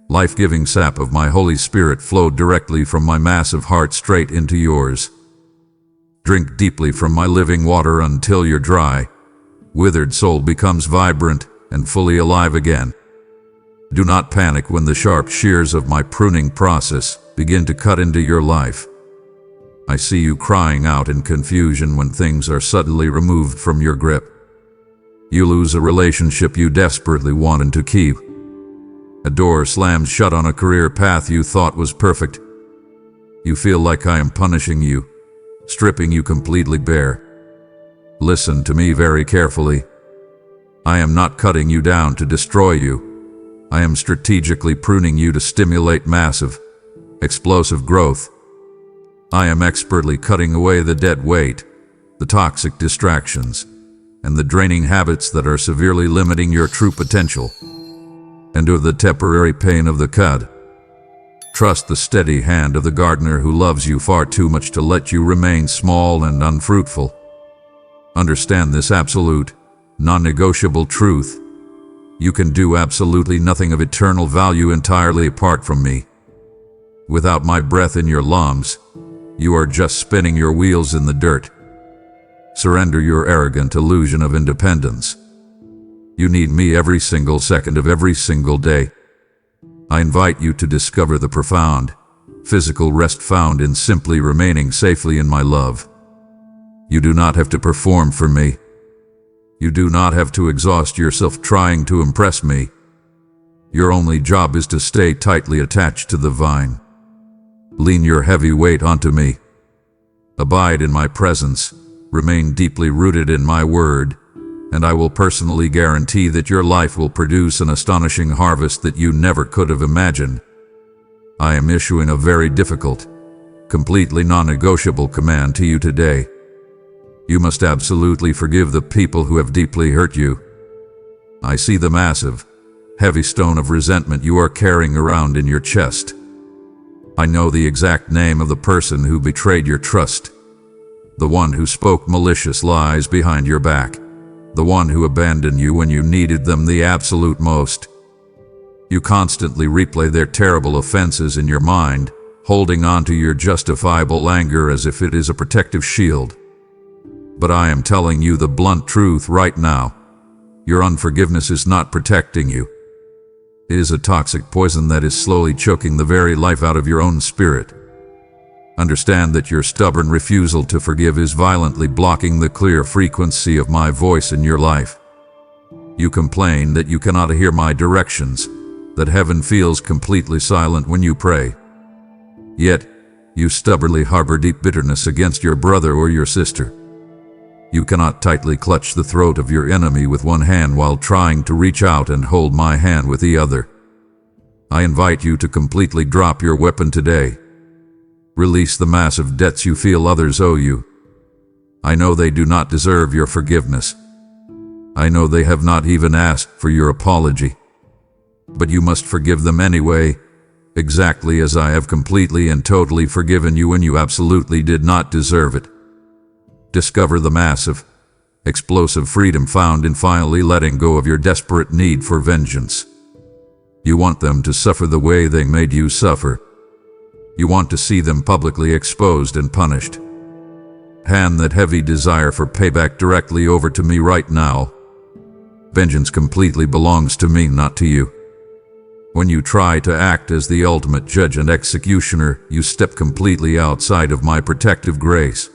life-giving sap of my Holy Spirit flow directly from my massive heart straight into yours. Drink deeply from my living water until your dry, withered soul becomes vibrant and fully alive again. Do not panic when the sharp shears of my pruning process begin to cut into your life. I see you crying out in confusion when things are suddenly removed from your grip. You lose a relationship you desperately wanted to keep. A door slammed shut on a career path you thought was perfect. You feel like I am punishing you, stripping you completely bare. Listen to me very carefully. I am not cutting you down to destroy you. I am strategically pruning you to stimulate massive, explosive growth. I am expertly cutting away the dead weight, the toxic distractions, and the draining habits that are severely limiting your true potential. Endure the temporary pain of the cut. Trust the steady hand of the gardener who loves you far too much to let you remain small and unfruitful. Understand this absolute, non-negotiable truth. You can do absolutely nothing of eternal value entirely apart from me. Without my breath in your lungs, you are just spinning your wheels in the dirt. Surrender your arrogant illusion of independence. You need me every single second of every single day. I invite you to discover the profound, physical rest found in simply remaining safely in my love. You do not have to perform for me. You do not have to exhaust yourself trying to impress me. Your only job is to stay tightly attached to the vine. Lean your heavy weight onto me. Abide in my presence. Remain deeply rooted in my word, and I will personally guarantee that your life will produce an astonishing harvest that you never could have imagined. I am issuing a very difficult, completely non-negotiable command to you today. You must absolutely forgive the people who have deeply hurt you. I see the massive, heavy stone of resentment you are carrying around in your chest. I know the exact name of the person who betrayed your trust. The one who spoke malicious lies behind your back. The one who abandoned you when you needed them the absolute most. You constantly replay their terrible offenses in your mind, holding on to your justifiable anger as if it is a protective shield. But I am telling you the blunt truth right now. Your unforgiveness is not protecting you. It is a toxic poison that is slowly choking the very life out of your own spirit. Understand that your stubborn refusal to forgive is violently blocking the clear frequency of my voice in your life. You complain that you cannot hear my directions, that heaven feels completely silent when you pray. Yet, you stubbornly harbor deep bitterness against your brother or your sister. You cannot tightly clutch the throat of your enemy with one hand while trying to reach out and hold my hand with the other. I invite you to completely drop your weapon today. Release the massive debts you feel others owe you. I know they do not deserve your forgiveness. I know they have not even asked for your apology. But you must forgive them anyway, exactly as I have completely and totally forgiven you when you absolutely did not deserve it. Discover the massive, explosive freedom found in finally letting go of your desperate need for vengeance. You want them to suffer the way they made you suffer. You want to see them publicly exposed and punished. Hand that heavy desire for payback directly over to me right now. Vengeance completely belongs to me, not to you. When you try to act as the ultimate judge and executioner, you step completely outside of my protective grace.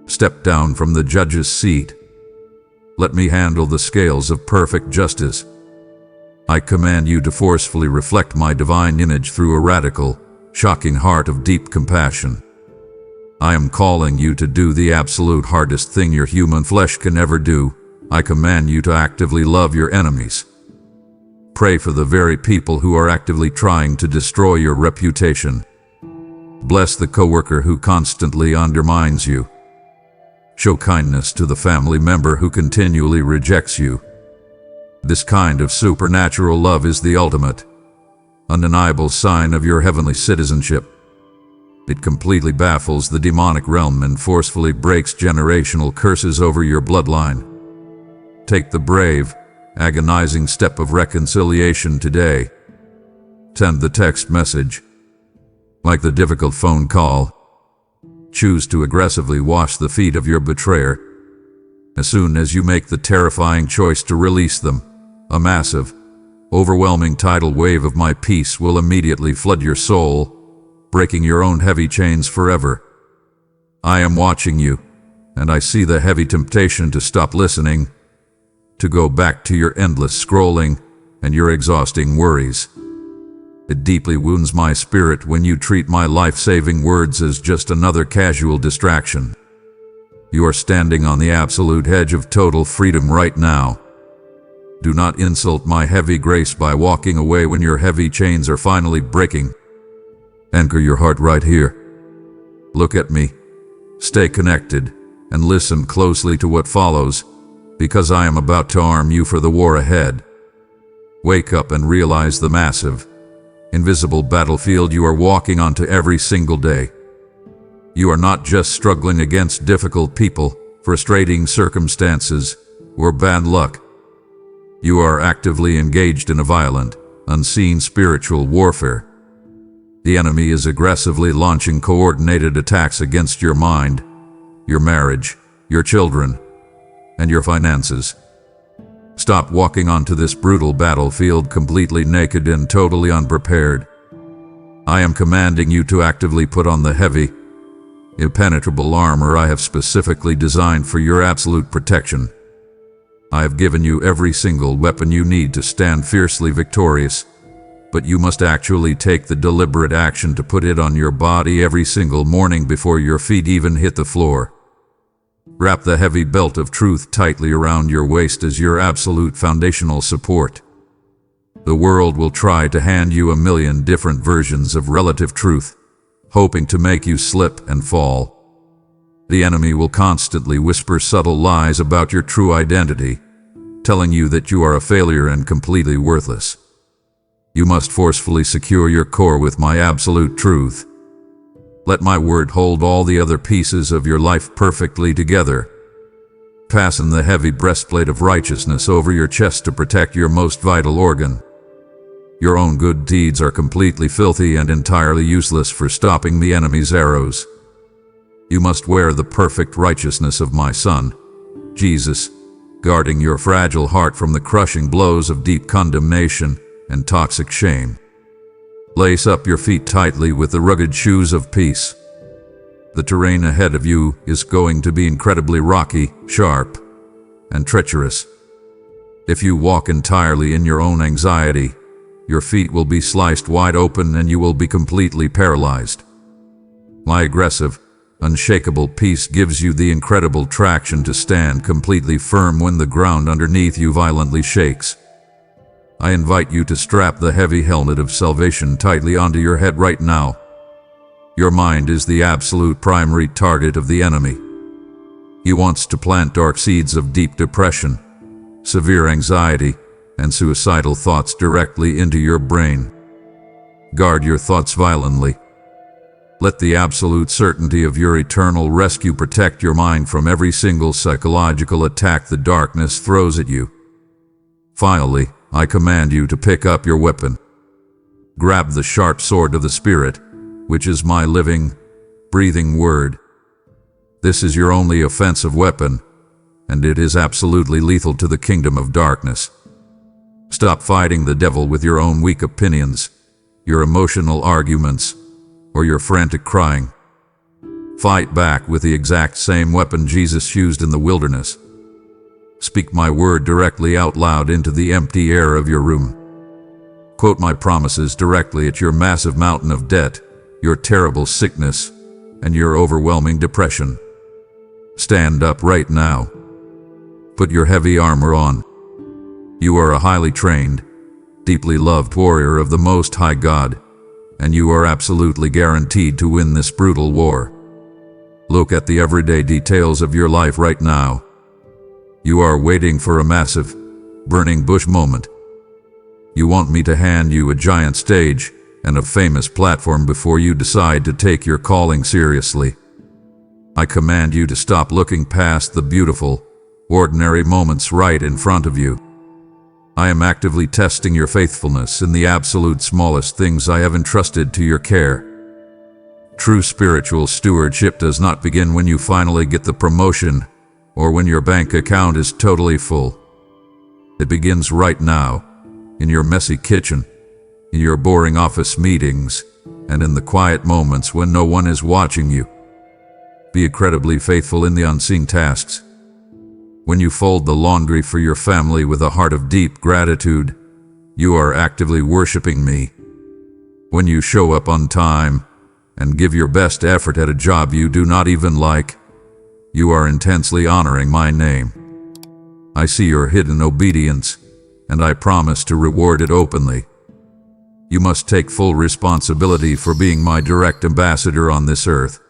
Step down from the judge's seat. Let me handle the scales of perfect justice. I command you to forcefully reflect my divine image through a radical, shocking heart of deep compassion. I am calling you to do the absolute hardest thing your human flesh can ever do. I command you to actively love your enemies. Pray for the very people who are actively trying to destroy your reputation. Bless the coworker who constantly undermines you. Show kindness to the family member who continually rejects you. This kind of supernatural love is the ultimate, undeniable sign of your heavenly citizenship. It completely baffles the demonic realm and forcefully breaks generational curses over your bloodline. Take the brave, agonizing step of reconciliation today. Send the text message. Like the difficult phone call, choose to aggressively wash the feet of your betrayer. As soon as you make the terrifying choice to release them, a massive, overwhelming tidal wave of my peace will immediately flood your soul, breaking your own heavy chains forever. I am watching you, and I see the heavy temptation to stop listening, to go back to your endless scrolling and your exhausting worries. It deeply wounds my spirit when you treat my life-saving words as just another casual distraction. You are standing on the absolute edge of total freedom right now. Do not insult my heavy grace by walking away when your heavy chains are finally breaking. Anchor your heart right here. Look at me. Stay connected and listen closely to what follows, because I am about to arm you for the war ahead. Wake up and realize the massive, invisible battlefield you are walking onto every single day. You are not just struggling against difficult people, frustrating circumstances, or bad luck. You are actively engaged in a violent, unseen spiritual warfare. The enemy is aggressively launching coordinated attacks against your mind, your marriage, your children, and your finances. Stop walking onto this brutal battlefield completely naked and totally unprepared. I am commanding you to actively put on the heavy, impenetrable armor I have specifically designed for your absolute protection. I have given you every single weapon you need to stand fiercely victorious, but you must actually take the deliberate action to put it on your body every single morning before your feet even hit the floor. Wrap the heavy belt of truth tightly around your waist as your absolute foundational support. The world will try to hand you a million different versions of relative truth, hoping to make you slip and fall. The enemy will constantly whisper subtle lies about your true identity, telling you that you are a failure and completely worthless. You must forcefully secure your core with my absolute truth. Let my word hold all the other pieces of your life perfectly together. Fasten the heavy breastplate of righteousness over your chest to protect your most vital organ. Your own good deeds are completely filthy and entirely useless for stopping the enemy's arrows. You must wear the perfect righteousness of my Son, Jesus, guarding your fragile heart from the crushing blows of deep condemnation and toxic shame. Lace up your feet tightly with the rugged shoes of peace. The terrain ahead of you is going to be incredibly rocky, sharp, and treacherous. If you walk entirely in your own anxiety, your feet will be sliced wide open and you will be completely paralyzed. My aggressive, unshakable peace gives you the incredible traction to stand completely firm when the ground underneath you violently shakes. I invite you to strap the heavy helmet of salvation tightly onto your head right now. Your mind is the absolute primary target of the enemy. He wants to plant dark seeds of deep depression, severe anxiety, and suicidal thoughts directly into your brain. Guard your thoughts violently. Let the absolute certainty of your eternal rescue protect your mind from every single psychological attack the darkness throws at you. Finally, I command you to pick up your weapon. Grab the sharp sword of the Spirit, which is my living, breathing word. This is your only offensive weapon, and it is absolutely lethal to the kingdom of darkness. Stop fighting the devil with your own weak opinions, your emotional arguments, or your frantic crying. Fight back with the exact same weapon Jesus used in the wilderness. Speak my word directly out loud into the empty air of your room. Quote my promises directly at your massive mountain of debt, your terrible sickness, and your overwhelming depression. Stand up right now. Put your heavy armor on. You are a highly trained, deeply loved warrior of the Most High God, and you are absolutely guaranteed to win this brutal war. Look at the everyday details of your life right now. You are waiting for a massive, burning bush moment. You want me to hand you a giant stage and a famous platform before you decide to take your calling seriously. I command you to stop looking past the beautiful, ordinary moments right in front of you. I am actively testing your faithfulness in the absolute smallest things I have entrusted to your care. True spiritual stewardship does not begin when you finally get the promotion or when your bank account is totally full. It begins right now, in your messy kitchen, in your boring office meetings, and in the quiet moments when no one is watching you. Be incredibly faithful in the unseen tasks. When you fold the laundry for your family with a heart of deep gratitude, you are actively worshiping me. When you show up on time and give your best effort at a job you do not even like, you are intensely honoring my name. I see your hidden obedience, and I promise to reward it openly. You must take full responsibility for being my direct ambassador on this earth.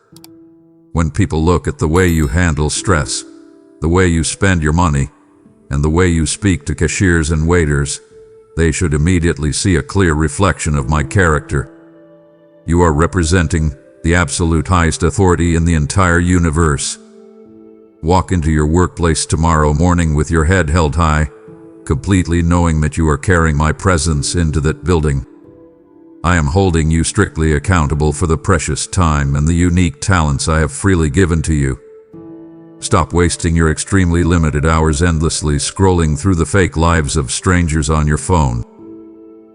When people look at the way you handle stress, the way you spend your money, and the way you speak to cashiers and waiters, they should immediately see a clear reflection of my character. You are representing the absolute highest authority in the entire universe. Walk into your workplace tomorrow morning with your head held high, completely knowing that you are carrying my presence into that building. I am holding you strictly accountable for the precious time and the unique talents I have freely given to you. Stop wasting your extremely limited hours endlessly scrolling through the fake lives of strangers on your phone.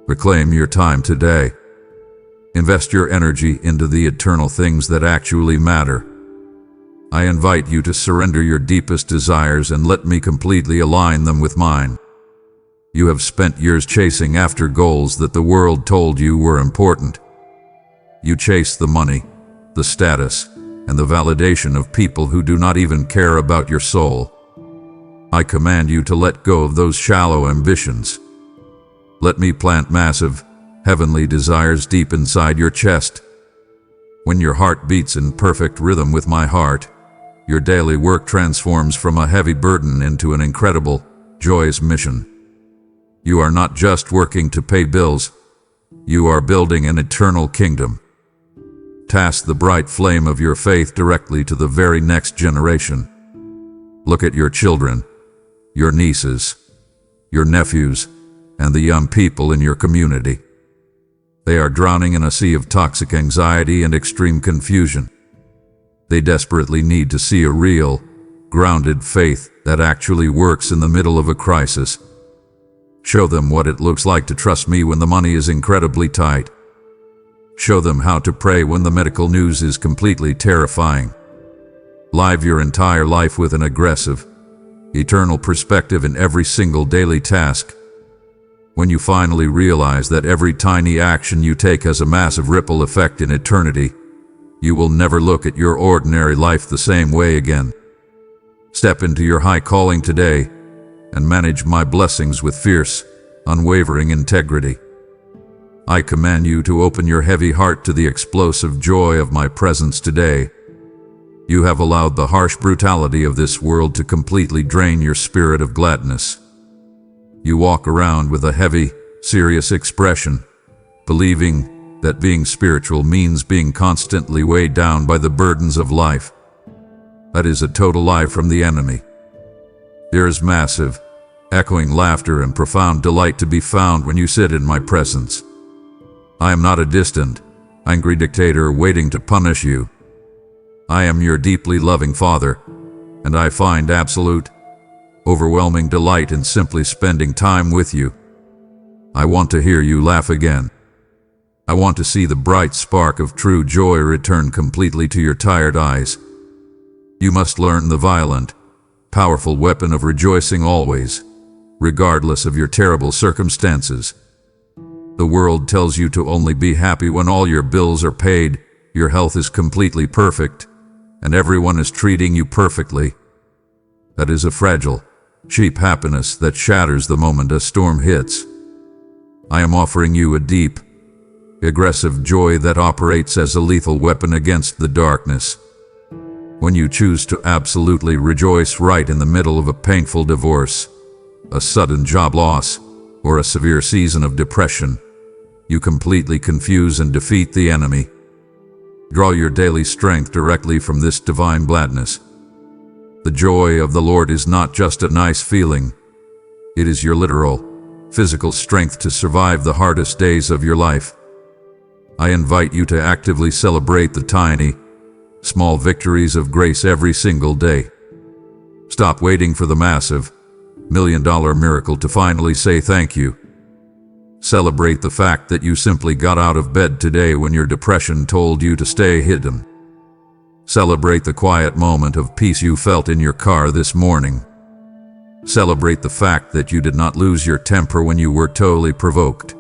Reclaim your time today. Invest your energy into the eternal things that actually matter. I invite you to surrender your deepest desires and let me completely align them with mine. You have spent years chasing after goals that the world told you were important. You chase the money, the status, and the validation of people who do not even care about your soul. I command you to let go of those shallow ambitions. Let me plant massive, heavenly desires deep inside your chest. When your heart beats in perfect rhythm with my heart, your daily work transforms from a heavy burden into an incredible, joyous mission. You are not just working to pay bills, you are building an eternal kingdom. Task the bright flame of your faith directly to the very next generation. Look at your children, your nieces, your nephews, and the young people in your community. They are drowning in a sea of toxic anxiety and extreme confusion. They desperately need to see a real, grounded faith that actually works in the middle of a crisis. Show them what it looks like to trust me when the money is incredibly tight. Show them how to pray when the medical news is completely terrifying. Live your entire life with an aggressive, eternal perspective in every single daily task. When you finally realize that every tiny action you take has a massive ripple effect in eternity, you will never look at your ordinary life the same way again. Step into your high calling today and manage my blessings with fierce, unwavering integrity. I command you to open your heavy heart to the explosive joy of my presence today. You have allowed the harsh brutality of this world to completely drain your spirit of gladness. You walk around with a heavy, serious expression, believing that being spiritual means being constantly weighed down by the burdens of life. That is a total lie from the enemy. There is massive, echoing laughter and profound delight to be found when you sit in my presence. I am not a distant, angry dictator waiting to punish you. I am your deeply loving Father, and I find absolute, overwhelming delight in simply spending time with you. I want to hear you laugh again. I want to see the bright spark of true joy return completely to your tired eyes. You must learn the violent, powerful weapon of rejoicing always, regardless of your terrible circumstances. The world tells you to only be happy when all your bills are paid, your health is completely perfect, and everyone is treating you perfectly. That is a fragile, cheap happiness that shatters the moment a storm hits. I am offering you a deep, aggressive joy that operates as a lethal weapon against the darkness. When you choose to absolutely rejoice right in the middle of a painful divorce, a sudden job loss, or a severe season of depression, you completely confuse and defeat the enemy. Draw your daily strength directly from this divine gladness. The joy of the Lord is not just a nice feeling. It is your literal, physical strength to survive the hardest days of your life. I invite you to actively celebrate the tiny, small victories of grace every single day. Stop waiting for the massive, million-dollar miracle to finally say thank you. Celebrate the fact that you simply got out of bed today when your depression told you to stay hidden. Celebrate the quiet moment of peace you felt in your car this morning. Celebrate the fact that you did not lose your temper when you were totally provoked.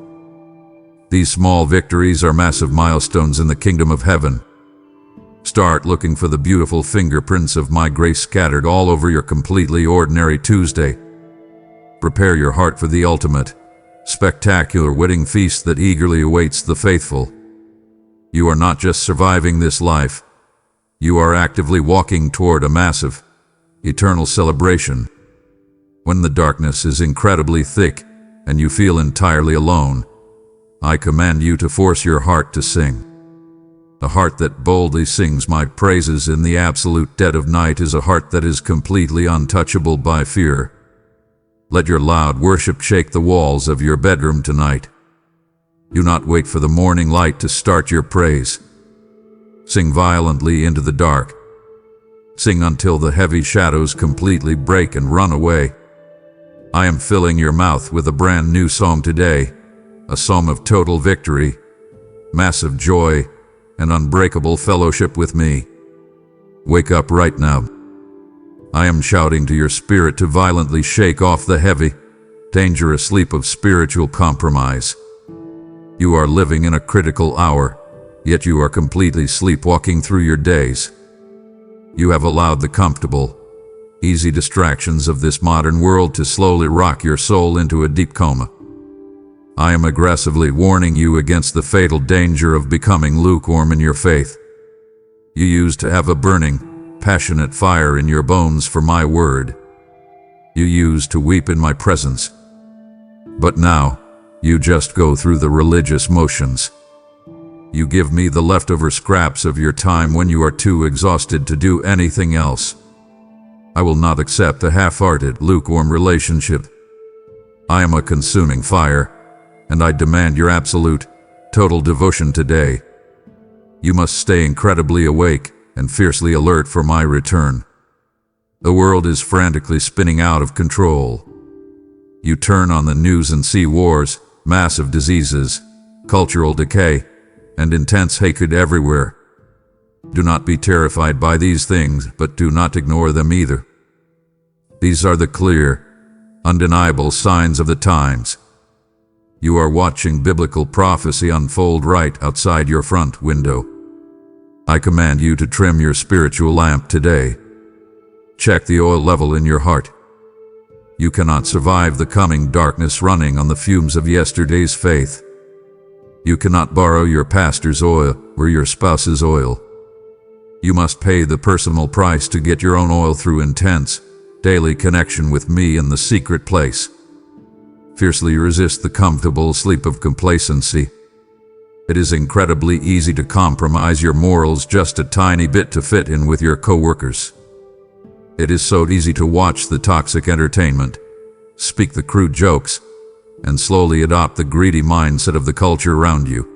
These small victories are massive milestones in the kingdom of heaven. Start looking for the beautiful fingerprints of my grace scattered all over your completely ordinary Tuesday. Prepare your heart for the ultimate, spectacular wedding feast that eagerly awaits the faithful. You are not just surviving this life. You are actively walking toward a massive, eternal celebration. When the darkness is incredibly thick and you feel entirely alone, I command you to force your heart to sing. A heart that boldly sings my praises in the absolute dead of night is a heart that is completely untouchable by fear. Let your loud worship shake the walls of your bedroom tonight. Do not wait for the morning light to start your praise. Sing violently into the dark. Sing until the heavy shadows completely break and run away. I am filling your mouth with a brand new psalm today, a psalm of total victory, massive joy, and unbreakable fellowship with me. Wake up right now. I am shouting to your spirit to violently shake off the heavy, dangerous sleep of spiritual compromise. You are living in a critical hour, yet you are completely sleepwalking through your days. You have allowed the comfortable, easy distractions of this modern world to slowly rock your soul into a deep coma. I am aggressively warning you against the fatal danger of becoming lukewarm in your faith. You used to have a burning, passionate fire in your bones for my word. You used to weep in my presence. But now, you just go through the religious motions. You give me the leftover scraps of your time when you are too exhausted to do anything else. I will not accept a half-hearted, lukewarm relationship. I am a consuming fire, and I demand your absolute, total devotion today. You must stay incredibly awake and fiercely alert for my return. The world is frantically spinning out of control. You turn on the news and see wars, massive diseases, cultural decay, and intense hatred everywhere. Do not be terrified by these things, but do not ignore them either. These are the clear, undeniable signs of the times. You are watching biblical prophecy unfold right outside your front window. I command you to trim your spiritual lamp today. Check the oil level in your heart. You cannot survive the coming darkness running on the fumes of yesterday's faith. You cannot borrow your pastor's oil or your spouse's oil. You must pay the personal price to get your own oil through intense, daily connection with me in the secret place. Fiercely resist the comfortable sleep of complacency. It is incredibly easy to compromise your morals just a tiny bit to fit in with your coworkers. It is so easy to watch the toxic entertainment, speak the crude jokes, and slowly adopt the greedy mindset of the culture around you.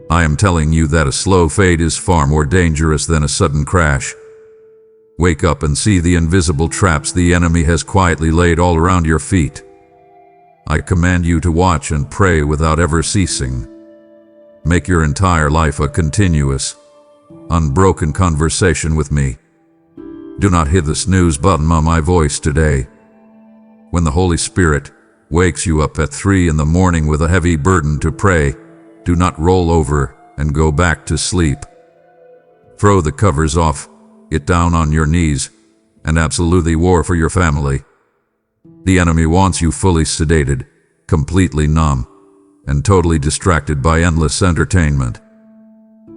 I am telling you that a slow fade is far more dangerous than a sudden crash. Wake up and see the invisible traps the enemy has quietly laid all around your feet. I command you to watch and pray without ever ceasing. Make your entire life a continuous, unbroken conversation with me. Do not hit the snooze button on my voice today. When the Holy Spirit wakes you up at 3 in the morning with a heavy burden to pray, do not roll over and go back to sleep. Throw the covers off, get down on your knees, and absolutely war for your family. The enemy wants you fully sedated, completely numb, and totally distracted by endless entertainment.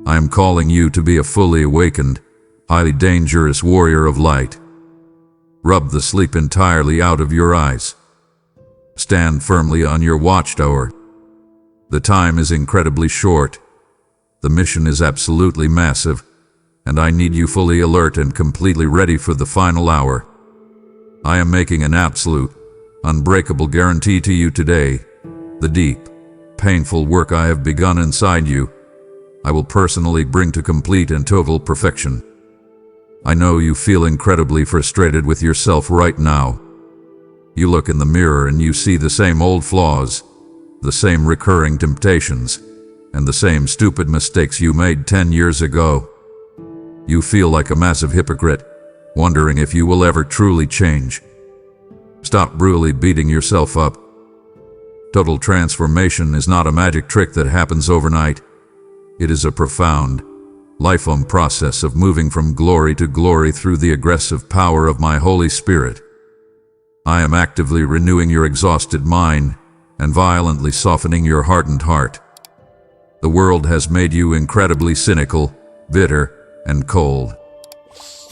I am calling you to be a fully awakened, highly dangerous warrior of light. Rub the sleep entirely out of your eyes. Stand firmly on your watchtower. The time is incredibly short. The mission is absolutely massive, and I need you fully alert and completely ready for the final hour. I am making an absolute, unbreakable guarantee to you today. The deep, painful work I have begun inside you, I will personally bring to complete and total perfection. I know you feel incredibly frustrated with yourself right now. You look in the mirror and you see the same old flaws, the same recurring temptations, and the same stupid mistakes you made 10 years ago. You feel like a massive hypocrite, wondering if you will ever truly change. Stop brutally beating yourself up. Total transformation is not a magic trick that happens overnight. It is a profound, lifelong process of moving from glory to glory through the aggressive power of my Holy Spirit. I am actively renewing your exhausted mind and violently softening your hardened heart. The world has made you incredibly cynical, bitter, and cold.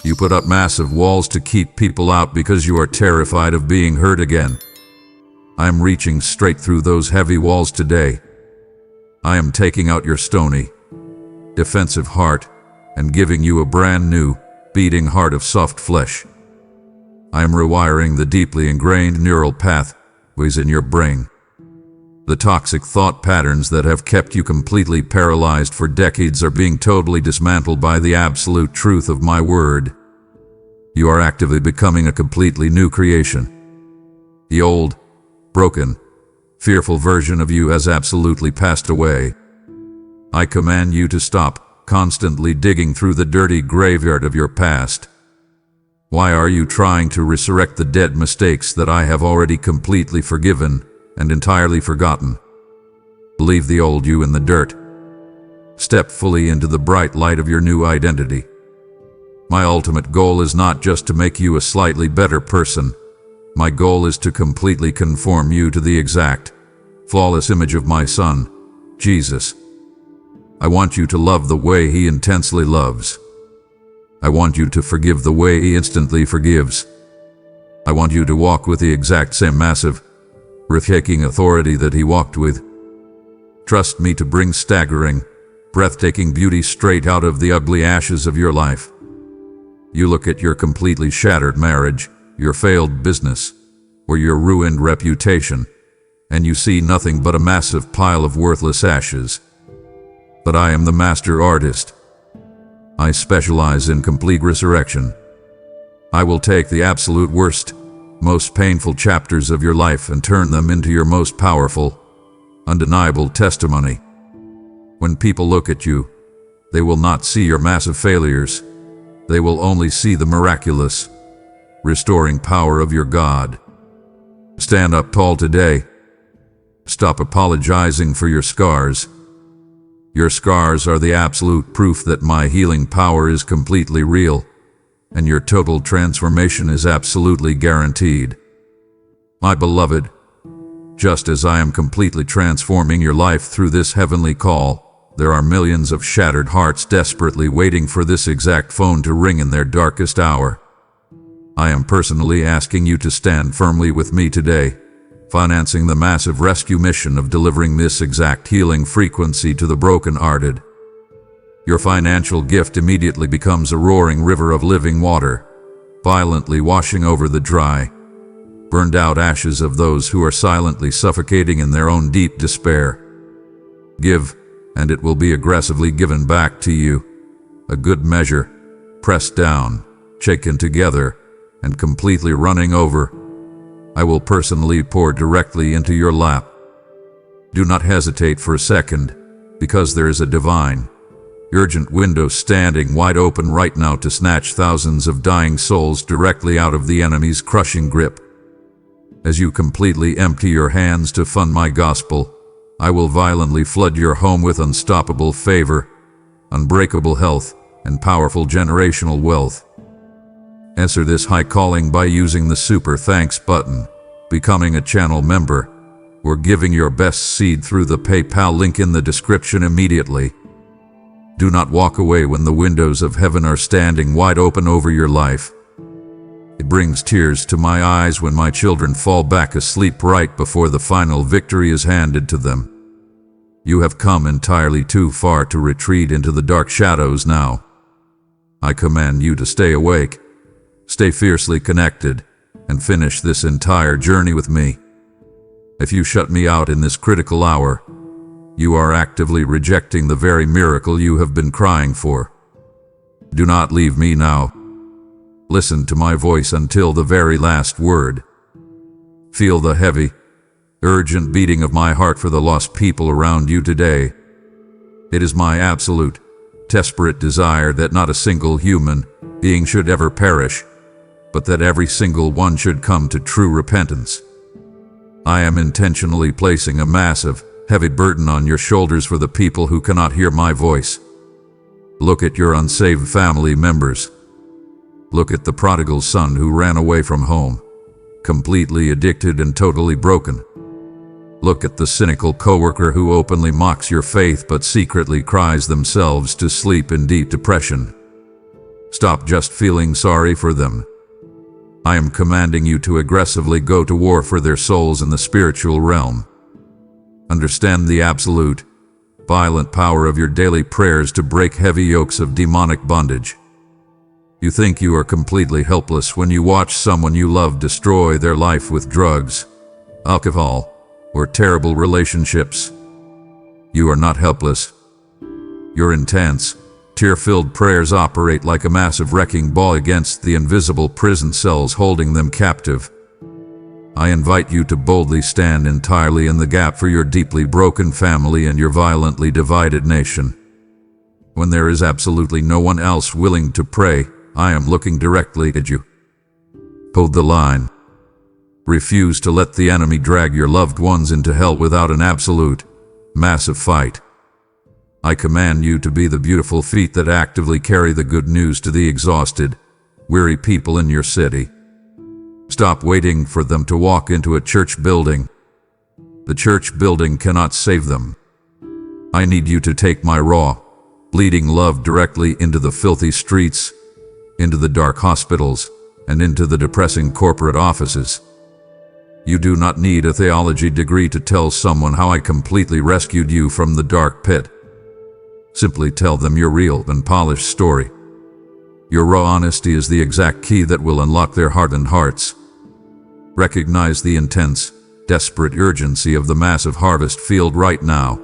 You put up massive walls to keep people out because you are terrified of being hurt again. I am reaching straight through those heavy walls today. I am taking out your stony, defensive heart and giving you a brand new, beating heart of soft flesh. I am rewiring the deeply ingrained neural pathways in your brain. The toxic thought patterns that have kept you completely paralyzed for decades are being totally dismantled by the absolute truth of my word. You are actively becoming a completely new creation. The old, broken, fearful version of you has absolutely passed away. I command you to stop constantly digging through the dirty graveyard of your past. Why are you trying to resurrect the dead mistakes that I have already completely forgiven and entirely forgotten? Leave the old you in the dirt. Step fully into the bright light of your new identity. My ultimate goal is not just to make you a slightly better person. My goal is to completely conform you to the exact, flawless image of my Son, Jesus. I want you to love the way He intensely loves. I want you to forgive the way He instantly forgives. I want you to walk with the exact same massive, breathtaking authority that He walked with. Trust me to bring staggering, breathtaking beauty straight out of the ugly ashes of your life. You look at your completely shattered marriage, your failed business, or your ruined reputation, and you see nothing but a massive pile of worthless ashes. But I am the master artist. I specialize in complete resurrection. I will take the absolute worst, most painful chapters of your life and turn them into your most powerful, undeniable testimony. When people look at you, they will not see your massive failures. They will only see the miraculous, restoring power of your God. Stand up tall today. Stop apologizing for your scars. Your scars are the absolute proof that my healing power is completely real, and your total transformation is absolutely guaranteed. My beloved, just as I am completely transforming your life through this heavenly call, there are millions of shattered hearts desperately waiting for this exact phone to ring in their darkest hour. I am personally asking you to stand firmly with me today, financing the massive rescue mission of delivering this exact healing frequency to the broken-hearted. Your financial gift immediately becomes a roaring river of living water, violently washing over the dry, burned-out ashes of those who are silently suffocating in their own deep despair. Give, and it will be aggressively given back to you, a good measure, pressed down, shaken together, and completely running over. I will personally pour directly into your lap. Do not hesitate for a second, because there is a divine, urgent window standing wide open right now to snatch thousands of dying souls directly out of the enemy's crushing grip. As you completely empty your hands to fund my gospel, I will violently flood your home with unstoppable favor, unbreakable health, and powerful generational wealth. Answer this high calling by using the Super Thanks button, becoming a channel member, or giving your best seed through the PayPal link in the description immediately. Do not walk away when the windows of heaven are standing wide open over your life. It brings tears to my eyes when my children fall back asleep right before the final victory is handed to them. You have come entirely too far to retreat into the dark shadows now. I command you to stay awake, stay fiercely connected, and finish this entire journey with me. If you shut me out in this critical hour, you are actively rejecting the very miracle you have been crying for. Do not leave me now. Listen to my voice until the very last word. Feel the heavy, urgent beating of my heart for the lost people around you today. It is my absolute, desperate desire that not a single human being should ever perish, but that every single one should come to true repentance. I am intentionally placing a massive, heavy burden on your shoulders for the people who cannot hear my voice. Look at your unsaved family members. Look at the prodigal son who ran away from home, completely addicted and totally broken. Look at the cynical coworker who openly mocks your faith but secretly cries themselves to sleep in deep depression. Stop just feeling sorry for them. I am commanding you to aggressively go to war for their souls in the spiritual realm. Understand the absolute, violent power of your daily prayers to break heavy yokes of demonic bondage. You think you are completely helpless when you watch someone you love destroy their life with drugs, alcohol, or terrible relationships. You are not helpless. Your intense, tear-filled prayers operate like a massive wrecking ball against the invisible prison cells holding them captive. I invite you to boldly stand entirely in the gap for your deeply broken family and your violently divided nation. When there is absolutely no one else willing to pray, I am looking directly at you. Hold the line. Refuse to let the enemy drag your loved ones into hell without an absolute, massive fight. I command you to be the beautiful feet that actively carry the good news to the exhausted, weary people in your city. Stop waiting for them to walk into a church building. The church building cannot save them. I need you to take my raw, bleeding love directly into the filthy streets, into the dark hospitals, and into the depressing corporate offices. You do not need a theology degree to tell someone how I completely rescued you from the dark pit. Simply tell them your real and polished story. Your raw honesty is the exact key that will unlock their hardened hearts. Recognize the intense, desperate urgency of the massive harvest field right now.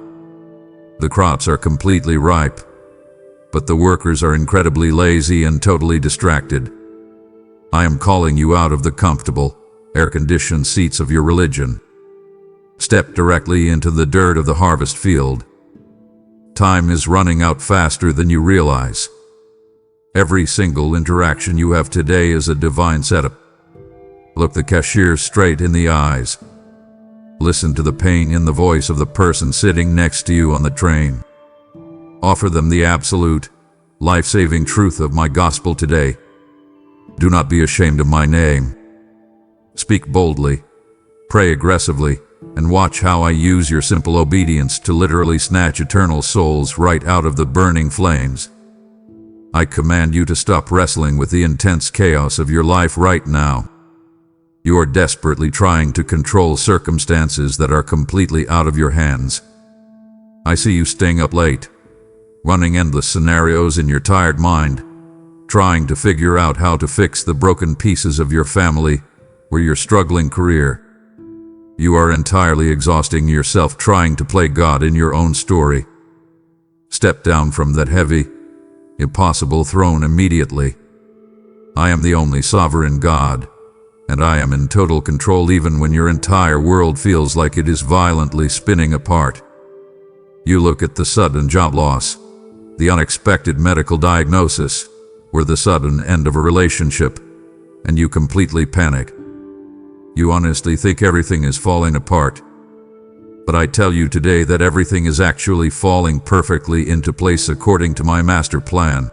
The crops are completely ripe, but the workers are incredibly lazy and totally distracted. I am calling you out of the comfortable, air-conditioned seats of your religion. Step directly into the dirt of the harvest field. Time is running out faster than you realize. Every single interaction you have today is a divine setup. Look the cashier straight in the eyes. Listen to the pain in the voice of the person sitting next to you on the train. Offer them the absolute, life-saving truth of my gospel today. Do not be ashamed of my name. Speak boldly, pray aggressively, and watch how I use your simple obedience to literally snatch eternal souls right out of the burning flames. I command you to stop wrestling with the intense chaos of your life right now. You are desperately trying to control circumstances that are completely out of your hands. I see you staying up late, running endless scenarios in your tired mind, trying to figure out how to fix the broken pieces of your family or your struggling career. You are entirely exhausting yourself trying to play God in your own story. Step down from that heavy, impossible throne immediately. I am the only sovereign God, and I am in total control even when your entire world feels like it is violently spinning apart. You look at the sudden job loss, the unexpected medical diagnosis, or the sudden end of a relationship, and you completely panic. You honestly think everything is falling apart. But I tell you today that everything is actually falling perfectly into place according to my master plan.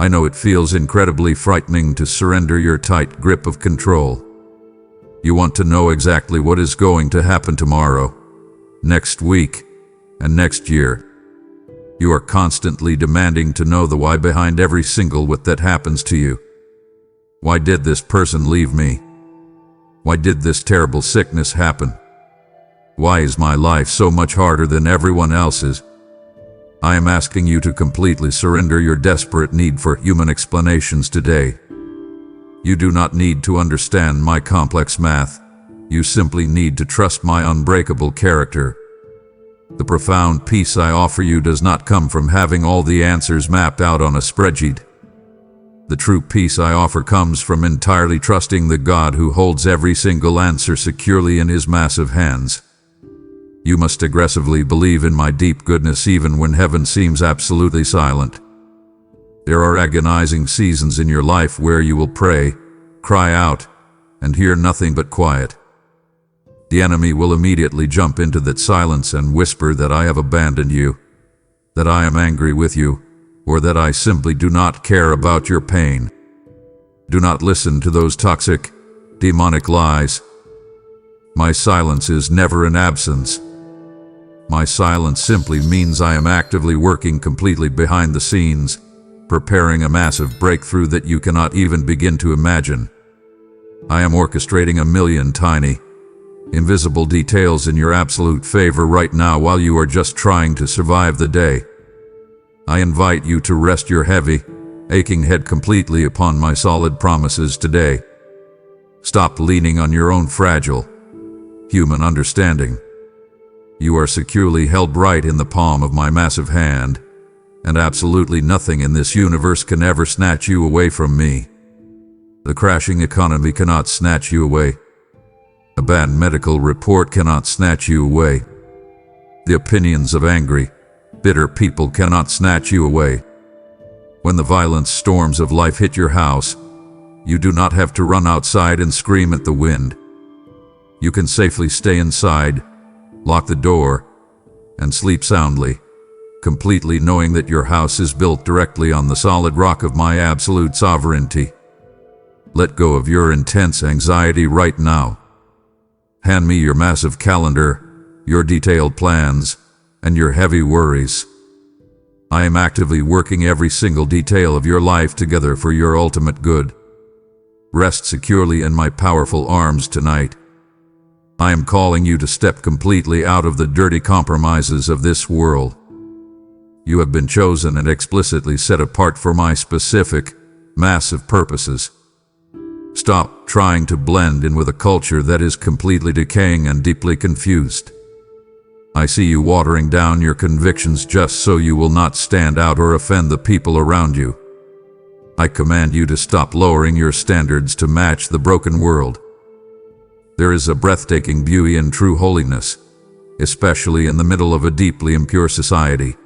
I know it feels incredibly frightening to surrender your tight grip of control. You want to know exactly what is going to happen tomorrow, next week, and next year. You are constantly demanding to know the why behind every single what that happens to you. Why did this person leave me? Why did this terrible sickness happen? Why is my life so much harder than everyone else's? I am asking you to completely surrender your desperate need for human explanations today. You do not need to understand my complex math. You simply need to trust my unbreakable character. The profound peace I offer you does not come from having all the answers mapped out on a spreadsheet. The true peace I offer comes from entirely trusting the God who holds every single answer securely in his massive hands. You must aggressively believe in my deep goodness even when heaven seems absolutely silent. There are agonizing seasons in your life where you will pray, cry out, and hear nothing but quiet. The enemy will immediately jump into that silence and whisper that I have abandoned you, that I am angry with you, or that I simply do not care about your pain. Do not listen to those toxic, demonic lies. My silence is never an absence. My silence simply means I am actively working completely behind the scenes, preparing a massive breakthrough that you cannot even begin to imagine. I am orchestrating a million tiny, invisible details in your absolute favor right now while you are just trying to survive the day. I invite you to rest your heavy, aching head completely upon my solid promises today. Stop leaning on your own fragile, human understanding. You are securely held right in the palm of my massive hand, and absolutely nothing in this universe can ever snatch you away from me. The crashing economy cannot snatch you away. A bad medical report cannot snatch you away. The opinions of angry, bitter people cannot snatch you away. When the violent storms of life hit your house, you do not have to run outside and scream at the wind. You can safely stay inside, lock the door, and sleep soundly, completely knowing that your house is built directly on the solid rock of my absolute sovereignty. Let go of your intense anxiety right now. Hand me your massive calendar, your detailed plans, and your heavy worries. I am actively working every single detail of your life together for your ultimate good. Rest securely in my powerful arms tonight. I am calling you to step completely out of the dirty compromises of this world. You have been chosen and explicitly set apart for my specific, massive purposes. Stop trying to blend in with a culture that is completely decaying and deeply confused. I see you watering down your convictions just so you will not stand out or offend the people around you. I command you to stop lowering your standards to match the broken world. There is a breathtaking beauty in true holiness, especially in the middle of a deeply impure society.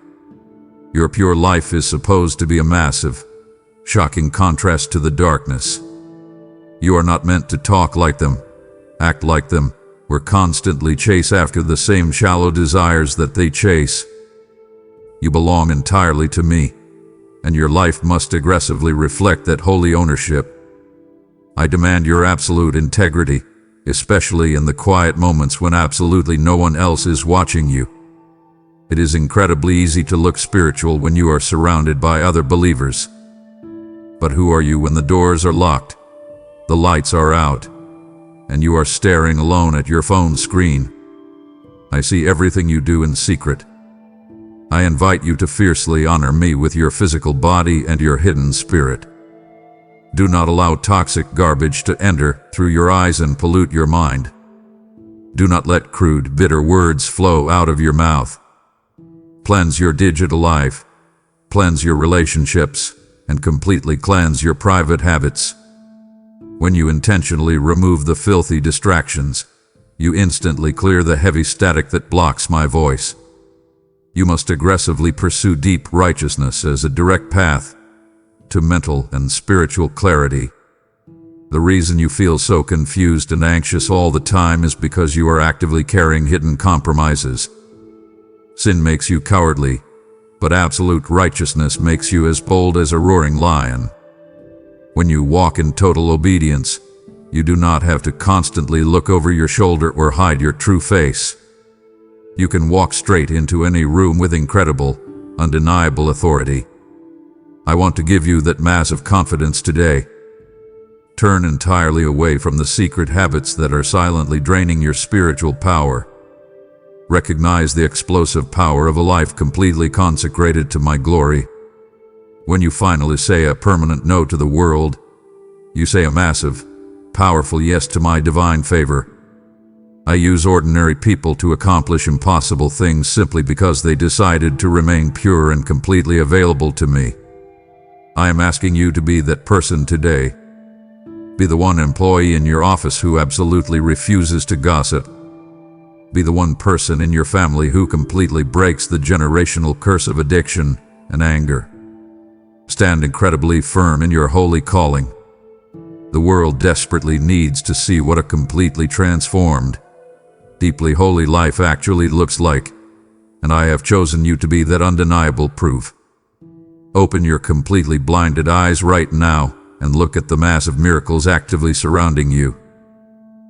Your pure life is supposed to be a massive, shocking contrast to the darkness. You are not meant to talk like them, act like them, or constantly chase after the same shallow desires that they chase. You belong entirely to me, and your life must aggressively reflect that holy ownership. I demand your absolute integrity, especially in the quiet moments when absolutely no one else is watching you. It is incredibly easy to look spiritual when you are surrounded by other believers. But who are you when the doors are locked, the lights are out, and you are staring alone at your phone screen? I see everything you do in secret. I invite you to fiercely honor me with your physical body and your hidden spirit. Do not allow toxic garbage to enter through your eyes and pollute your mind. Do not let crude, bitter words flow out of your mouth. Cleanse your digital life, cleanse your relationships, and completely cleanse your private habits. When you intentionally remove the filthy distractions, you instantly clear the heavy static that blocks my voice. You must aggressively pursue deep righteousness as a direct path to mental and spiritual clarity. The reason you feel so confused and anxious all the time is because you are actively carrying hidden compromises. Sin makes you cowardly, but absolute righteousness makes you as bold as a roaring lion. When you walk in total obedience, you do not have to constantly look over your shoulder or hide your true face. You can walk straight into any room with incredible, undeniable authority. I want to give you that massive confidence today. Turn entirely away from the secret habits that are silently draining your spiritual power. Recognize the explosive power of a life completely consecrated to my glory. When you finally say a permanent no to the world, you say a massive, powerful yes to my divine favor. I use ordinary people to accomplish impossible things simply because they decided to remain pure and completely available to me. I am asking you to be that person today. Be the one employee in your office who absolutely refuses to gossip. Be the one person in your family who completely breaks the generational curse of addiction and anger. Stand incredibly firm in your holy calling. The world desperately needs to see what a completely transformed, deeply holy life actually looks like, and I have chosen you to be that undeniable proof. Open your completely blinded eyes right now and look at the massive miracles actively surrounding you.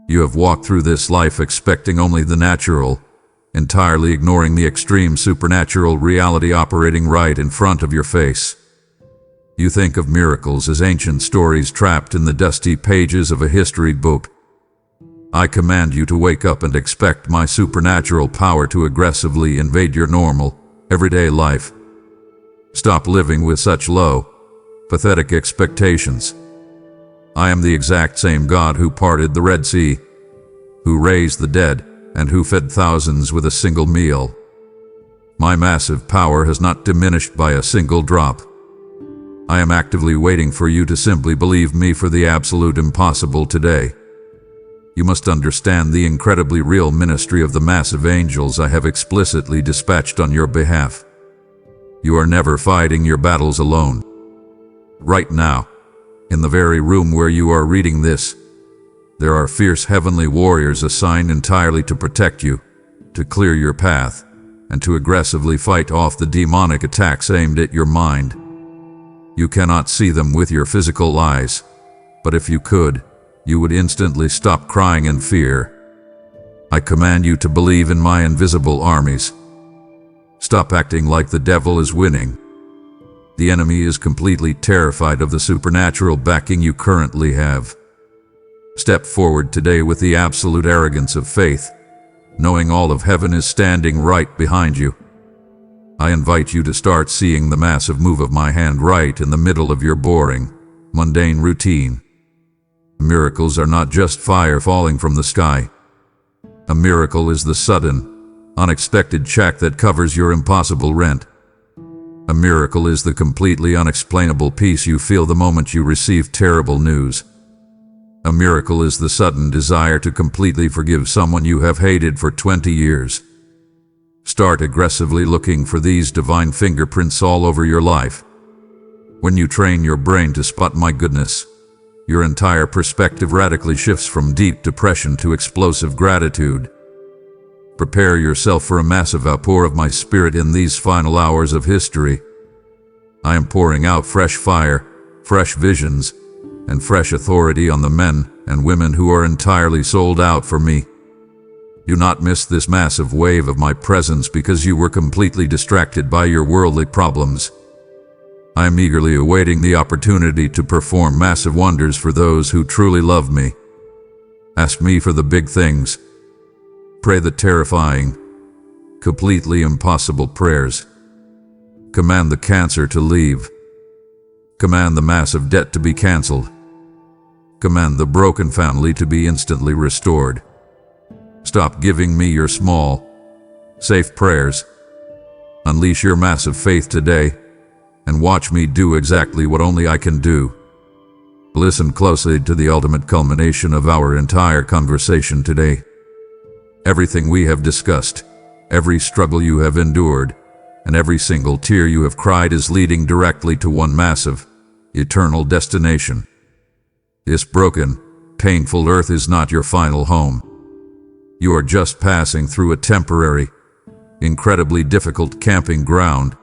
You have walked through this life expecting only the natural, entirely ignoring the extreme supernatural reality operating right in front of your face. You think of miracles as ancient stories trapped in the dusty pages of a history book. I command you to wake up and expect my supernatural power to aggressively invade your normal, everyday life. Stop living with such low, pathetic expectations. I am the exact same God who parted the Red Sea, who raised the dead, and who fed thousands with a single meal. My massive power has not diminished by a single drop. I am actively waiting for you to simply believe me for the absolute impossible today. You must understand the incredibly real ministry of the massive angels I have explicitly dispatched on your behalf. You are never fighting your battles alone. Right now, in the very room where you are reading this, there are fierce heavenly warriors assigned entirely to protect you, to clear your path, and to aggressively fight off the demonic attacks aimed at your mind. You cannot see them with your physical eyes, but if you could, you would instantly stop crying in fear. I command you to believe in my invisible armies. Stop acting like the devil is winning. The enemy is completely terrified of the supernatural backing you currently have. Step forward today with the absolute arrogance of faith, knowing all of heaven is standing right behind you. I invite you to start seeing the massive move of my hand right in the middle of your boring, mundane routine. Miracles are not just fire falling from the sky. A miracle is the sudden, unexpected check that covers your impossible rent. A miracle is the completely unexplainable peace you feel the moment you receive terrible news. A miracle is the sudden desire to completely forgive someone you have hated for 20 years. Start aggressively looking for these divine fingerprints all over your life. When you train your brain to spot my goodness, your entire perspective radically shifts from deep depression to explosive gratitude. Prepare yourself for a massive outpour of my spirit in these final hours of history. I am pouring out fresh fire, fresh visions, and fresh authority on the men and women who are entirely sold out for me. Do not miss this massive wave of my presence because you were completely distracted by your worldly problems. I am eagerly awaiting the opportunity to perform massive wonders for those who truly love me. Ask me for the big things. Pray the terrifying, completely impossible prayers. Command the cancer to leave. Command the massive debt to be canceled. Command the broken family to be instantly restored. Stop giving me your small, safe prayers. Unleash your massive faith today, and watch me do exactly what only I can do. Listen closely to the ultimate culmination of our entire conversation today. Everything we have discussed, every struggle you have endured, and every single tear you have cried is leading directly to one massive, eternal destination. This broken, painful earth is not your final home. You are just passing through a temporary, incredibly difficult camping ground.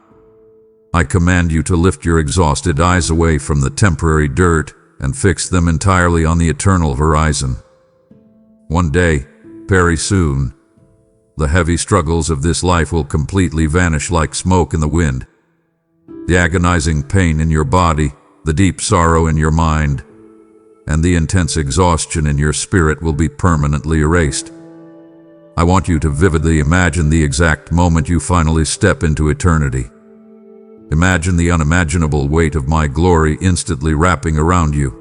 I command you to lift your exhausted eyes away from the temporary dirt and fix them entirely on the eternal horizon. One day, very soon, the heavy struggles of this life will completely vanish like smoke in the wind. The agonizing pain in your body, the deep sorrow in your mind, and the intense exhaustion in your spirit will be permanently erased. I want you to vividly imagine the exact moment you finally step into eternity. Imagine the unimaginable weight of my glory instantly wrapping around you.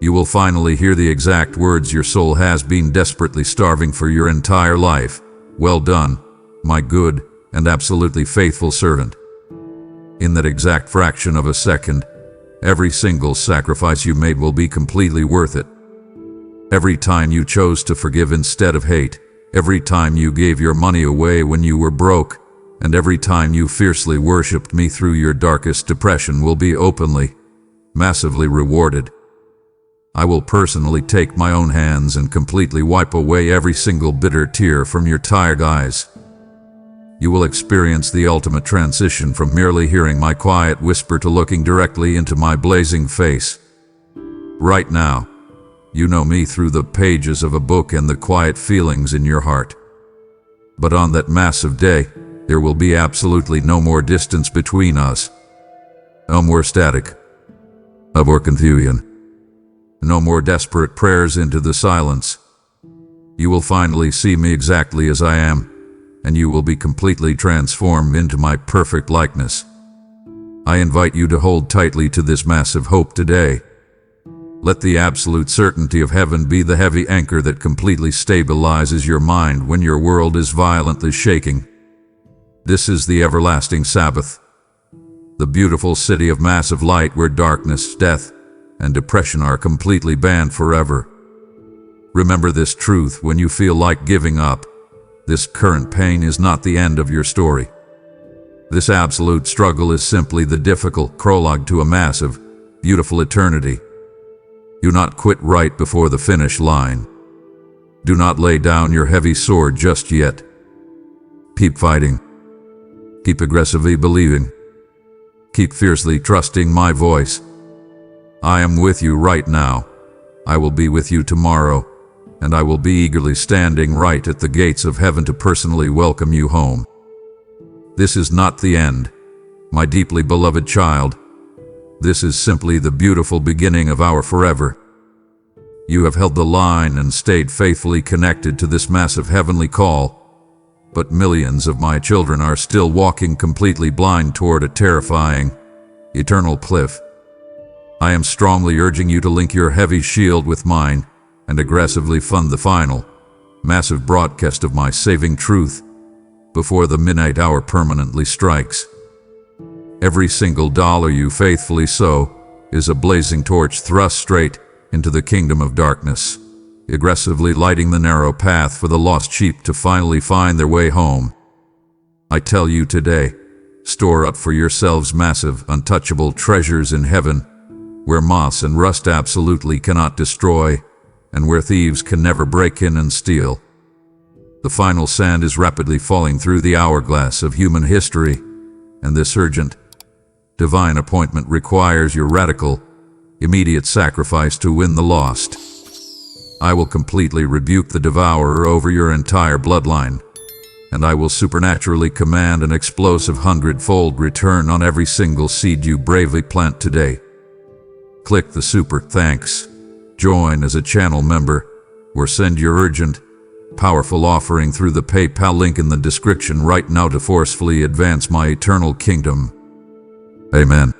You will finally hear the exact words your soul has been desperately starving for your entire life. Well done, my good and absolutely faithful servant. In that exact fraction of a second, every single sacrifice you made will be completely worth it. Every time you chose to forgive instead of hate, every time you gave your money away when you were broke, and every time you fiercely worshipped me through your darkest depression will be openly, massively rewarded. I will personally take my own hands and completely wipe away every single bitter tear from your tired eyes. You will experience the ultimate transition from merely hearing my quiet whisper to looking directly into my blazing face. Right now, you know me through the pages of a book and the quiet feelings in your heart. But on that massive day, there will be absolutely no more distance between us. No more static. No more confusion. No more desperate prayers into the silence. You will finally see me exactly as I am, and you will be completely transformed into my perfect likeness. I invite you to hold tightly to this massive hope today. Let the absolute certainty of heaven be the heavy anchor that completely stabilizes your mind when your world is violently shaking. This is the everlasting Sabbath, the beautiful city of massive light where darkness, death, and depression are completely banned forever. Remember this truth when you feel like giving up. This current pain is not the end of your story. This absolute struggle is simply the difficult prologue to a massive, beautiful eternity. Do not quit right before the finish line. Do not lay down your heavy sword just yet. Keep fighting. Keep aggressively believing. Keep fiercely trusting my voice. I am with you right now. I will be with you tomorrow, and I will be eagerly standing right at the gates of heaven to personally welcome you home. This is not the end, my deeply beloved child. This is simply the beautiful beginning of our forever. You have held the line and stayed faithfully connected to this massive heavenly call, but millions of my children are still walking completely blind toward a terrifying, eternal cliff. I am strongly urging you to link your heavy shield with mine and aggressively fund the final, massive broadcast of my saving truth before the midnight hour permanently strikes. Every single dollar you faithfully sow is a blazing torch thrust straight into the kingdom of darkness, aggressively lighting the narrow path for the lost sheep to finally find their way home. I tell you today, store up for yourselves massive, untouchable treasures in heaven, where moss and rust absolutely cannot destroy, and where thieves can never break in and steal. The final sand is rapidly falling through the hourglass of human history, and this urgent, divine appointment requires your radical, immediate sacrifice to win the lost. I will completely rebuke the devourer over your entire bloodline, and I will supernaturally command an explosive 100-fold return on every single seed you bravely plant today. Click the super thanks, join as a channel member, or send your urgent, powerful offering through the PayPal link in the description right now to forcefully advance my eternal kingdom. Amen.